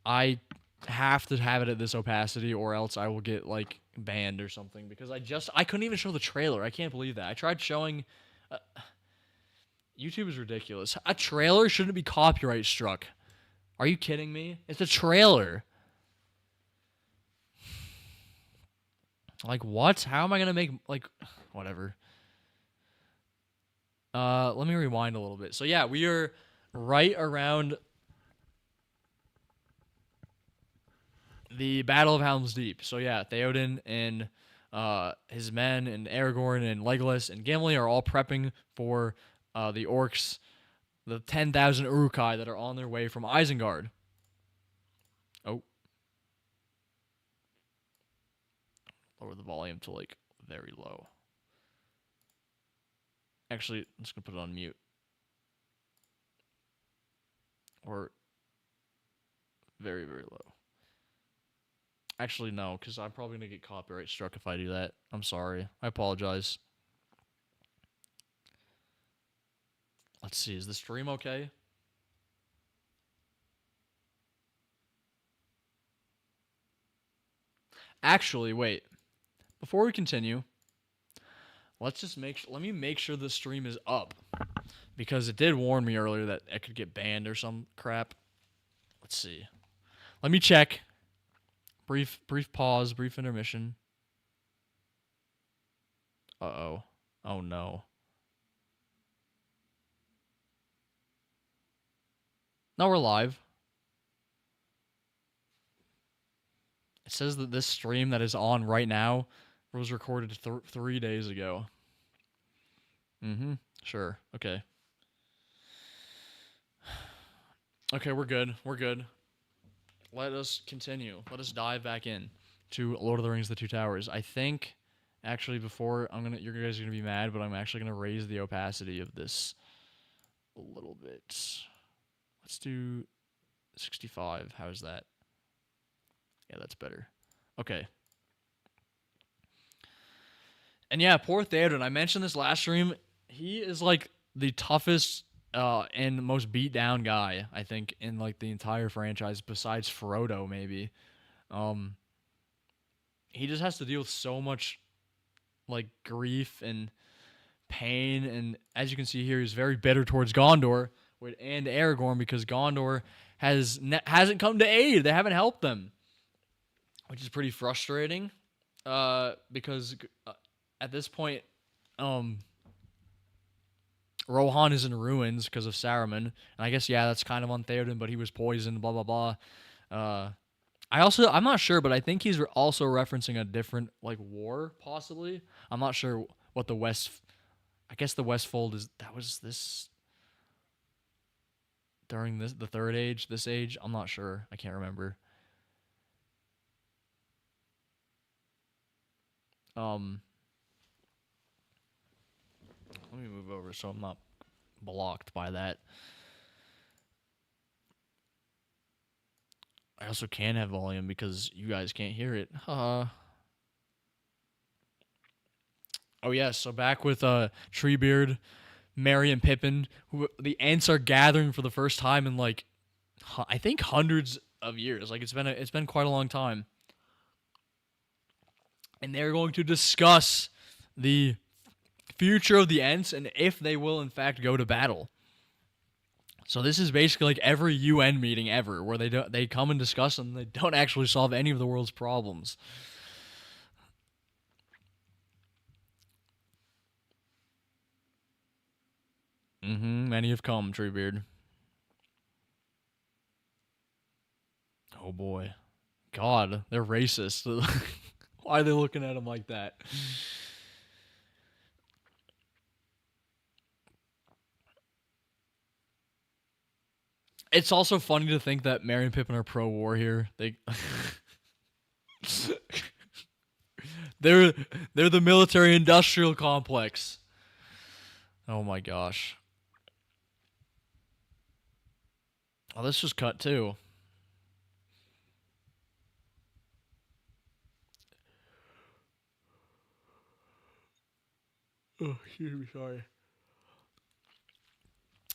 I have to have it at this opacity or else I will get like banned or something because I couldn't even show the trailer. I can't believe that. I tried showing YouTube is ridiculous. A trailer shouldn't be copyright struck. Are you kidding me? It's a trailer. Like, what? How am I gonna make, like, whatever. Let me rewind a little bit. So yeah, we are right around the Battle of Helm's Deep. So yeah, Theoden and his men and Aragorn and Legolas and Gimli are all prepping for the orcs, the 10,000 Uruk-hai that are on their way from Isengard. Oh, lower the volume to like very low. Actually, I'm just gonna put it on mute or very very low. Actually, no, because I'm probably gonna get copyright struck if I do that. I'm sorry. I apologize. Let's see. Is the stream okay? Actually, wait. Before we continue, let's just let me make sure the stream is up because it did warn me earlier that it could get banned or some crap. Let's see. Let me check. Brief pause, brief intermission. Uh-oh. Oh no. No, we're live. It says that this stream that is on right now was recorded 3 days ago. Mm-hmm. Sure. Okay. Okay, we're good. We're good. Let us continue. Let us dive back in to Lord of the Rings: The Two Towers. I think, actually, before you guys are gonna be mad, but I'm actually gonna raise the opacity of this a little bit. Let's do 65. How's that? Yeah, that's better. Okay. And yeah, poor Theoden. I mentioned this last stream. He is like the toughest and most beat down guy, I think, in like the entire franchise, besides Frodo, maybe. Um, he just has to deal with so much like grief and pain, and as you can see here, he's very bitter towards Gondor and Aragorn because Gondor hasn't come to aid. They haven't helped them, which is pretty frustrating. Because at this point, Rohan is in ruins because of Saruman, and I guess yeah, that's kind of on Theoden, but he was poisoned. Blah blah blah. I'm not sure, but I think he's also referencing a different like war, possibly. I'm not sure what the West. I guess the Westfold is that was this during the Third Age, this age. I'm not sure. I can't remember. Let me move over so I'm not blocked by that. I also can have volume because you guys can't hear it. Oh yeah, so back with Treebeard, Merry and Pippin, who the Ents are gathering for the first time in like I think hundreds of years. Like it's been quite a long time. And they're going to discuss the future of the Ents and if they will in fact go to battle. So this is basically like every UN meeting ever where they come and discuss and they don't actually solve any of the world's problems. Many have come, Treebeard. Oh boy. God, they're racist. Why are they looking at him like that? It's also funny to think that Merry and Pippin are pro-war here. They're the military-industrial complex. Oh my gosh. Oh, this was cut too. Oh, excuse me, sorry.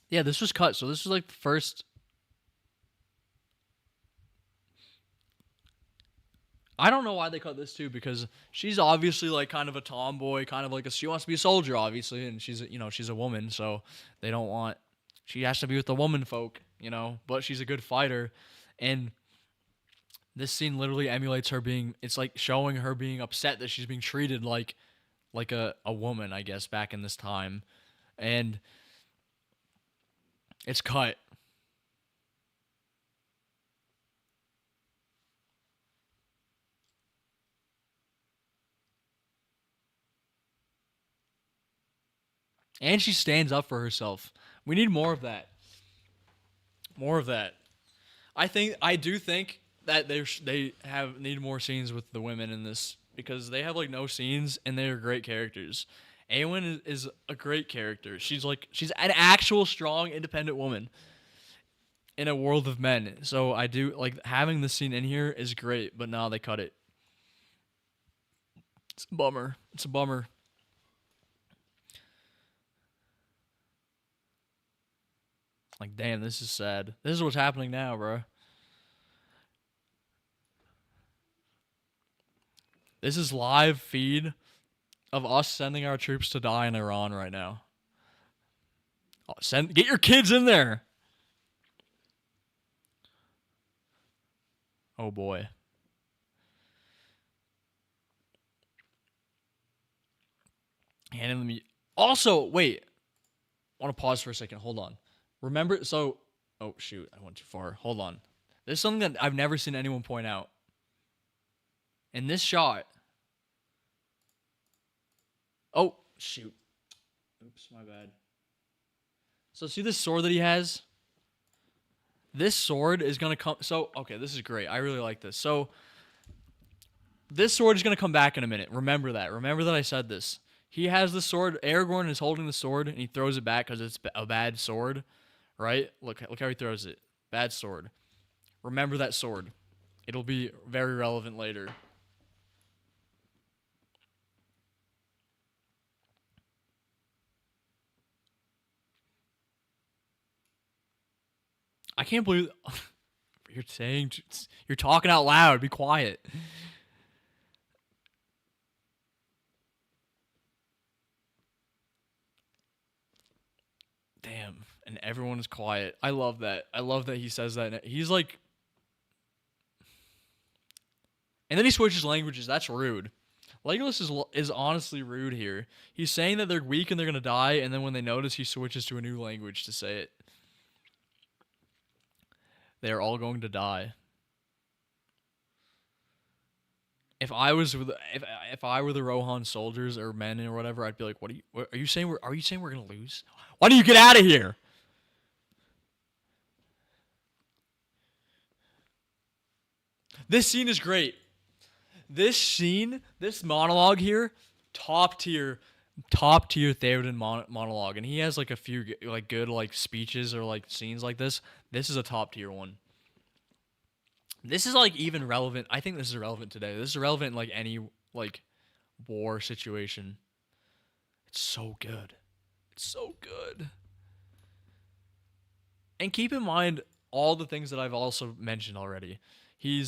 Yeah, this was cut. So this was like the first. I don't know why they cut this too, because she's obviously like kind of a tomboy, kind of like she wants to be a soldier, obviously, and she's a woman, so they don't want. She has to be with the woman folk, but she's a good fighter, and This scene literally emulates her being. It's like showing her being upset that she's being treated like a woman, I guess, back in this time, and it's cut. And she stands up for herself. We need more of that. More of that. I do think that they have need more scenes with the women in this because they have like no scenes and they are great characters. Awen is a great character. She's an actual strong independent woman in a world of men. So I do like having this scene in here is great, but now they cut it. It's a bummer. It's a bummer. Like damn, this is sad. This is what's happening now, bro. This is live feed of us sending our troops to die in Iran right now. Get your kids in there. Oh boy. Handing them. Also, wait. I want to pause for a second. Hold on. Remember, so. Oh shoot, I went too far. Hold on. There's something that I've never seen anyone point out. In this shot. Oh shoot. Oops, my bad. So see this sword that he has? This sword is going to come. So, okay, this is great. I really like this. So, this sword is going to come back in a minute. Remember that. Remember that I said this. He has the sword. Aragorn is holding the sword, and he throws it back because it's a bad sword. Right? Look how he throws it. Bad sword. Remember that sword. It'll be very relevant later. I can't believe you're talking out loud. Be quiet. Damn. And everyone is quiet. I love that. I love that he says that. He's like, and then he switches languages. That's rude. Legolas is honestly rude here. He's saying that they're weak and they're gonna die, and then when they notice, he switches to a new language to say it. They are all going to die. If I was if I were the Rohan soldiers or men or whatever, I'd be like, what are you saying? Are you saying we're gonna lose? Why don't you get out of here? This scene is great. This scene, this monologue here, top tier Theoden monologue, and he has like a few like good like speeches or like scenes like this. This is a top tier one. This is like even relevant. I think this is relevant today. This is relevant in like any like war situation. It's so good. It's so good. And keep in mind all the things that I've also mentioned already. He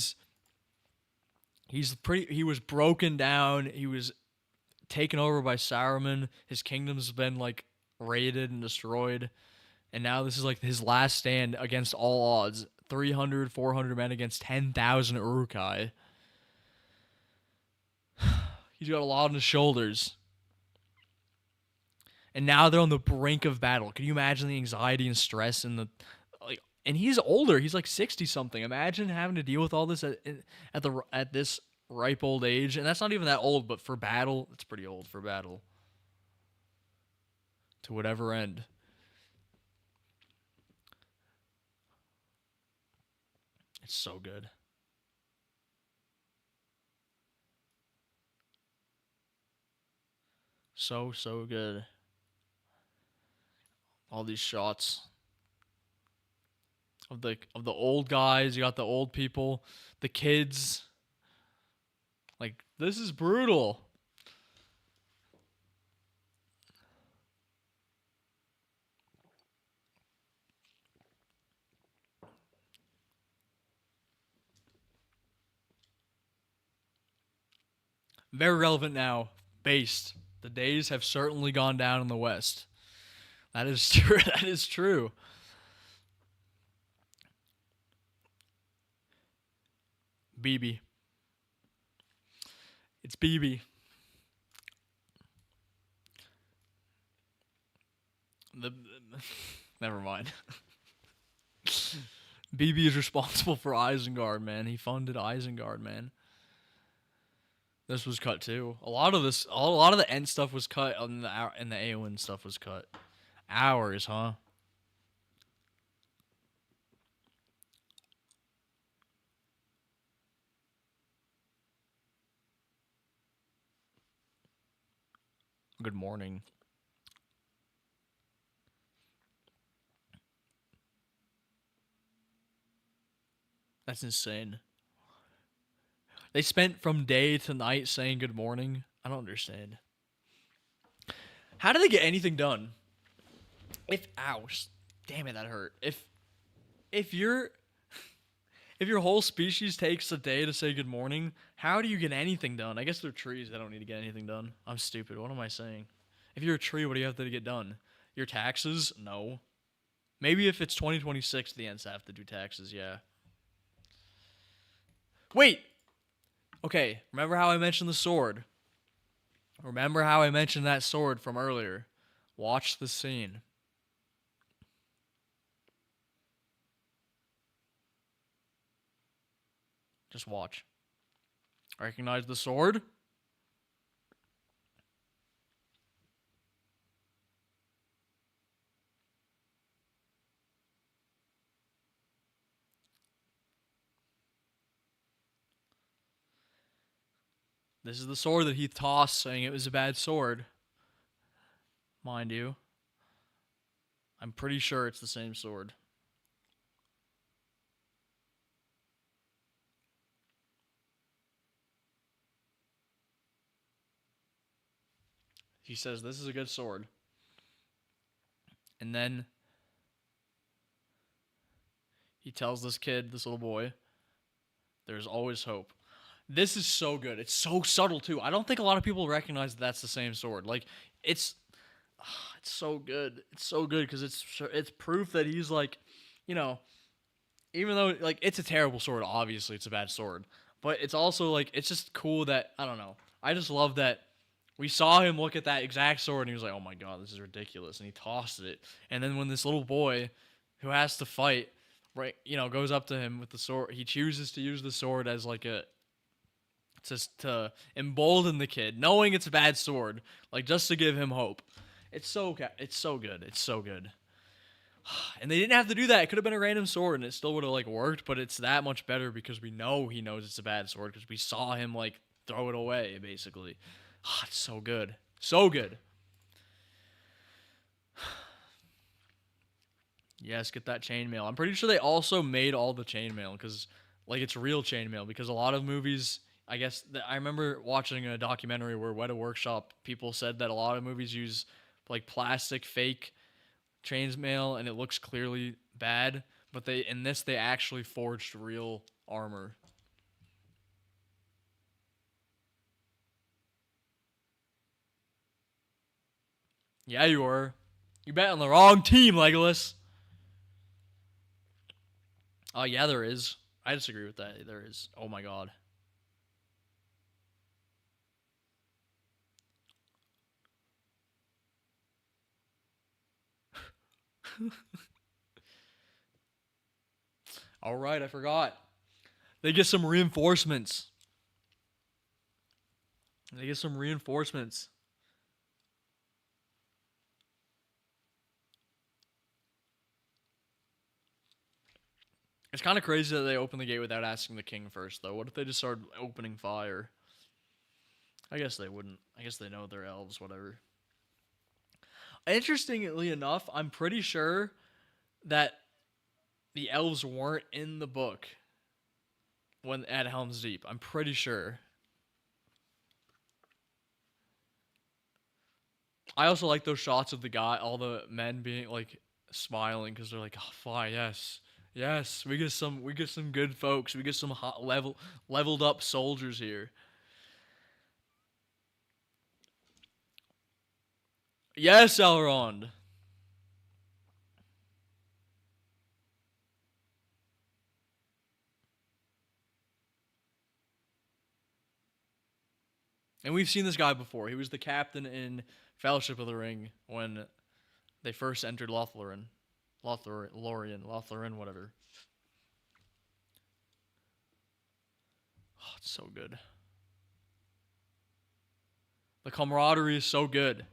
was broken down. He was taken over by Saruman. His kingdom's been like raided and destroyed. And now this is like his last stand against all odds. 300, 400 men against 10,000 Uruk-hai. He's got a lot on his shoulders. And now they're on the brink of battle. Can you imagine the anxiety and stress and the like? And he's older. He's like 60 something. Imagine having to deal with all this at this ripe old age. And that's not even that old, but for battle, it's pretty old for battle. To whatever end. It's so good. So good. All these shots of the old guys, you got the old people, the kids. Like this is brutal. Very relevant now. Based. The days have certainly gone down in the West. That is true. That is true. BB. It's BB. The never mind. BB is responsible for Isengard, man. He funded Isengard, man. This was cut too. A lot of the end stuff was cut, and the Eowyn stuff was cut. Hours, huh? Good morning. That's insane. They spent from day to night saying good morning. I don't understand. How do they get anything done? Damn it, that hurt. If your whole species takes a day to say good morning, how do you get anything done? I guess they're trees. They don't need to get anything done. I'm stupid. What am I saying? If you're a tree, what do you have to get done? Your taxes? No. Maybe if it's 2026, the Ents have to do taxes. Yeah. Wait. Okay. Remember how I mentioned the sword? Remember how I mentioned that sword from earlier? Watch the scene. Just watch. Recognize the sword? This is the sword that he tossed, saying it was a bad sword. Mind you. I'm pretty sure it's the same sword. He says, this is a good sword. And then he tells this kid, this little boy, there's always hope. This is so good. It's so subtle, too. I don't think a lot of people recognize that that's the same sword. Like, it's so good. It's so good because it's proof that he's like, you know, even though like it's a terrible sword, obviously it's a bad sword, but it's also like it's just cool that I don't know. I just love that we saw him look at that exact sword and he was like, "Oh my god, this is ridiculous," and he tossed it. And then when this little boy who has to fight, right, goes up to him with the sword, he chooses to use the sword as like a just to embolden the kid, knowing it's a bad sword, like just to give him hope. It's so good. It's so good. And they didn't have to do that. It could have been a random sword and it still would have like worked, but it's that much better because we know he knows it's a bad sword because we saw him like throw it away basically. It's so good. So good. Yes, get that chainmail. I'm pretty sure they also made all the chainmail because like it's real chainmail because a lot of movies I guess I remember watching a documentary where Weta Workshop people said that a lot of movies use like plastic fake chainmail and it looks clearly bad, but they actually forged real armor. Yeah, you were. You bet on the wrong team, Legolas. Oh, yeah, there is. I disagree with that. There is. Oh my god. All right, I forgot. They get some reinforcements. It's kind of crazy that they open the gate without asking the king first, though. What if they just started opening fire? I guess they wouldn't. I guess they know they're elves, whatever. Interestingly enough, I'm pretty sure that the elves weren't in the book when at Helm's Deep. I'm pretty sure. I also like those shots of all the men being like smiling because they're like, "Oh, fine, yes, we get some good folks. We get some leveled up soldiers here." Yes, Elrond. And we've seen this guy before. He was the captain in Fellowship of the Ring when they first entered Lothlorien. Lothlorien, whatever. Oh, it's so good. The camaraderie is so good.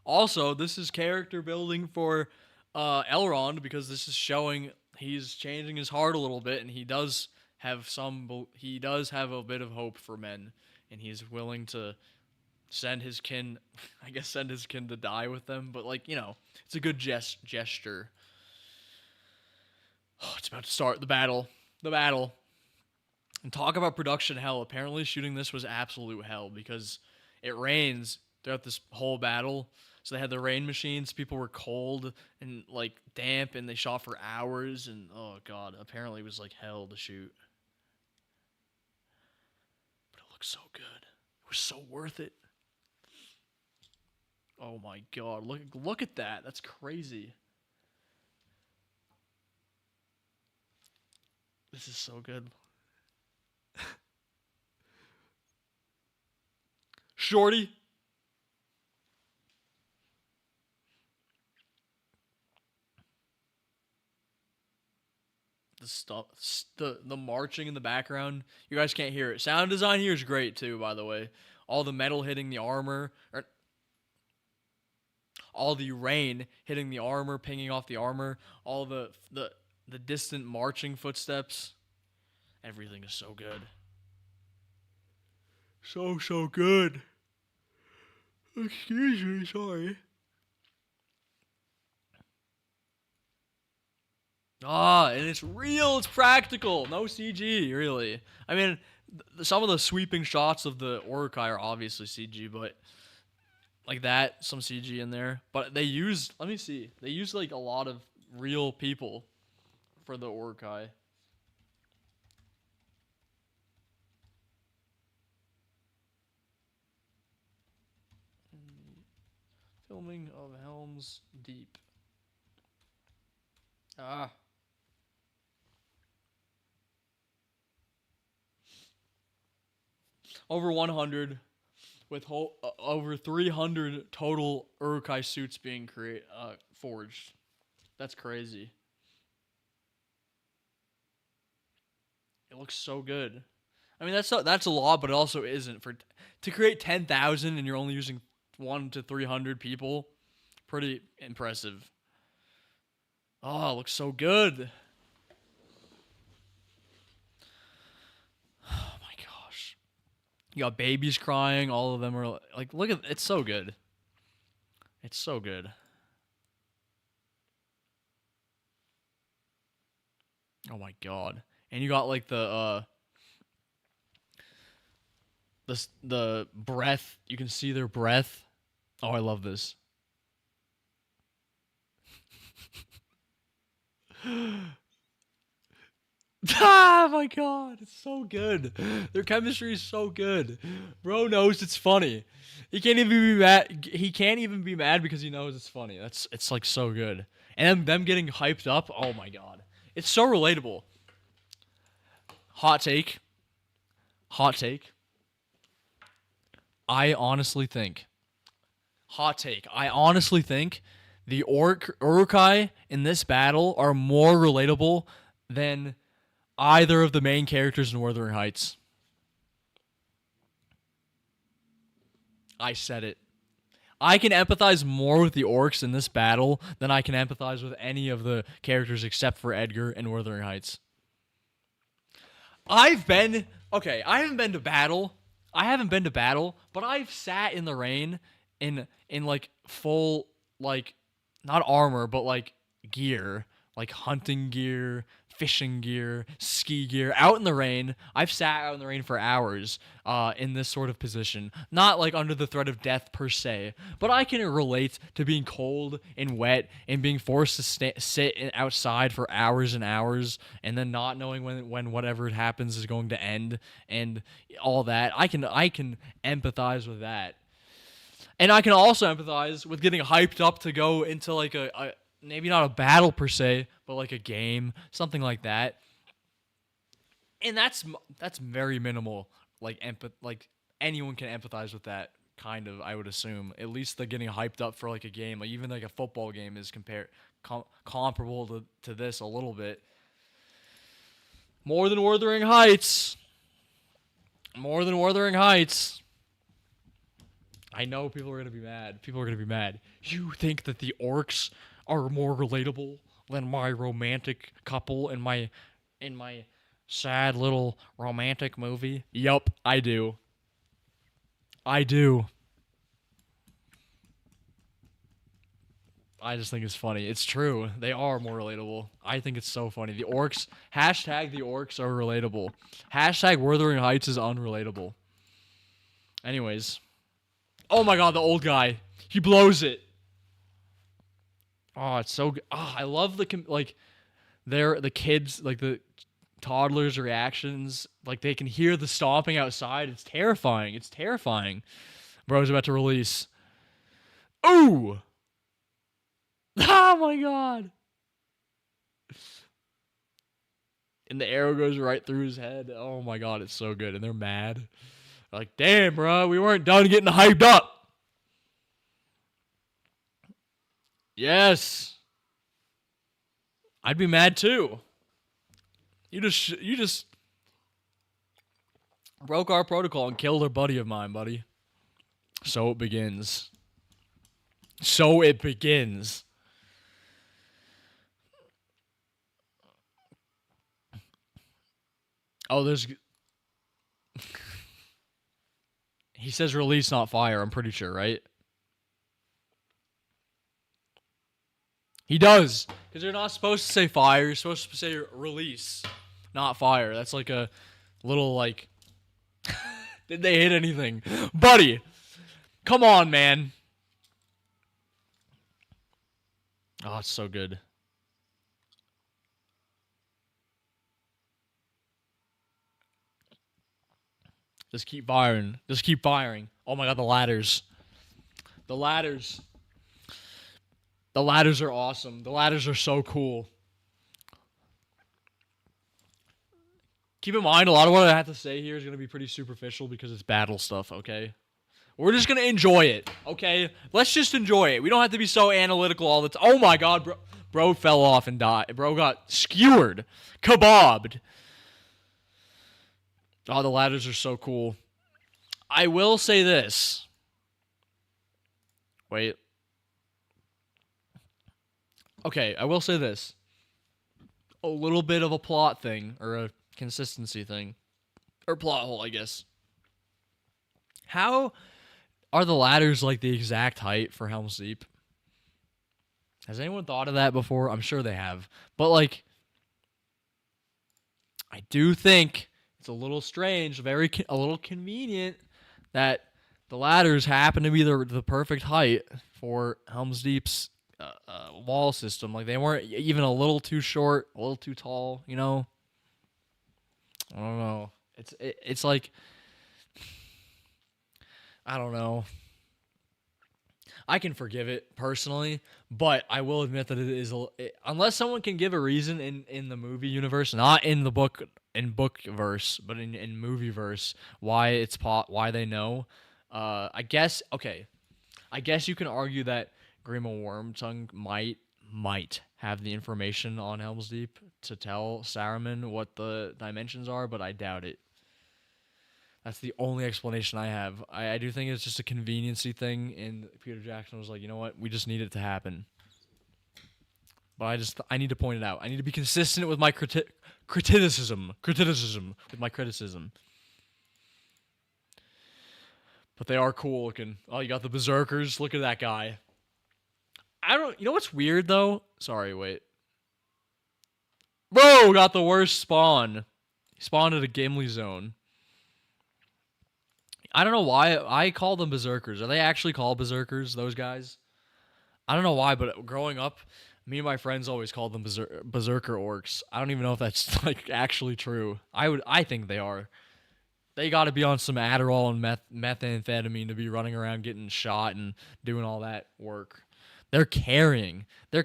Also, this is character building for Elrond because this is showing he's changing his heart a little bit, and he does have a bit of hope for men, and he's willing to send his kin, I guess, send his kin to die with them. But like it's a good gesture. Oh, it's about to start the battle. The battle. And talk about production hell. Apparently, shooting this was absolute hell because it rains throughout this whole battle. So they had the rain machines. People were cold and like damp, and they shot for hours. And oh god, apparently it was like hell to shoot. But it looked so good. It was so worth it. Oh my god, look at that. That's crazy. This is so good. Shorty. The stuff, the marching in the background. You guys can't hear it. Sound design here is great too, by the way. All the metal hitting the armor, or all the rain hitting the armor, pinging off the armor. All the distant marching footsteps. Everything is so good. So good. Excuse me, sorry. And it's real, it's practical. No CG, really. I mean, some of the sweeping shots of the Uruk-hai are obviously CG, but like that, some CG in there. But they use, let me see, they use like a lot of real people for the Uruk-hai. Filming of Helm's Deep. Over 100, with over 300 total Uruk-hai suits being forged. That's crazy. It looks so good. I mean, that's a lot, but it also isn't. To create 10,000 and you're only using 1 to 300 people, pretty impressive. Oh, it looks so good. Oh my gosh. You got babies crying. All of them are like, look at it's so good. It's so good. Oh my god. And you got like the breath. You can see their breath. Oh, I love this. Ah, my god, it's so good. Their chemistry is so good. Bro knows it's funny. He can't even be mad. He can't even be mad because he knows it's funny. It's like so good. And them getting hyped up. Oh my god, it's so relatable. Hot take. Hot take. I honestly think. Hot take. I honestly think the Uruk-hai in this battle are more relatable than either of the main characters in Wuthering Heights. I said it. I can empathize more with the orcs in this battle than I can empathize with any of the characters except for Edgar in Wuthering Heights. I haven't been to battle. But I've sat in the rain in like full like not armor but like gear, like hunting gear, fishing gear, ski gear, out in the rain. I've sat out in the rain for hours in this sort of position. Not like under the threat of death per se, but I can relate to being cold and wet and being forced to sit outside for hours and hours and then not knowing when whatever happens is going to end and all that. I can empathize with that. And I can also empathize with getting hyped up to go into like a maybe not a battle per se, but like a game, something like that. And that's very minimal, like anyone can empathize with that. Kind of, I would assume. At least the getting hyped up for like a game, like even like a football game is comparable to this a little bit. More than Wuthering Heights. More than Wuthering Heights. I know people are gonna be mad. People are gonna be mad. You think that the orcs are more relatable than my romantic couple in my sad little romantic movie? Yup, I do. I do. I just think it's funny. It's true. They are more relatable. I think it's so funny. The orcs, hashtag the orcs are relatable. Hashtag Wuthering Heights is unrelatable. Anyways. Oh my god, the old guy. He blows it. Oh, it's so good. Oh, I love the kids, like the toddlers' reactions. Like they can hear the stomping outside. It's terrifying. It's terrifying. Bro's about to release. Ooh! Oh my god! And the arrow goes right through his head. Oh my god, it's so good. And they're mad. Like, damn, bro, we weren't done getting hyped up. Yes. I'd be mad too. You just broke our protocol and killed a buddy of mine, buddy. So it begins. So it begins. Oh, there's... He says release, not fire, I'm pretty sure, right? He does. Because you're not supposed to say fire. You're supposed to say release, not fire. That's like a little, like... Did they hit anything? Buddy! Come on, man. Oh, it's so good. Just keep firing. Just keep firing. Oh my god, the ladders. The ladders. The ladders are awesome. The ladders are so cool. Keep in mind, a lot of what I have to say here is going to be pretty superficial because it's battle stuff, okay? We're just going to enjoy it, okay? Let's just enjoy it. We don't have to be so analytical all the time. Oh my god, bro. Bro fell off and died. Bro got skewered. Kebabbed. Oh, the ladders are so cool. I will say this. Wait. Okay, I will say this. A little bit of a plot thing, or a consistency thing. Or plot hole, I guess. How are the ladders like the exact height for Helm's Deep? Has anyone thought of that before? I'm sure they have. But, like, I do think it's a little strange, a little convenient that the ladders happen to be the perfect height for Helm's Deep's wall system. Like, they weren't even a little too short, a little too tall, you know? I don't know. It's like, I don't know. I can forgive it personally, but I will admit that it is unless someone can give a reason in the movie universe, not in the book verse, but in movie verse, why they know. I guess you can argue that Grima Wormtongue might have the information on Helm's Deep to tell Saruman what the dimensions are, but I doubt it. That's the only explanation I have. I do think it's just a conveniency thing, and Peter Jackson was like, you know what? We just need it to happen. But I need to point it out. I need to be consistent with my criticism with my criticism. But they are cool looking. Oh, you got the Berserkers. Look at that guy. You know what's weird, though? Sorry, wait. Bro got the worst spawn. He spawned at a Gimli zone. I don't know why I call them Berserkers. Are they actually called Berserkers, those guys? I don't know why, but growing up, me and my friends always called them Berserker orcs. I don't even know if that's like actually true. I think they are. They got to be on some Adderall and methamphetamine to be running around getting shot and doing all that work. They're carrying. We're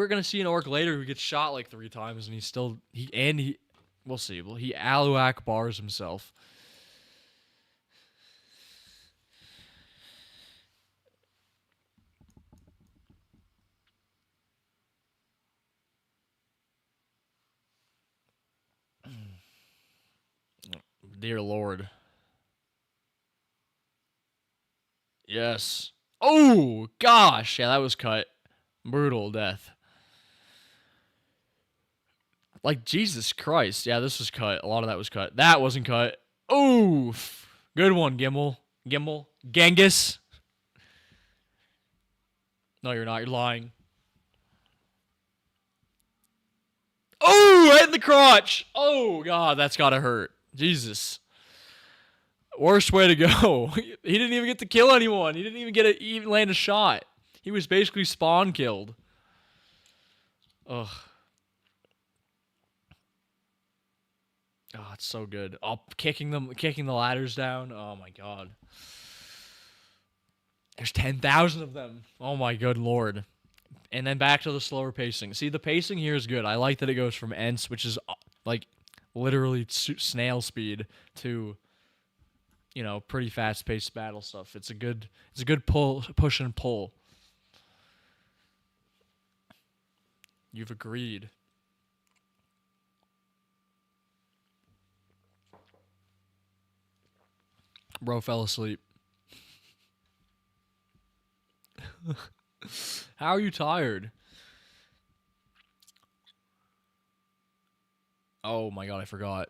gonna see an orc later who gets shot like 3 times, and we'll see. Well, he Aluak bars himself. Dear Lord. Yes. Oh, gosh. Yeah, that was cut. Brutal death. Like, Jesus Christ. Yeah, this was cut. A lot of that was cut. That wasn't cut. Oof. Good one, Gimbal. Gimbal. Genghis. No, you're not. You're lying. Oh, right in the crotch. Oh, God, that's got to hurt. Jesus. Worst way to go. He didn't even get to kill anyone. He didn't even even land a shot. He was basically spawn killed. Ugh. Oh, it's so good. Oh, kicking the ladders down. Oh my god. There's 10,000 of them. Oh my good lord. And then back to the slower pacing. See, the pacing here is good. I like that it goes from Ents, which is like literally snail speed, to pretty fast-paced battle stuff. It's a good push and pull. You've agreed. Bro fell asleep. How are you tired? Oh my god, I forgot.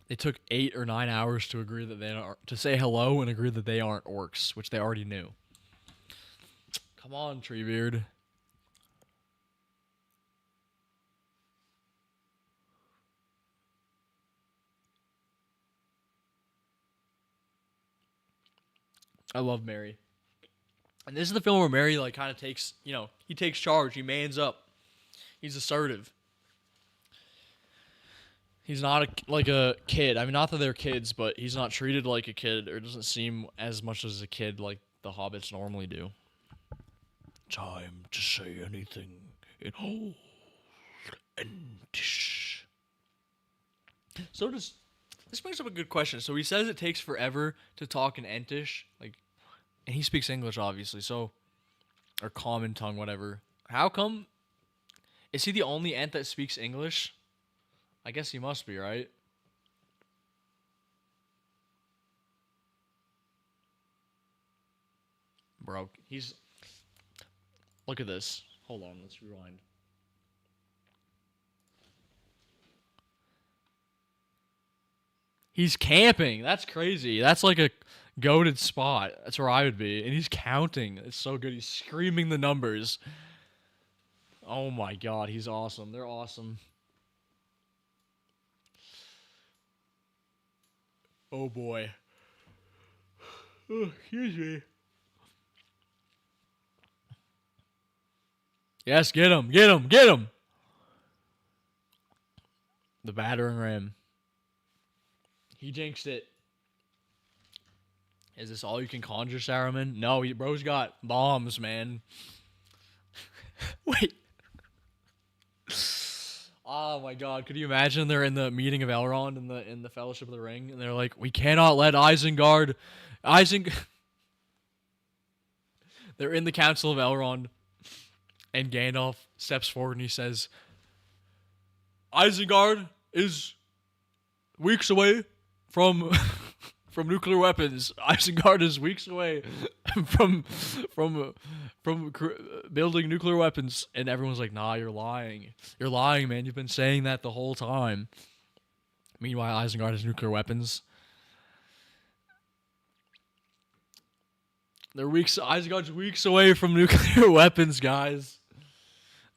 They took 8 or 9 hours to agree that to say hello and agree that they aren't orcs, which they already knew. Come on, Treebeard. I love Mary. And this is the film where Mary kind of takes, he takes charge. He mans up. He's assertive. He's not like a kid. I mean, not that they're kids, but he's not treated like a kid, or doesn't seem as much as a kid like the hobbits normally do. Time to say anything in old Entish. So this brings up a good question. So he says it takes forever to talk in Entish, and he speaks English, obviously, or common tongue, whatever. How come? Is he the only Ent that speaks English? I guess he must be, right? Bro, look at this. Hold on, let's rewind. He's camping. That's crazy. That's like a goated spot. That's where I would be. And he's counting. It's so good. He's screaming the numbers. Oh my god, he's awesome. They're awesome. Oh boy. Oh, excuse me. Yes, get him. Get him. Get him. The battering ram. He jinxed it. Is this all you can conjure, Saruman? No, bro's got bombs, man. Wait. Oh my god, could you imagine they're in the meeting of Elrond in the Fellowship of the Ring, and they're like, we cannot let Isengard... They're in the Council of Elrond, and Gandalf steps forward and he says, Isengard is weeks away from nuclear weapons. Isengard is weeks away from building nuclear weapons. And everyone's like, nah, you're lying. You're lying, man. You've been saying that the whole time. Meanwhile, Isengard has nuclear weapons. Isengard's weeks away from nuclear weapons, guys.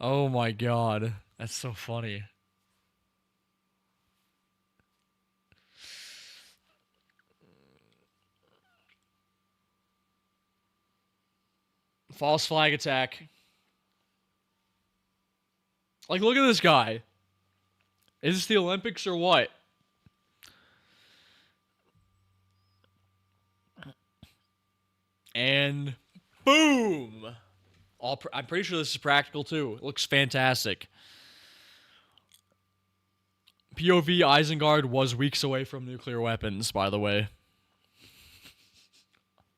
Oh my god. That's so funny. False flag attack. Like, look at this guy. Is this the Olympics or what? And boom! I'm pretty sure this is practical too. It looks fantastic. POV Isengard was weeks away from nuclear weapons, by the way.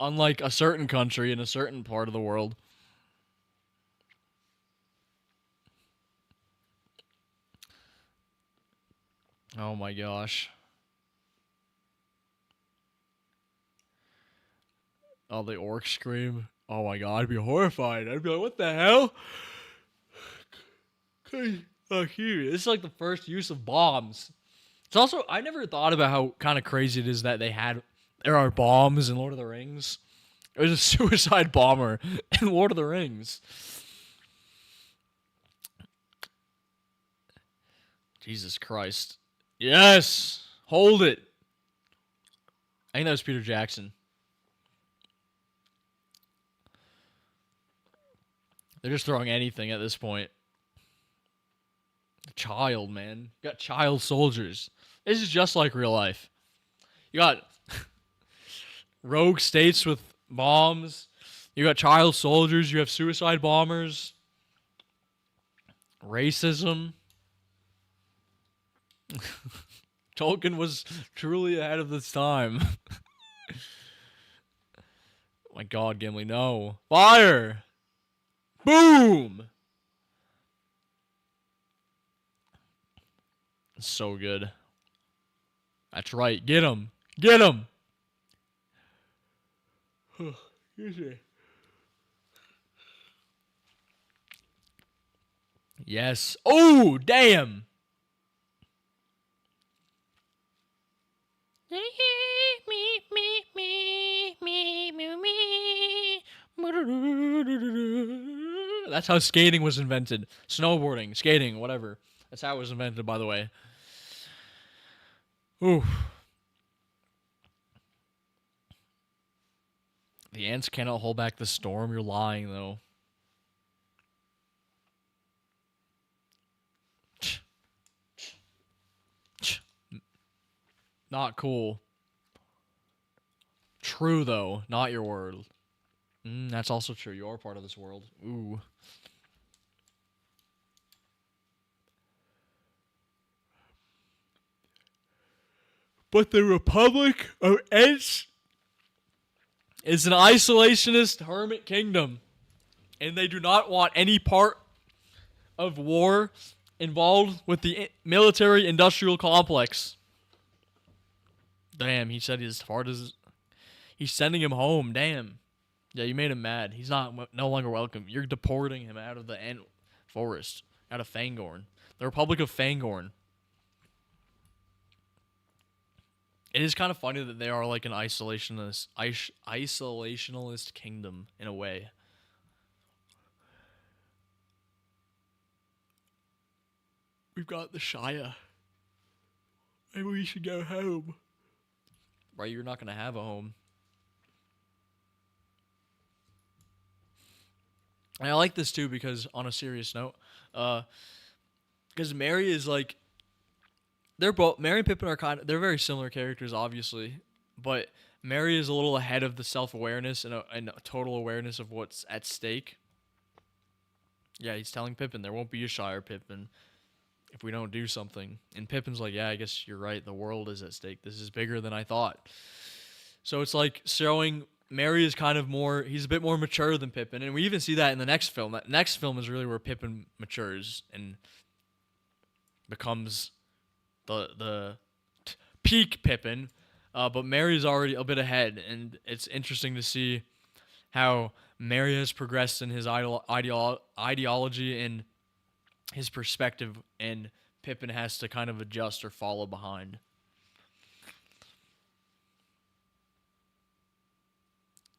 Unlike a certain country in a certain part of the world. Oh my gosh. Oh, the orc scream. Oh my god, I'd be horrified. I'd be like, what the hell? Oh, huge. This is like the first use of bombs. It's also, I never thought about how kind of crazy it is that there are bombs in Lord of the Rings. There's a suicide bomber in Lord of the Rings. Jesus Christ. Yes! Hold it. I think that was Peter Jackson. They're just throwing anything at this point. Child, man. You got child soldiers. This is just like real life. You got rogue states with bombs. You got child soldiers. You have suicide bombers. Racism. Tolkien was truly ahead of his time. My God, Gimli, no. Fire! Boom! So good. That's right. Get him. Get him. Yes. Oh, damn. That's how skating was invented. Snowboarding, skating, whatever. That's how it was invented, by the way. Ooh. The ants cannot hold back the storm. You're lying, though. Not cool. True, though. Not your world. That's also true. You're part of this world. Ooh. But the Republic of Ents is an isolationist hermit kingdom. And they do not want any part of war involved with the military-industrial complex. Damn, he said he's sending him home. Damn. Yeah, you made him mad. He's no longer welcome. You're deporting him out of the Ent forest, out of Fangorn. The Republic of Fangorn. It is kind of funny that they are like an isolationist kingdom in a way. We've got the Shire. Maybe we should go home. Right, you're not gonna have a home. And I like this too because, on a serious note, because Merry is like, Merry and Pippin are they're very similar characters, obviously, but Merry is a little ahead of the self-awareness and a total awareness of what's at stake. Yeah, he's telling Pippin there won't be a Shire, Pippin, if we don't do something. And Pippin's like, yeah, I guess you're right. The world is at stake. This is bigger than I thought. So it's like showing Merry is kind of more, he's a bit more mature than Pippin. And we even see that in the next film. That next film is really where Pippin matures and becomes the peak Pippin. But Merry's already a bit ahead. And it's interesting to see how Merry has progressed in his ideology and his perspective, and Pippin has to kind of adjust or follow behind.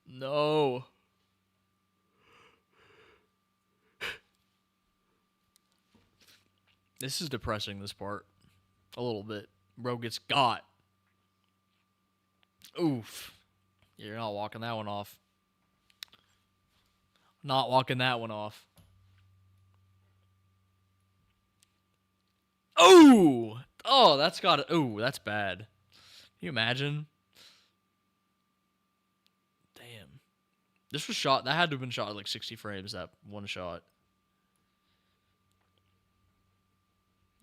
No. This is depressing, this part. A little bit. Bro gets got. Oof. You're not walking that one off. Not walking that one off. Oh! Oh, that's got it. Oh, that's bad. Can you imagine? Damn. This was shot. That had to have been shot at like 60 frames, that one shot.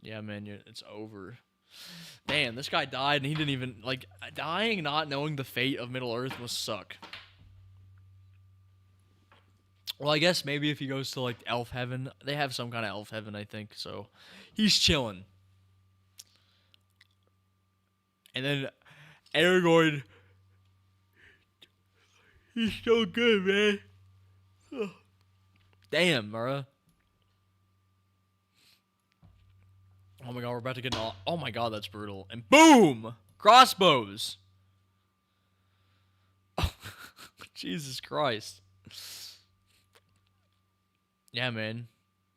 Yeah, man, it's over. Damn, this guy died and he didn't even, like, dying not knowing the fate of Middle-earth must suck. Well, I guess maybe if he goes to, like, Elf Heaven. They have some kind of Elf Heaven, I think, so he's chilling. And then Aragorn, he's so good, man. Damn, bruh. Oh my god, we're about to get an... Oh my god, that's brutal. And boom! Crossbows! Jesus Christ. Yeah, man.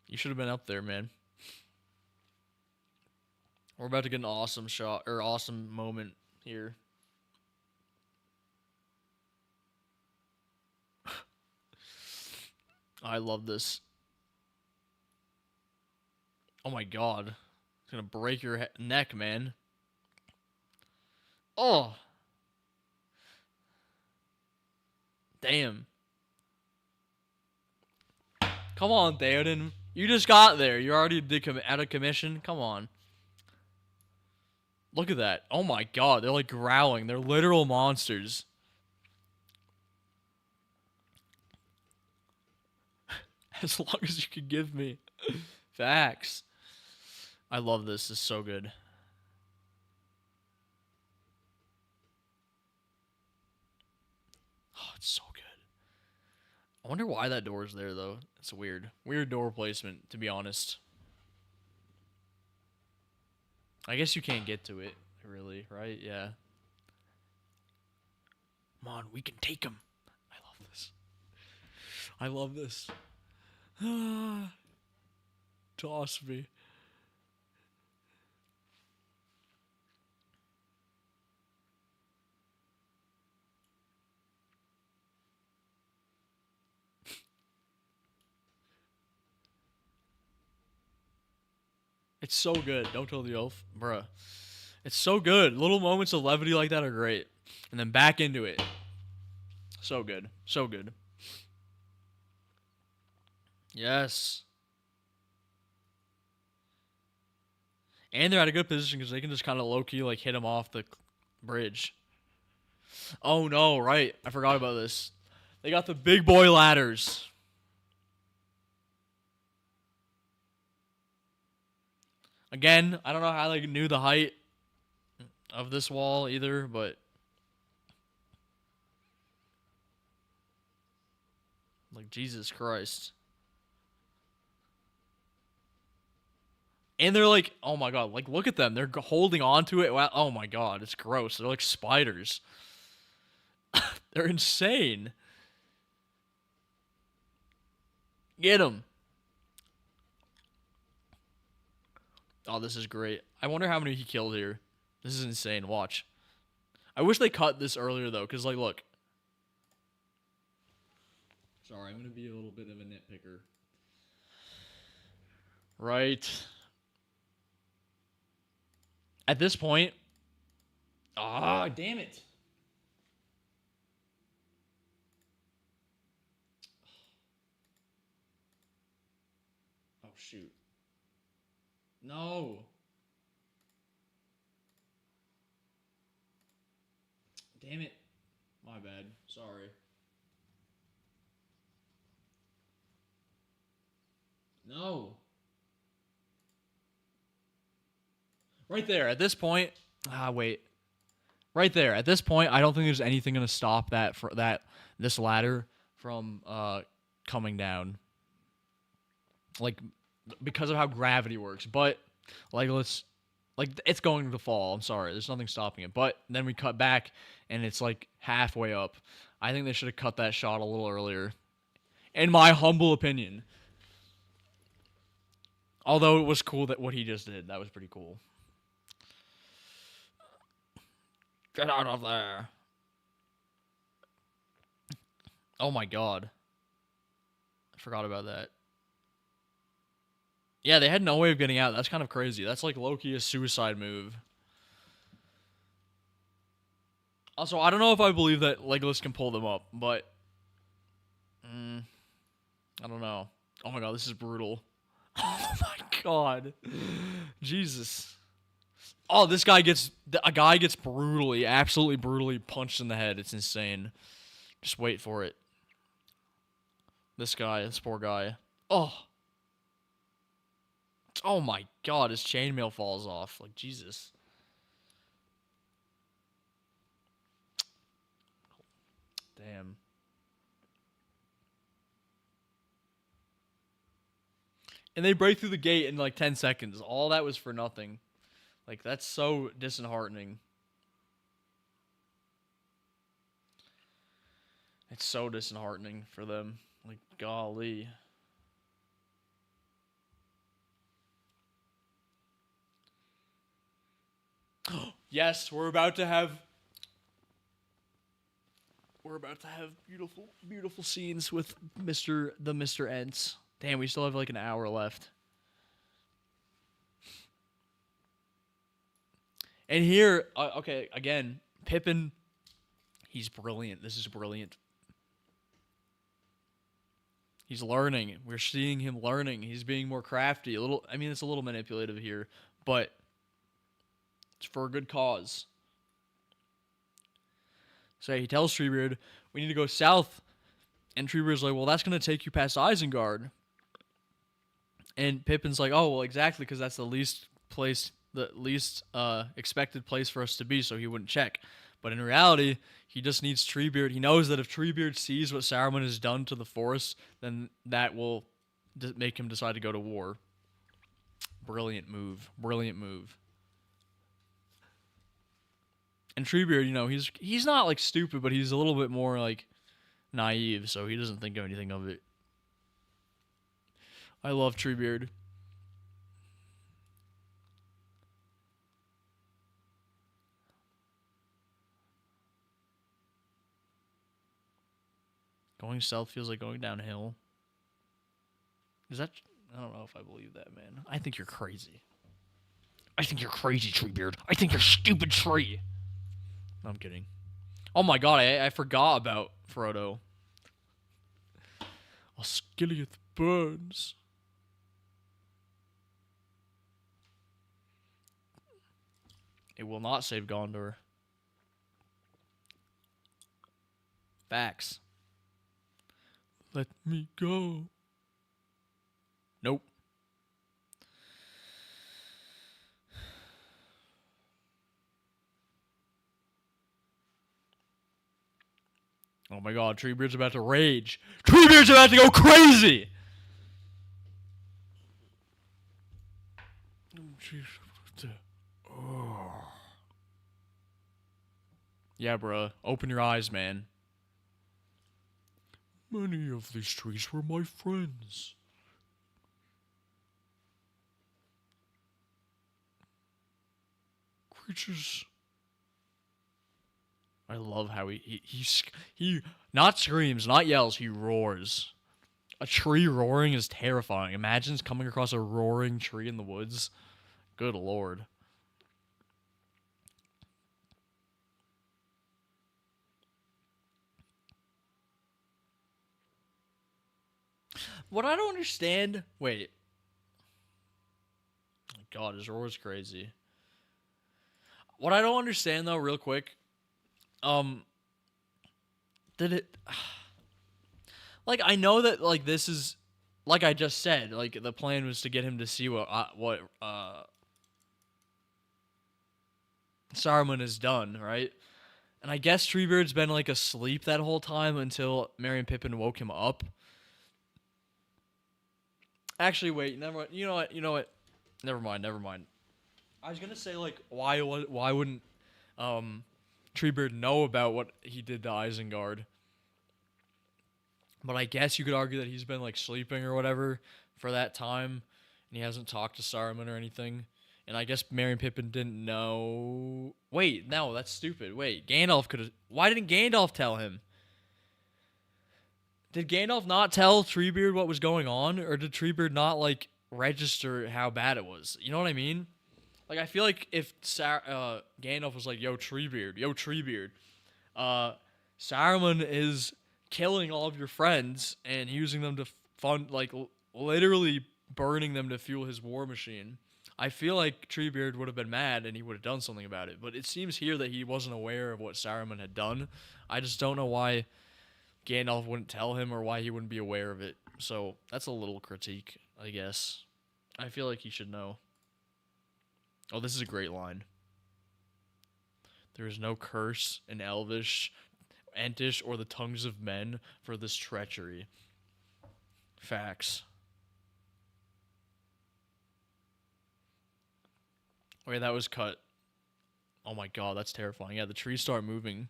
You should have been up there, man. We're about to get an awesome shot, or awesome moment here. I love this. Oh my god. It's gonna break your neck, man. Oh! Damn. Come on, Theoden. You just got there. You're already out of commission. Come on. Look at that. Oh my god. They're like growling. They're literal monsters. As long as you can give me. Facts. I love this. This is so good. Oh, it's so good. I wonder why that door is there, though. It's weird. Weird door placement, to be honest. I guess you can't get to it, really, right? Yeah. Come on, we can take him. I love this. I love this. Toss me. It's so good. Don't tell the elf. Bruh. It's so good. Little moments of levity like that are great. And then back into it. So good. So good. Yes. And they're at a good position because they can just kind of low-key like hit him off the bridge. Oh no, right. I forgot about this. They got the big boy ladders. Again, I don't know how they knew the height of this wall either, but like Jesus Christ. And they're like, oh my god, like look at them. They're holding on to it. Wow, oh my god, it's gross. They're like spiders. They're insane. Get them. Oh, this is great. I wonder how many he killed here. This is insane. Watch. I wish they cut this earlier, though, because, like, look. Sorry, I'm going to be a little bit of a nitpicker. Right. At this point. Ah, damn it. Oh, shoot. No. Damn it. My bad. Sorry. No. Right there. At this point. Ah, wait. Right there. At this point, I don't think there's anything going to stop that for this ladder from coming down. Like, because of how gravity works. But like it's going to fall. I'm sorry. There's nothing stopping it. But then we cut back and it's like halfway up. I think they should have cut that shot a little earlier. In my humble opinion. Although it was cool that what he just did. That was pretty cool. Get out of there. Oh my god. I forgot about that. Yeah, they had no way of getting out. That's kind of crazy. That's like low-key a suicide move. Also, I don't know if I believe that Legolas can pull them up, but... I don't know. Oh my god, this is brutal. Oh my god. Jesus. Oh, this guy gets... A guy gets brutally, absolutely brutally punched in the head. It's insane. Just wait for it. This guy, this poor guy. Oh. Oh my god, his chainmail falls off. Like, Jesus. Damn. And they break through the gate in like 10 seconds. All that was for nothing. Like, that's so disheartening. It's so disheartening for them. Like, golly. Yes, we're about to have beautiful, beautiful scenes with Mr. Entz. Damn, we still have like an hour left. And here, okay, again, Pippin, he's brilliant. This is brilliant. He's learning. We're seeing him learning. He's being more crafty. It's a little manipulative here, but it's for a good cause. So he tells Treebeard, we need to go south. And Treebeard's like, well, that's going to take you past Isengard. And Pippin's like, oh, well, exactly, because that's the least expected place for us to be, so he wouldn't check. But in reality, he just needs Treebeard. He knows that if Treebeard sees what Saruman has done to the forest, then that will make him decide to go to war. Brilliant move. Brilliant move. And Treebeard, he's not like stupid, but he's a little bit more like naive, so he doesn't think of anything of it. I love Treebeard. Going south feels like going downhill. Is that... I don't know if I believe that, man. I think you're crazy. I think you're crazy, Treebeard. I think you're stupid, Tree. No, I'm kidding. Oh my god, I forgot about Frodo. Osgiliath burns. It will not save Gondor. Facts. Let me go. Nope. Oh my god, Treebeard's about to rage. Treebeard's about to go crazy! Yeah, bruh. Open your eyes, man. Many of these trees were my friends. Creatures. I love how he not screams, not yells, he roars. A tree roaring is terrifying. Imagine coming across a roaring tree in the woods. Good lord. What I don't understand... Wait. Oh my god, his roar is crazy. What I don't understand, though, real quick... Did it... Like, I know that, like, this is... Like I just said, like, the plan was to get him to see what Saruman has done, right? And I guess Treebeard's been, like, asleep that whole time until Merry and Pippin woke him up. Actually, wait, never mind. You know what? Never mind. I was gonna say, like, why wouldn't Treebeard know about what he did to Isengard? But I guess you could argue that he's been, like, sleeping or whatever for that time, and he hasn't talked to Saruman or anything. And I guess Merry and Pippin didn't know... Wait, no, that's stupid. Wait, Gandalf could have... Why didn't Gandalf tell him? Did Gandalf not tell Treebeard what was going on? Or did Treebeard not, like, register how bad it was? You know what I mean? Like, I feel like if Gandalf was like, yo, Treebeard, Saruman is killing all of your friends and using them to fund, like, literally burning them to fuel his war machine. I feel like Treebeard would have been mad and he would have done something about it. But it seems here that he wasn't aware of what Saruman had done. I just don't know why Gandalf wouldn't tell him or why he wouldn't be aware of it. So that's a little critique, I guess. I feel like he should know. Oh, this is a great line. There is no curse in Elvish. Entish or the tongues of men for this treachery. Facts. Wait, that was cut. Oh my god, that's terrifying. Yeah, the trees start moving.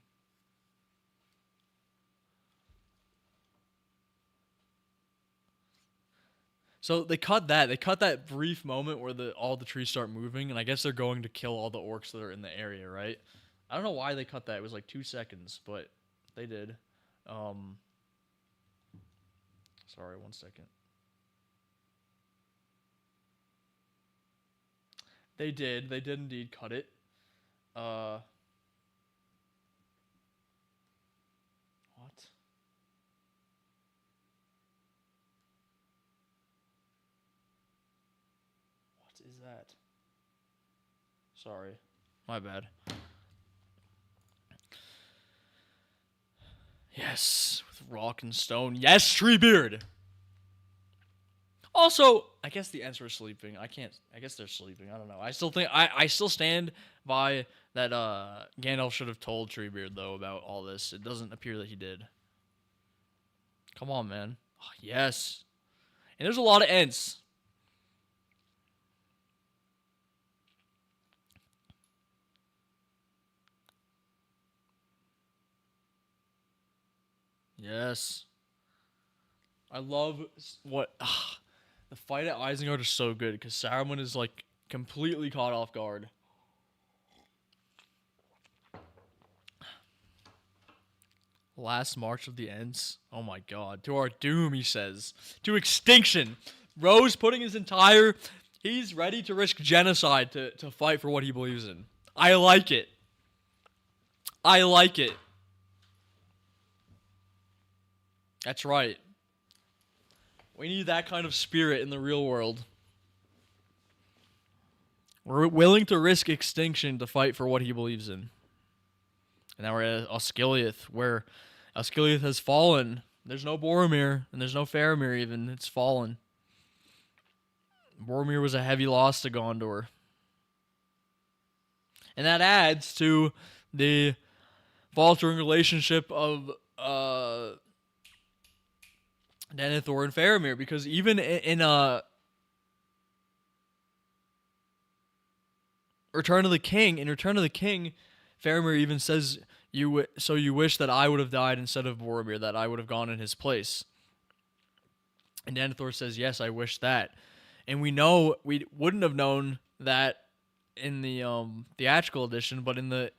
So they cut that. They cut that brief moment where all the trees start moving, and I guess they're going to kill all the orcs that are in the area, right? I don't know why they cut that. It was like 2 seconds, but they did. Sorry, 1 second. They did. They did indeed cut it. What? What is that? Sorry. My bad. Yes, with rock and stone. Yes, Treebeard! Also, I guess the Ents were sleeping. I guess they're sleeping. I don't know. I still think I still stand by that Gandalf should have told Treebeard though about all this. It doesn't appear that he did. Come on, man. Oh, yes. And there's a lot of Ents. Yes. I love what the fight at Isengard is so good because Saruman is like completely caught off guard. Last march of the Ents. Oh my god. To our doom, he says. To extinction. Rose putting his entire... He's ready to risk genocide to fight for what he believes in. I like it. I like it. That's right. We need that kind of spirit in the real world. We're willing to risk extinction to fight for what he believes in. And now we're at Osgiliath, where Osgiliath has fallen. There's no Boromir, and there's no Faramir even. It's fallen. Boromir was a heavy loss to Gondor. And that adds to the faltering relationship of Denethor and Faramir, because even in Return of the King, Faramir even says, you wish that I would have died instead of Boromir, that I would have gone in his place. And Denethor says, yes, I wish that. And we know we wouldn't have known that in the theatrical edition, but in the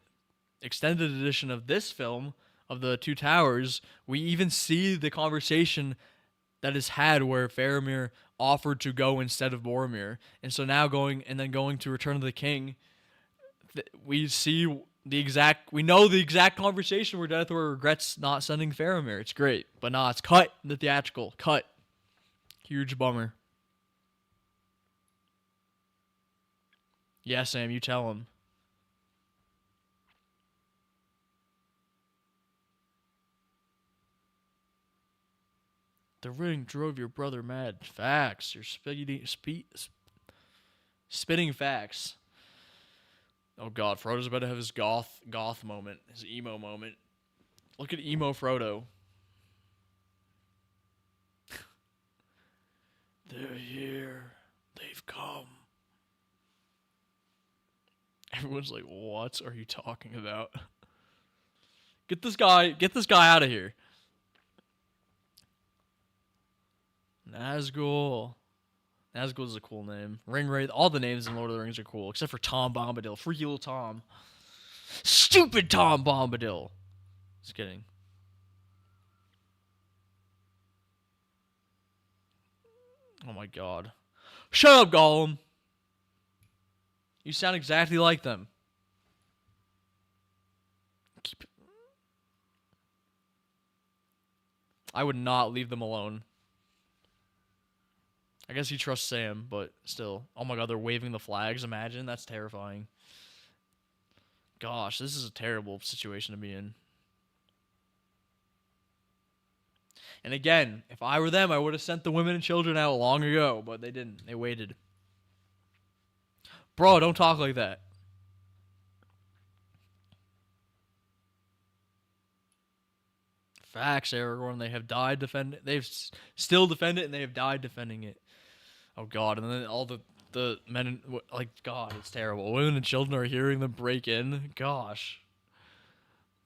extended edition of this film, of the Two Towers, we even see the conversation that is had where Faramir offered to go instead of Boromir. And so now going to Return of the King, we see we know the exact conversation where Denethor regrets not sending Faramir. It's great. But nah, it's cut in the theatrical. Cut. Huge bummer. Yeah, Sam, you tell him. The ring drove your brother mad. Facts. You're spitting facts. Oh god, Frodo's about to have his goth moment, his emo moment. Look at emo Frodo. They're here. They've come. Everyone's like, what are you talking about? Get this guy out of here. Nazgul. Nazgul is a cool name. Ringwraith. All the names in Lord of the Rings are cool, except for Tom Bombadil. Freaky little Tom. Stupid Tom Bombadil. Just kidding. Oh my god. Shut up, Gollum. You sound exactly like them. I would not leave them alone. I guess he trusts Sam, but still. Oh my god, they're waving the flags, imagine? That's terrifying. Gosh, this is a terrible situation to be in. And again, if I were them, I would have sent the women and children out long ago, but they didn't. They waited. Bro, don't talk like that. Facts, Aragorn. They have died defending. Still defend it, and they have died defending it. Oh God! And then all the men, like God, it's terrible. Women and children are hearing them break in. Gosh,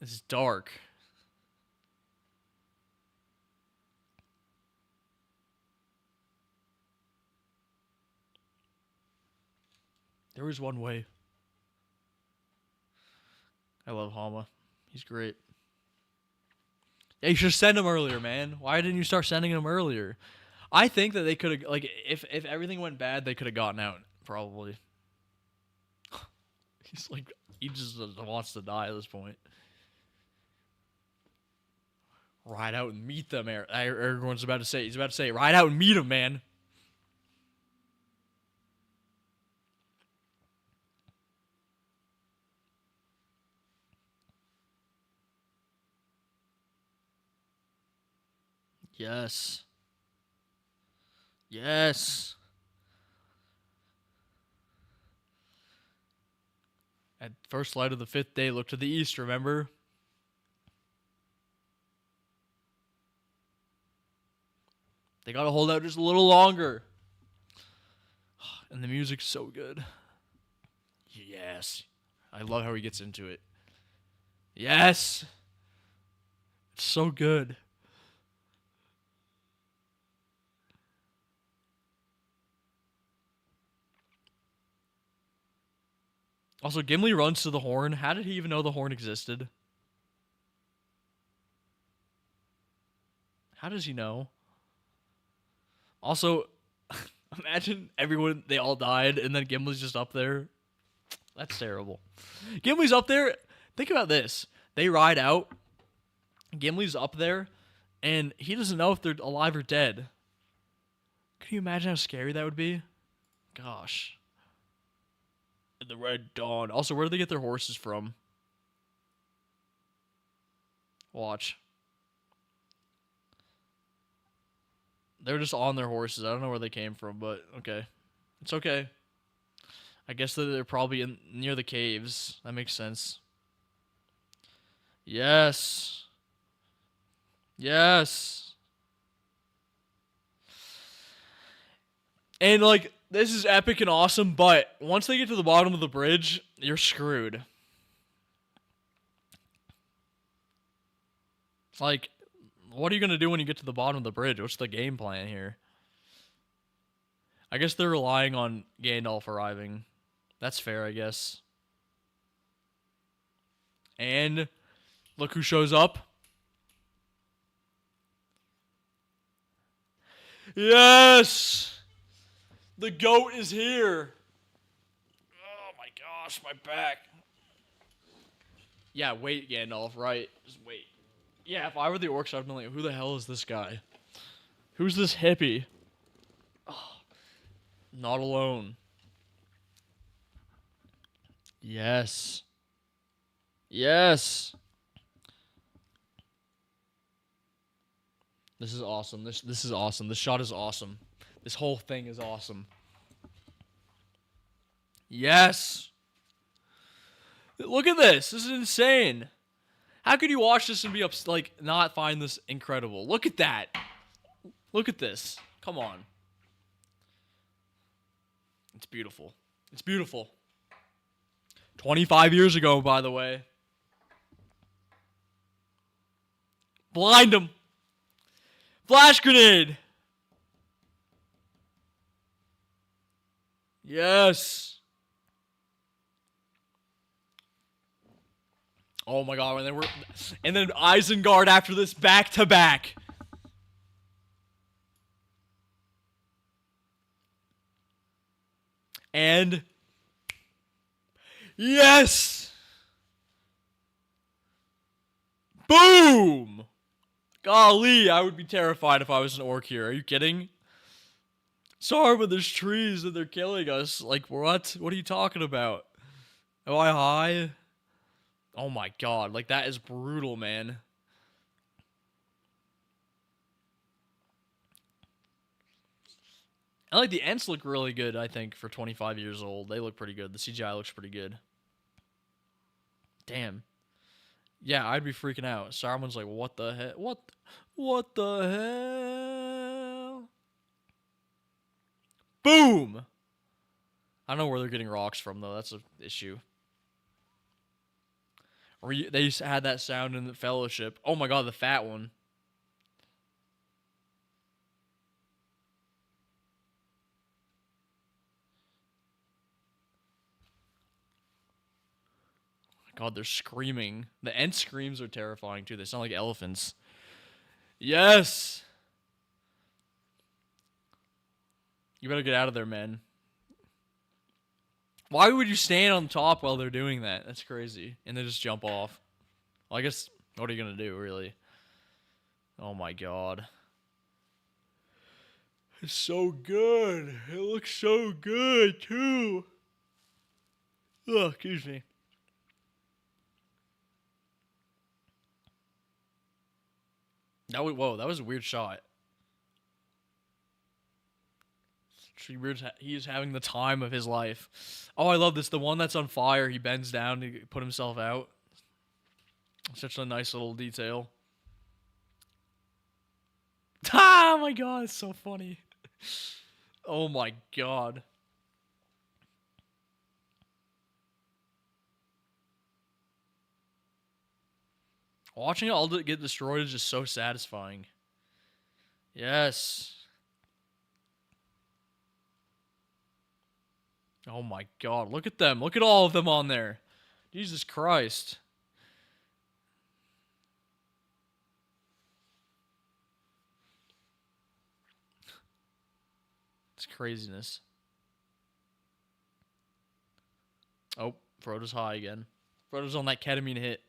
it's dark. There was one way. I love Hama. He's great. Yeah, you should send him earlier, man. Why didn't you start sending him earlier? I think that they could have, like, if everything went bad, they could have gotten out, probably. He's like, he just wants to die at this point. Ride out and meet them, Aragorn's about to say. He's about to say, ride out and meet him, man. Yes. Yes. At first light of the 5th day, look to the east, remember? They gotta hold out just a little longer. And the music's so good. Yes. I love how he gets into it. Yes. It's so good. Also, Gimli runs to the horn. How did he even know the horn existed? How does he know? Also, imagine everyone, they all died, and then Gimli's just up there. That's terrible. Gimli's up there. Think about this. They ride out. Gimli's up there, and he doesn't know if they're alive or dead. Can you imagine how scary that would be? Gosh. In the Red Dawn. Also, where do they get their horses from? Watch. They're just on their horses. I don't know where they came from, but okay. It's okay. I guess that they're probably near the caves. That makes sense. Yes. Yes. And, like, this is epic and awesome, but once they get to the bottom of the bridge, you're screwed. Like, what are you going to do when you get to the bottom of the bridge? What's the game plan here? I guess they're relying on Gandalf arriving. That's fair, I guess. And look who shows up. Yes! The goat is here. Oh my gosh, my back. Yeah, wait, Gandalf, right? Just wait. Yeah, if I were the orcs, I'd be like, who the hell is this guy? Who's this hippie? Oh, not alone. Yes. Yes. This is awesome. This is awesome. This shot is awesome. This whole thing is awesome. Yes. Look at this. This is insane. How could you watch this and be not find this incredible? Look at that. Look at this. Come on. It's beautiful. It's beautiful. 25 years ago, by the way. Blind him. Flash grenade. Yes. Oh my god, and then Isengard after this back to back. And yes. Boom. Golly, I would be terrified if I was an orc here. Are you kidding? Sorry, but there's trees and they're killing us. Like, what? What are you talking about? Am I high? Oh my god, like, that is brutal, man. And, like, the Ents look really good, I think, for 25 years old. They look pretty good. The CGI looks pretty good. Damn. Yeah, I'd be freaking out. Saruman's like, what the hell? What the hell? Boom! I don't know where they're getting rocks from though. That's an issue. They used to had that sound in the Fellowship. Oh my god, the fat one. God, they're screaming. The Ent screams are terrifying too. They sound like elephants. Yes! You better get out of there, man. Why would you stand on top while they're doing that? That's crazy. And they just jump off. Well, I guess, what are you going to do, really? Oh my god. It's so good. It looks so good, too. Ugh, excuse me. Whoa, that was a weird shot. He is having the time of his life. Oh, I love this. The one that's on fire, he bends down to put himself out. Such a nice little detail. Oh my god, it's so funny. Oh my god. Watching it all get destroyed is just so satisfying. Yes. Oh my god, look at them. Look at all of them on there. Jesus Christ. It's craziness. Oh, Frodo's high again. Frodo's on that ketamine hit.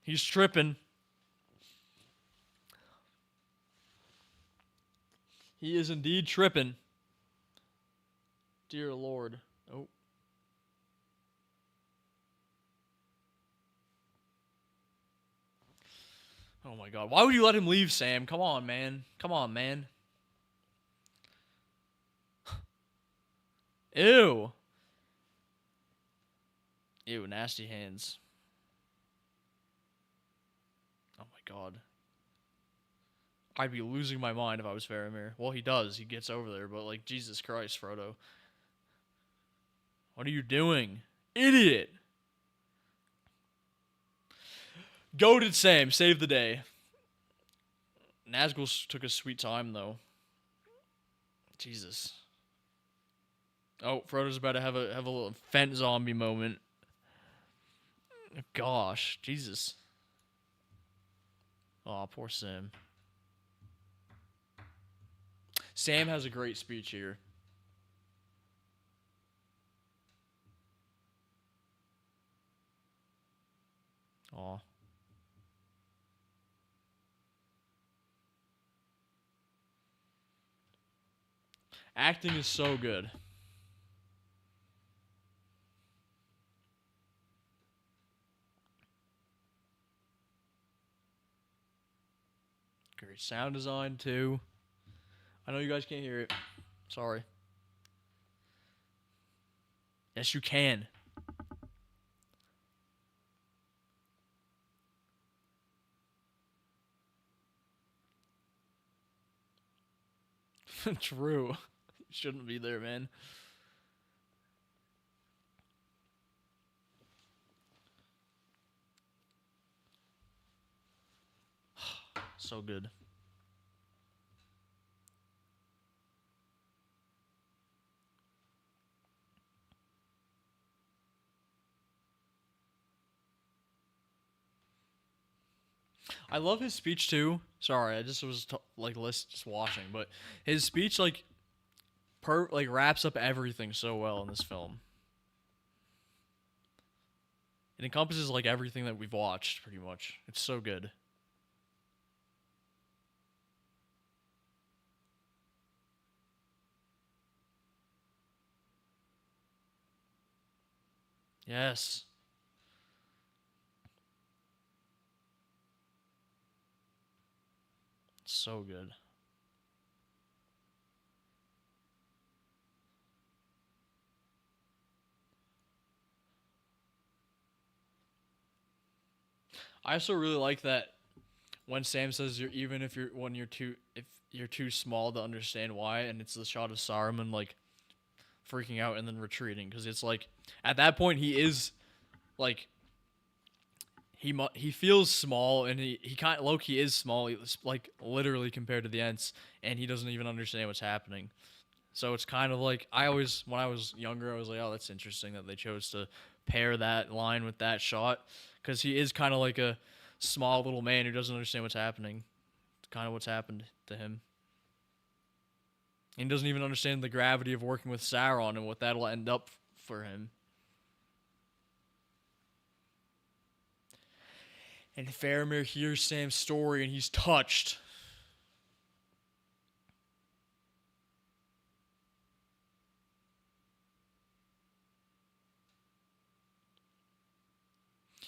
He's tripping. He is indeed tripping. Dear Lord. Oh. Oh my god. Why would you let him leave, Sam? Come on, man. Come on, man. Ew. Ew, nasty hands. Oh my god. I'd be losing my mind if I was Faramir. Well, he does. He gets over there, but like, Jesus Christ, Frodo. What are you doing? Idiot! Goated Sam, save the day. Nazgul took a sweet time, though. Jesus. Oh, Frodo's about to have a little Fent zombie moment. Gosh, Jesus. Oh, poor Sam. Sam has a great speech here. Aw. Acting is so good. Great sound design, too. I know you guys can't hear it. Sorry. Yes, you can. True. Shouldn't be there, man. So good. I love his speech too. Sorry, I just was just watching, but his speech wraps up everything so well in this film. It encompasses like everything that we've watched pretty much. It's so good. Yes. It's so good. I also really like that when Sam says you're even if you're when you're too if you're too small to understand why, and it's the shot of Saruman like freaking out and then retreating because it's like at that point he is like he feels small and he kind of Loki is small like literally compared to the Ents, and he doesn't even understand what's happening. So it's kind of like I always when I was younger I was like, oh, that's interesting that they chose to pair that line with that shot because he is kind of like a small little man who doesn't understand what's happening. It's kind of what's happened to him. And he doesn't even understand the gravity of working with Sauron and what that'll end up for him. And Faramir hears Sam's story and he's touched.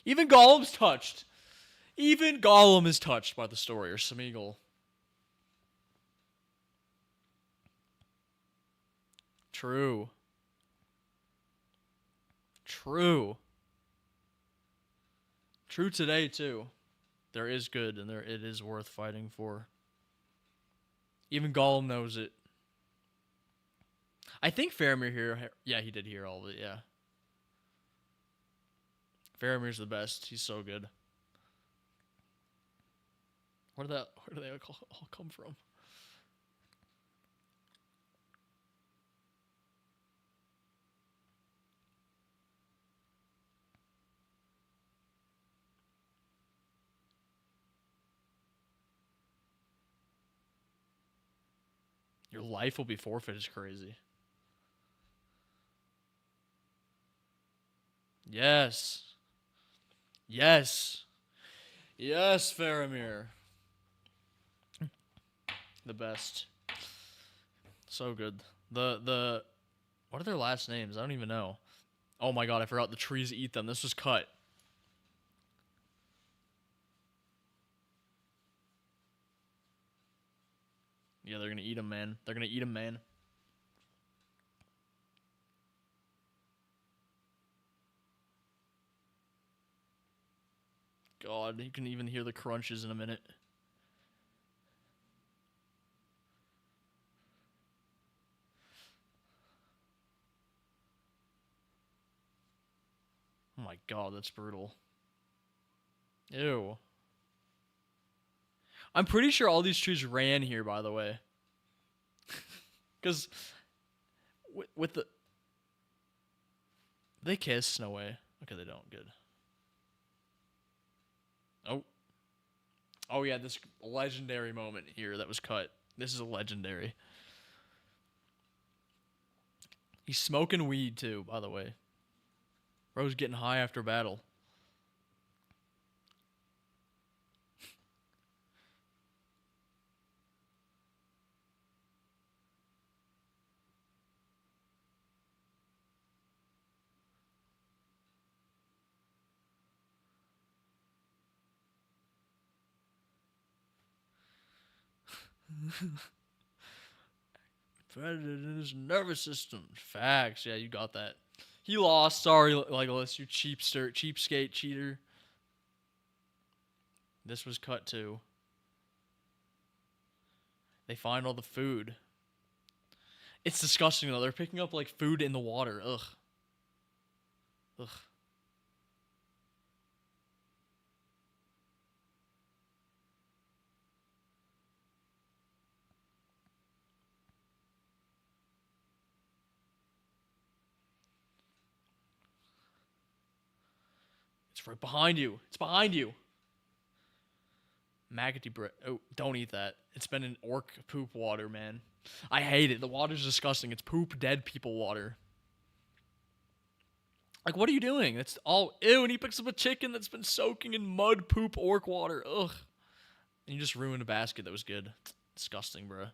Even Gollum's touched. Even Gollum is touched by the story, or Smeagol. True. True. True today, too. There is good, and it is worth fighting for. Even Gollum knows it. I think Faramir here. Yeah, he did hear all of it, yeah. Faramir's the best. He's so good. Where do they all come from? Your life will be forfeit is crazy. Yes. Yes. Yes, Faramir. The best. So good. The what are their last names? I don't even know. Oh my god, I forgot the trees eat them. This was cut. Yeah, they're gonna eat them, man. They're gonna eat them, man. God, you can even hear the crunches in a minute. Oh my god, that's brutal. Ew. I'm pretty sure all these trees ran here, by the way. Because with the... They kiss? No way. Okay, they don't. Good. Oh. Oh, yeah, this legendary moment here that was cut. This is a legendary. He's smoking weed, too, by the way. Bro's getting high after battle. Predator in his nervous system. Facts. Yeah, you got that. He lost. Sorry, Legolas, you cheapskate, cheater. This was cut too. They find all the food. It's disgusting though. They're picking up like food in the water. Ugh. Ugh. It's right behind you. It's behind you. Maggoty bread. Oh, don't eat that. It's been in orc poop water, man. I hate it. The water's disgusting. It's poop dead people water. Like, what are you doing? That's all. Ew, and he picks up a chicken that's been soaking in mud poop orc water. Ugh. And you just ruined a basket that was good. Disgusting, bro.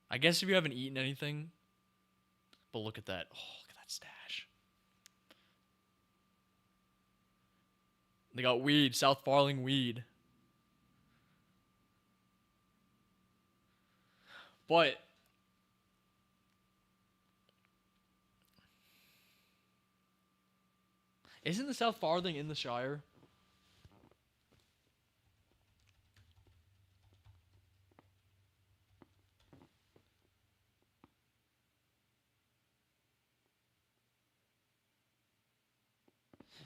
I guess if you haven't eaten anything. But look at that. Oh, look at that stash. They got weed. South Farling weed. But isn't the South Farthing in the Shire?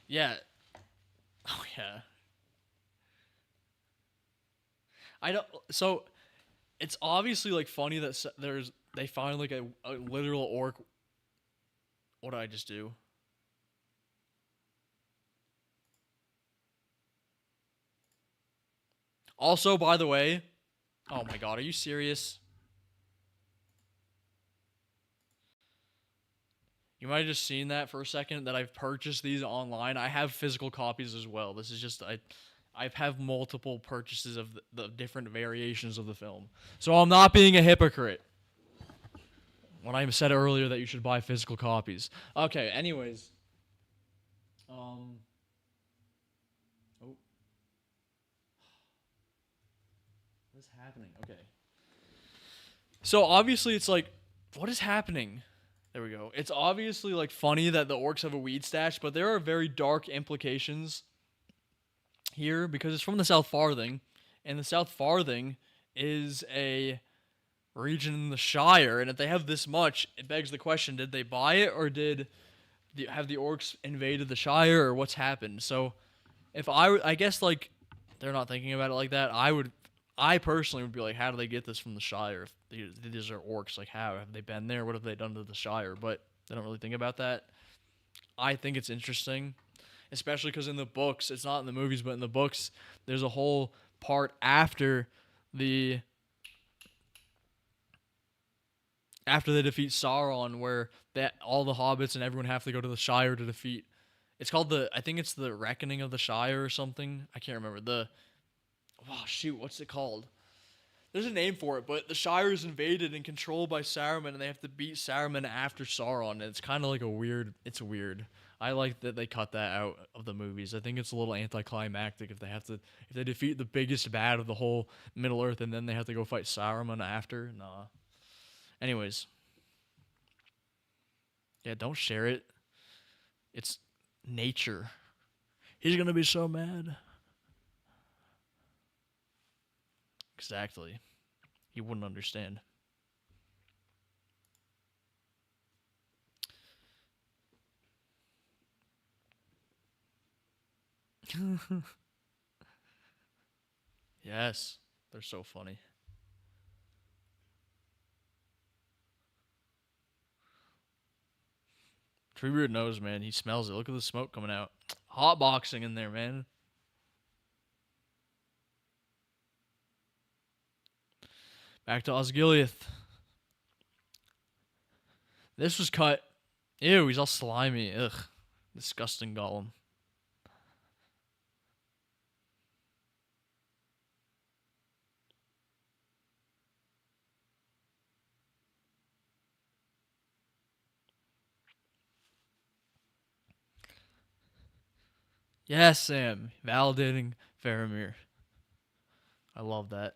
Yeah. Oh yeah. I don't. So it's obviously like funny that they find like a literal orc. What did I just do? Also, by the way, oh my god, are you serious? You might have just seen that for a second that I've purchased these online. I have physical copies as well. This is just I have multiple purchases of the different variations of the film. So I'm not being a hypocrite when I said earlier that you should buy physical copies. Okay, anyways. Um oh, what is happening? Okay. So obviously it's like what is happening? There we go. It's obviously like funny that the orcs have a weed stash, but there are very dark implications here because it's from the South Farthing, and the South Farthing is a region in the Shire, and if they have this much, it begs the question: did they buy it, or have the orcs invaded the Shire, or what's happened? So, if I guess like they're not thinking about it like that, I personally would be like, how do they get this from the Shire? If these are orcs, like how have they been there? What have they done to the Shire? But they don't really think about that. I think it's interesting, especially because in the books, it's not in the movies, but in the books, there's a whole part the after they defeat Sauron, where that all the hobbits and everyone have to go to the Shire to defeat. It's called I think it's the Reckoning of the Shire or something. I can't remember oh shoot, what's it called? There's a name for it, but the Shire is invaded and controlled by Saruman, and they have to beat Saruman after Sauron. And it's kind of like it's weird. I like that they cut that out of the movies. I think it's a little anticlimactic if they defeat the biggest bad of the whole Middle Earth and then they have to go fight Saruman after. Nah. Anyways, yeah, don't share it. It's nature. He's gonna be so mad. Exactly. He wouldn't understand. Yes, they're so funny. Treebeard knows, man. He smells it. Look at the smoke coming out. Hot boxing in there, man. Back to Osgiliath. This was cut. Ew, he's all slimy. Ugh. Disgusting Gollum. Yes, Sam. Validating Faramir. I love that.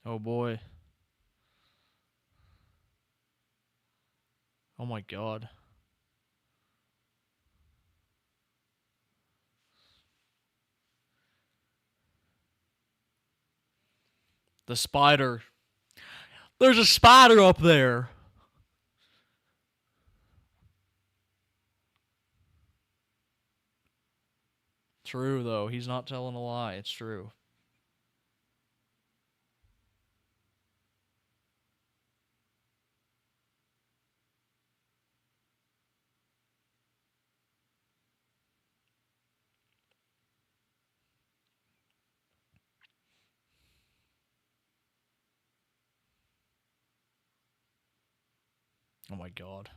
Oh boy. Oh my god. The spider. There's a spider up there. True, though. He's not telling a lie. It's true. Oh my god.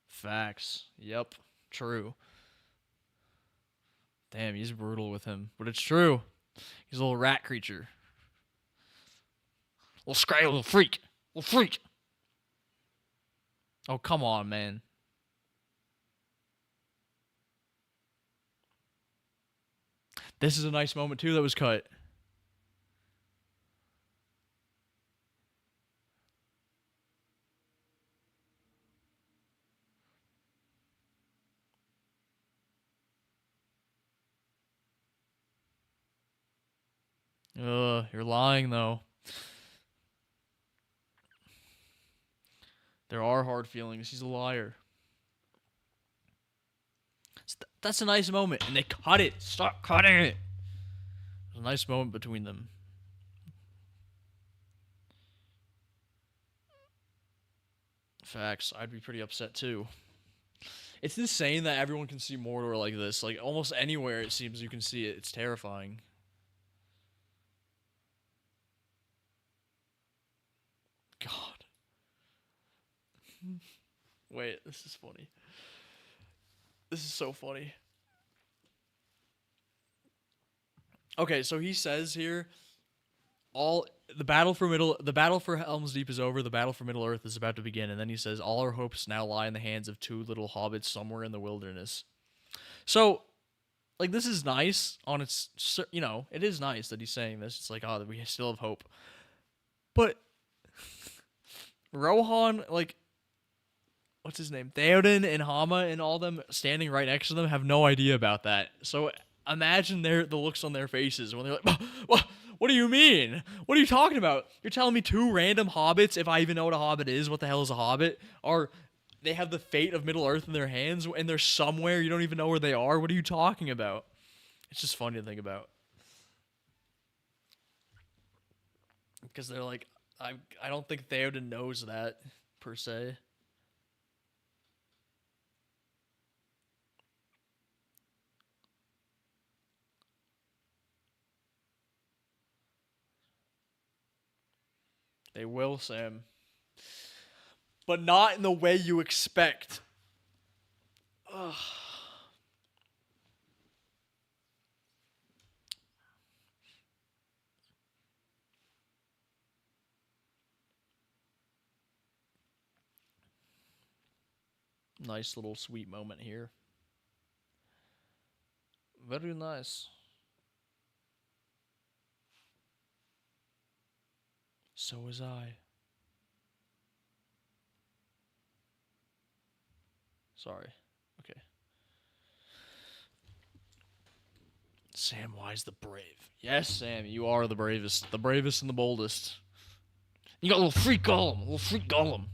Facts. Yep. True. Damn, he's brutal with him. But it's true. He's a little rat creature. Little scry, little freak. Little freak. Oh, come on, man. This is a nice moment, too, that was cut. You're lying though. There are hard feelings. He's a liar. That's a nice moment, and they cut it. Stop cutting it. It was a nice moment between them. Facts. I'd be pretty upset too. It's insane that everyone can see Mordor like this. Like almost anywhere it seems you can see it. It's terrifying. God. Wait, this is funny. This is so funny. Okay, so he says here, all the battle for Helm's Deep is over. The battle for Middle Earth is about to begin, and then he says, all our hopes now lie in the hands of two little hobbits somewhere in the wilderness. So, like, this is nice on its, it is nice that he's saying this. It's like, oh, we still have hope. But Rohan, like, what's his name? Theoden and Hama and all them standing right next to them have no idea about that. So imagine the looks on their faces when they're like, what do you mean? What are you talking about? You're telling me two random hobbits, if I even know what a hobbit is, what the hell is a hobbit, they have the fate of Middle Earth in their hands and they're somewhere you don't even know where they are? What are you talking about? It's just funny to think about. Because they're like, I don't think Theoden knows that, per se. They will, Sam. But not in the way you expect. Ugh. Nice little sweet moment here. Very nice. So was I. Sorry. Okay. Samwise the brave. Yes, Sam, you are the bravest. The bravest and the boldest. You got a little freak Gollum. A little freak Gollum.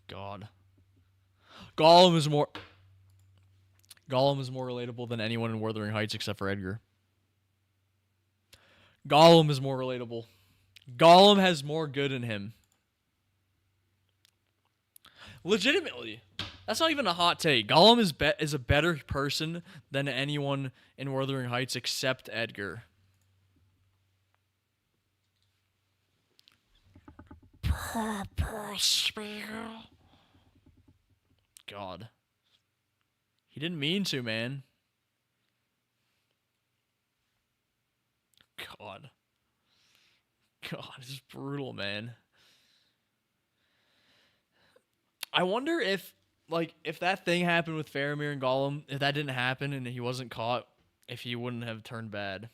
God. Gollum is more relatable than anyone in Wuthering Heights except for Edgar. Gollum is more relatable. Gollum has more good in him. Legitimately. That's not even a hot take. Gollum is a better person than anyone in Wuthering Heights except Edgar. God. He didn't mean to, man. God. God, this is brutal, man. I wonder if that thing happened with Faramir and Gollum, if that didn't happen and he wasn't caught, if he wouldn't have turned bad.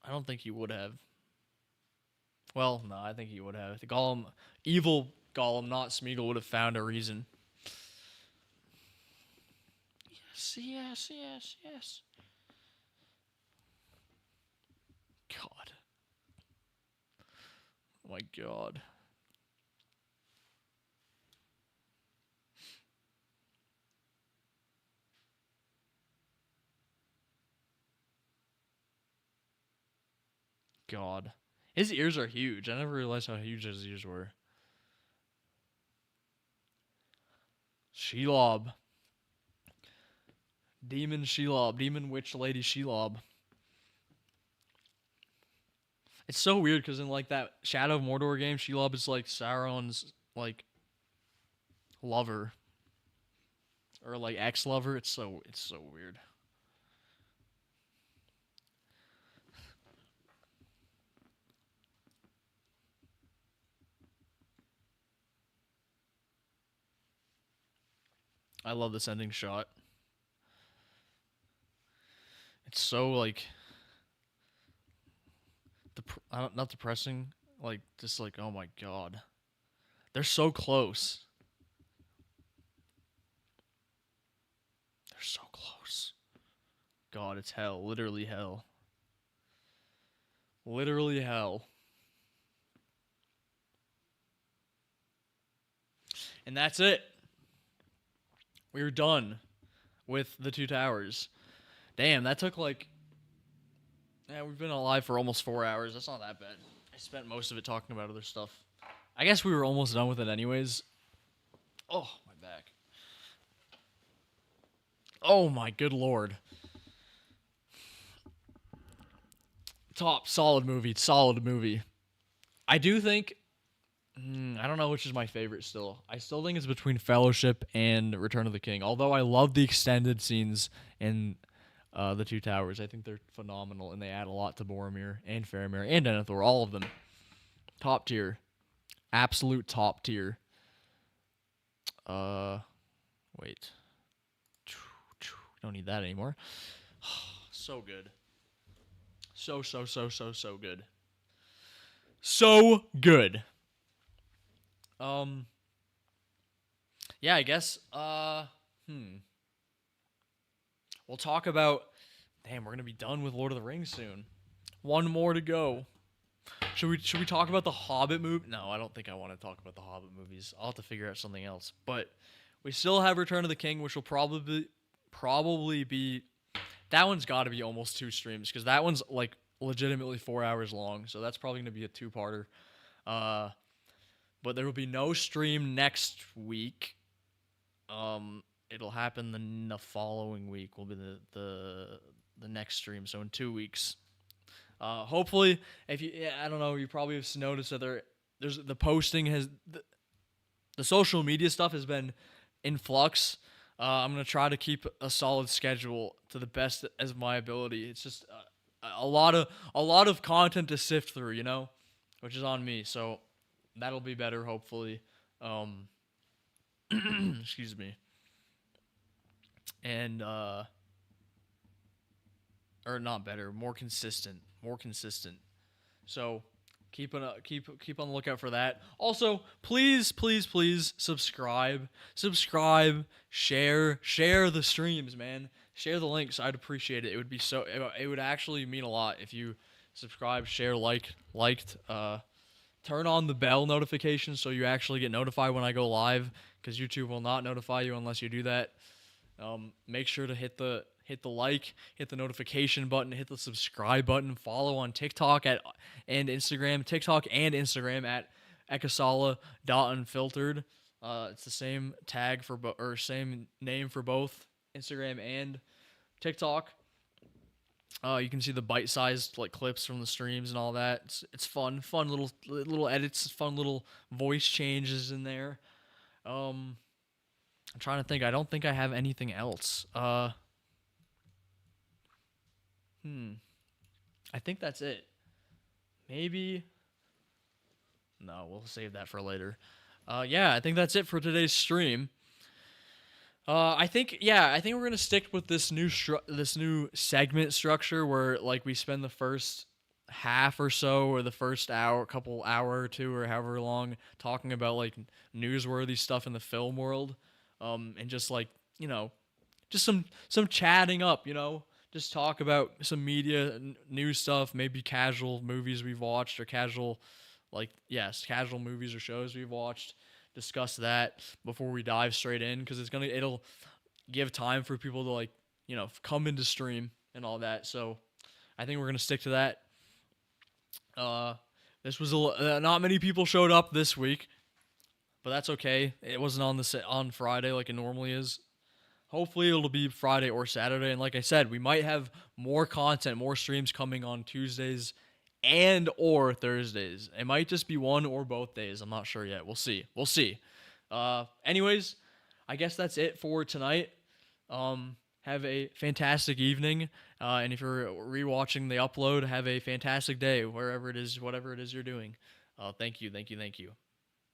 I don't think he would have. Well, no, I think he would have. The Gollum, evil Gollum, not Smeagol, would have found a reason. Yes. God. Oh my God. God. His ears are huge. I never realized how huge his ears were. Shelob. Demon Shelob. Demon Witch Lady Shelob. It's so weird because in like that Shadow of Mordor game, Shelob is like Sauron's like lover. Or like ex-lover. It's so weird. I love this ending shot. It's so like not depressing, like just like oh my God. They're so close. so close. God, it's hell. Literally hell. Literally hell. And that's it. We're done with the Two Towers. Damn, that took like... Yeah, we've been alive for almost 4 hours. That's not that bad. I spent most of it talking about other stuff. I guess we were almost done with it anyways. Oh, my back. Oh, my good lord. Top. Solid movie. Solid movie. I do think... I don't know which is my favorite still. I still think it's between Fellowship and Return of the King. Although I love the extended scenes in the Two Towers. I think they're phenomenal, and they add a lot to Boromir and Faramir and Denethor. All of them. Top tier. Absolute top tier. Wait. Don't need that anymore. So good. So good. So good. Yeah, I guess, we'll talk about, damn, we're gonna be done with Lord of the Rings soon. One more to go. Should we talk about the Hobbit movie? No, I don't think I want to talk about the Hobbit movies. I'll have to figure out something else. But we still have Return of the King, which will probably be, that one's got to be almost 2 streams, because that one's like legitimately 4 hours long. So that's probably gonna be a 2-parter. But there will be no stream next week. It'll happen the following week. Will be the next stream. So in 2 weeks. Hopefully, I don't know, you probably have noticed that there's the posting has the social media stuff has been in flux. I'm gonna try to keep a solid schedule to the best as my ability. It's just a lot of content to sift through, which is on me. So. That'll be better, hopefully. Excuse me. And or not better, more consistent. So keep on the lookout for that. Also, please subscribe, share the streams, man. Share the links. I'd appreciate it. It would actually mean a lot if you subscribe, share, liked. Turn on the bell notifications so you actually get notified when I go live, because YouTube will not notify you unless you do that. Make sure to hit the like, hit the notification button, hit the subscribe button, follow on TikTok and Instagram at Ekasala.Unfiltered. It's the same tag or same name for both Instagram and TikTok. You can see the bite-sized clips from the streams and all that. It's fun little edits, fun little voice changes in there. I'm trying to think. I don't think I have anything else. I think that's it. Maybe. No, we'll save that for later. Yeah, I think that's it for today's stream. I think we're gonna stick with this new segment structure where we spend the first half or so, or the first hour or two, or however long, talking about newsworthy stuff in the film world, and just just some chatting up, just talk about some media news stuff, maybe casual movies we've watched, or casual movies or shows we've watched. Discuss that before we dive straight in, because it'll give time for people to come into stream and all that. So I think we're gonna stick to that. This was not many people showed up this week, but that's okay. It wasn't on Friday like it normally is. Hopefully it'll be Friday or Saturday, and like I said, we might have more content, more streams coming on Tuesdays and or Thursdays. It might just be one or both days. I'm not sure yet. We'll see. Anyways, I guess that's it for tonight. Have a fantastic evening. And if you're rewatching the upload, have a fantastic day, whatever it is you're doing. Thank you.